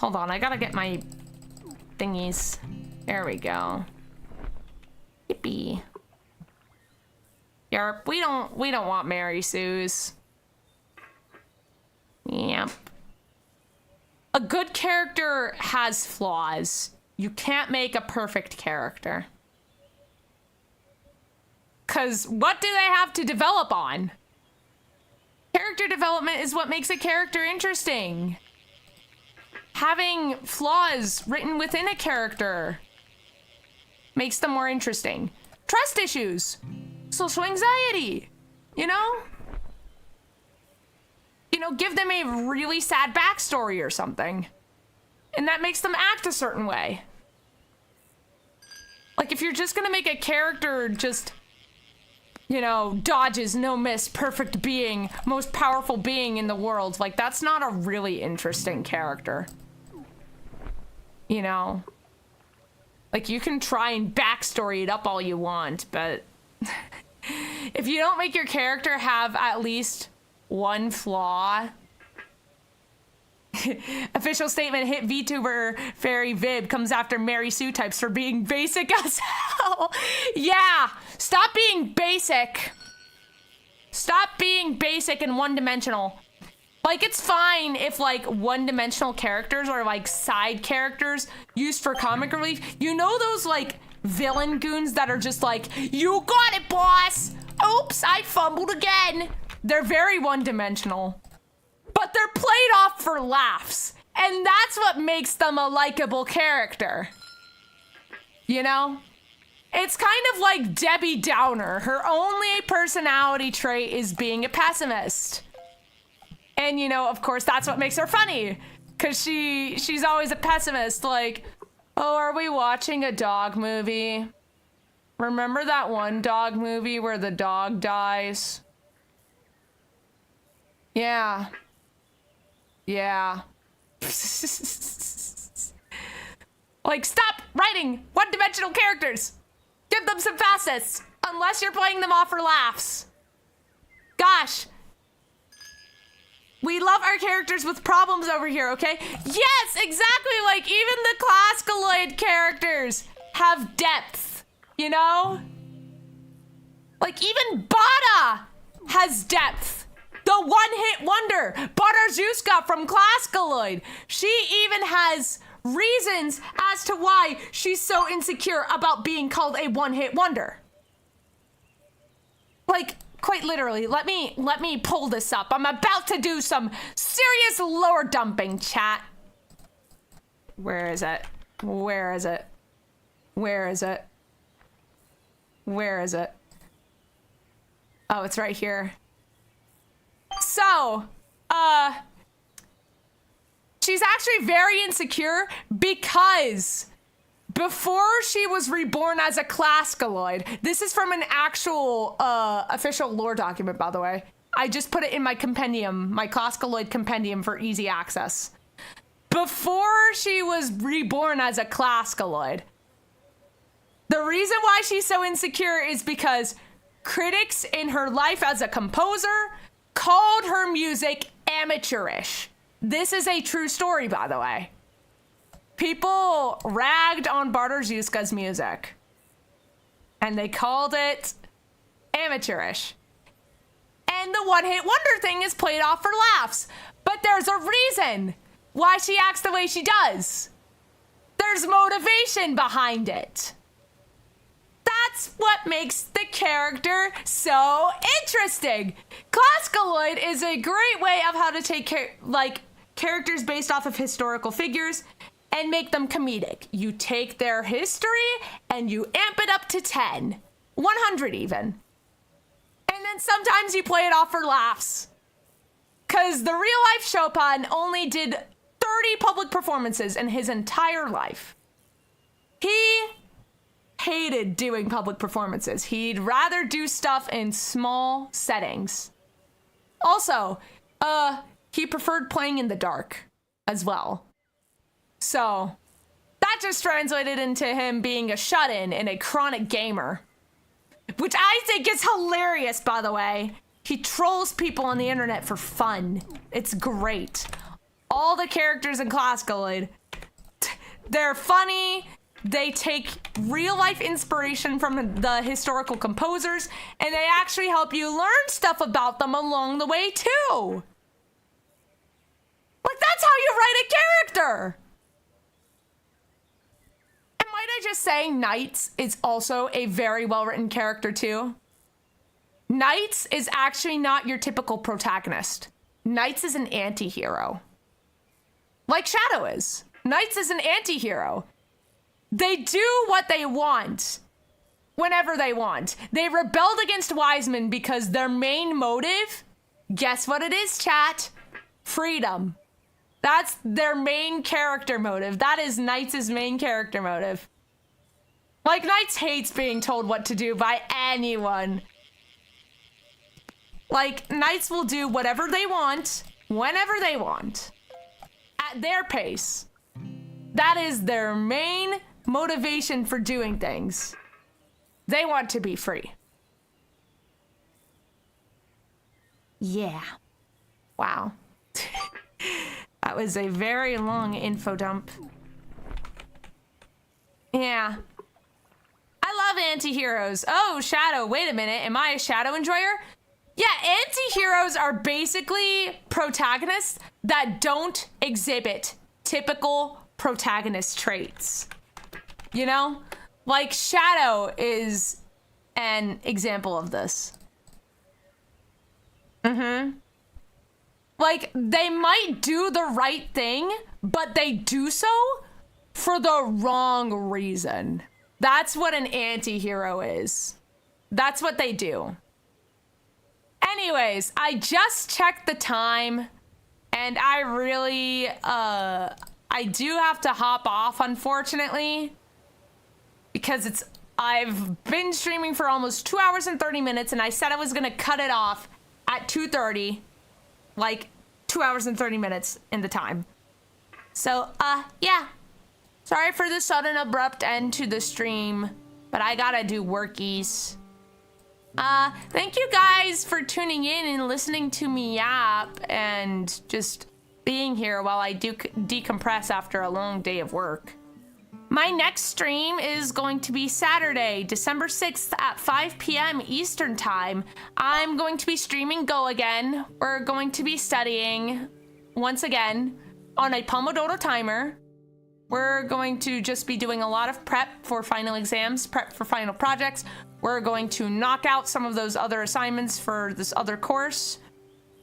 S1: Hold on, I gotta get my thingies. There we go. Yippee. Yarp, we don't want Mary Sue's. Yep. A good character has flaws. You can't make a perfect character. 'Cause what do they have to develop on? Character development is what makes a character interesting. Having flaws written within a character makes them more interesting. Trust issues. social anxiety, you know? You know, give them a really sad backstory or something. And that makes them act a certain way. Like, if you're just gonna make a character just, you know, dodges, no miss, perfect being, most powerful being in the world, like, that's not a really interesting character. You know? Like, you can try and backstory it up all you want, but if you don't make your character have at least one flaw. Official statement, hit VTuber Fairy Vib comes after Mary Sue types for being basic as hell. Yeah, stop being basic. Stop being basic and one-dimensional. Like, it's fine if, like, one-dimensional characters or, like, side characters used for comic relief. You know those, like, villain goons that are just like, you got it, boss! Oops, I fumbled again! They're very one-dimensional. But they're played off for laughs. And that's what makes them a likable character. You know? It's kind of like Debbie Downer. Her only personality trait is being a pessimist. And, you know, of course, that's what makes her funny. Because she's always a pessimist. Like, oh, are we watching a dog movie? Remember that one dog movie where the dog dies? Yeah. Yeah. Like, stop writing one-dimensional characters. Give them some facets. Unless you're playing them off for laughs. Gosh. We love our characters with problems over here, okay? Yes, exactly. Like, even the classicaloid characters have depth, you know? Like, even Bada has depth. The one-hit wonder, Bada from classicaloid. She even has reasons as to why she's so insecure about being called a one-hit wonder. Like, quite literally, let me pull this up. I'm about to do some serious lore dumping, chat. Where is it? Where is it? Where is it? Where is it? Oh, it's right here. So, she's actually very insecure because before she was reborn as a classicaloid, this is from an actual official lore document, by the way. I just put it in my compendium, my classicaloid compendium for easy access. Before she was reborn as a classicaloid, the reason why she's so insecure is because critics in her life as a composer called her music amateurish. This is a true story, by the way. People ragged on Bartosz music, and they called it amateurish. And the one-hit wonder thing is played off for laughs. But there's a reason why she acts the way she does. There's motivation behind it. That's what makes the character so interesting. Classicaloid is a great way of how to take characters based off of historical figures and make them comedic. You take their history and you amp it up to 10, 100 even. And then sometimes you play it off for laughs. Cause the real life Chopin only did 30 public performances in his entire life. He hated doing public performances. He'd rather do stuff in small settings. Also, he preferred playing in the dark as well. So that just translated into him being a shut-in and a chronic gamer, which I think is hilarious, by the way. He trolls people on the internet for fun. It's great. All the characters in Classicaloid, they're funny. They take real-life inspiration from the historical composers, and they actually help you learn stuff about them along the way, too. Like, that's how you write a character. And might I just say, Knights is also a very well-written character, too. Knights is actually not your typical protagonist. Knights is an anti-hero. Like Shadow is. Knights is an anti-hero. They do what they want. whenever they want. They rebelled against Wiseman because their main motive, guess what it is, chat? Freedom. That's their main character motive. That is Knights' main character motive. Like, Knights hates being told what to do by anyone. Like, Knights will do whatever they want, whenever they want, at their pace. That is their main motivation for doing things. They want to be free. Yeah. Wow. That was a very long info dump. Yeah. I love anti-heroes. Oh, Shadow, wait a minute. Am I a Shadow enjoyer? Yeah, anti-heroes are basically protagonists that don't exhibit typical protagonist traits. You know? Like, Shadow is an example of this. Like, they might do the right thing, but they do so for the wrong reason. That's what an anti-hero is. That's what they do. Anyways, I just checked the time, and I really, I do have to hop off, unfortunately, because I've been streaming for almost 2 hours and 30 minutes, and I said I was gonna cut it off at 2:30, like 2 hours and 30 minutes in the time. So, yeah. Sorry for the sudden abrupt end to the stream, but I gotta do workies. Thank you guys for tuning in and listening to me yap and just being here while I do decompress after a long day of work. My next stream is going to be Saturday, December 6th at 5 p.m. Eastern Time. I'm going to be streaming Go again. We're going to be studying, once again, on a Pomodoro timer. We're going to just be doing a lot of prep for final exams, prep for final projects. We're going to knock out some of those other assignments for this other course.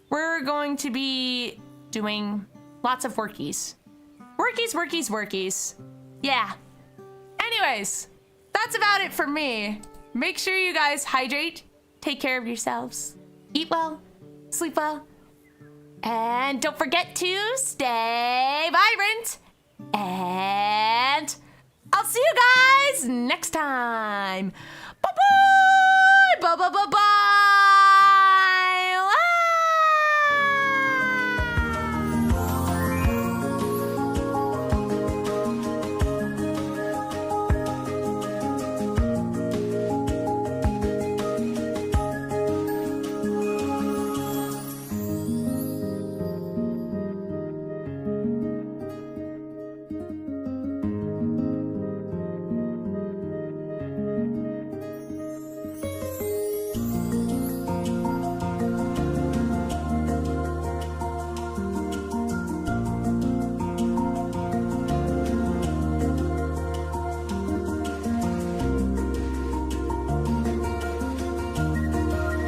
S1: We're going to be doing lots of workies. Workies, workies, workies. Yeah. Anyways, that's about it for me. Make sure you guys hydrate, take care of yourselves, eat well, sleep well, and don't forget to stay vibrant. And I'll see you guys next time. Bye-bye! Bye-bye-bye-bye!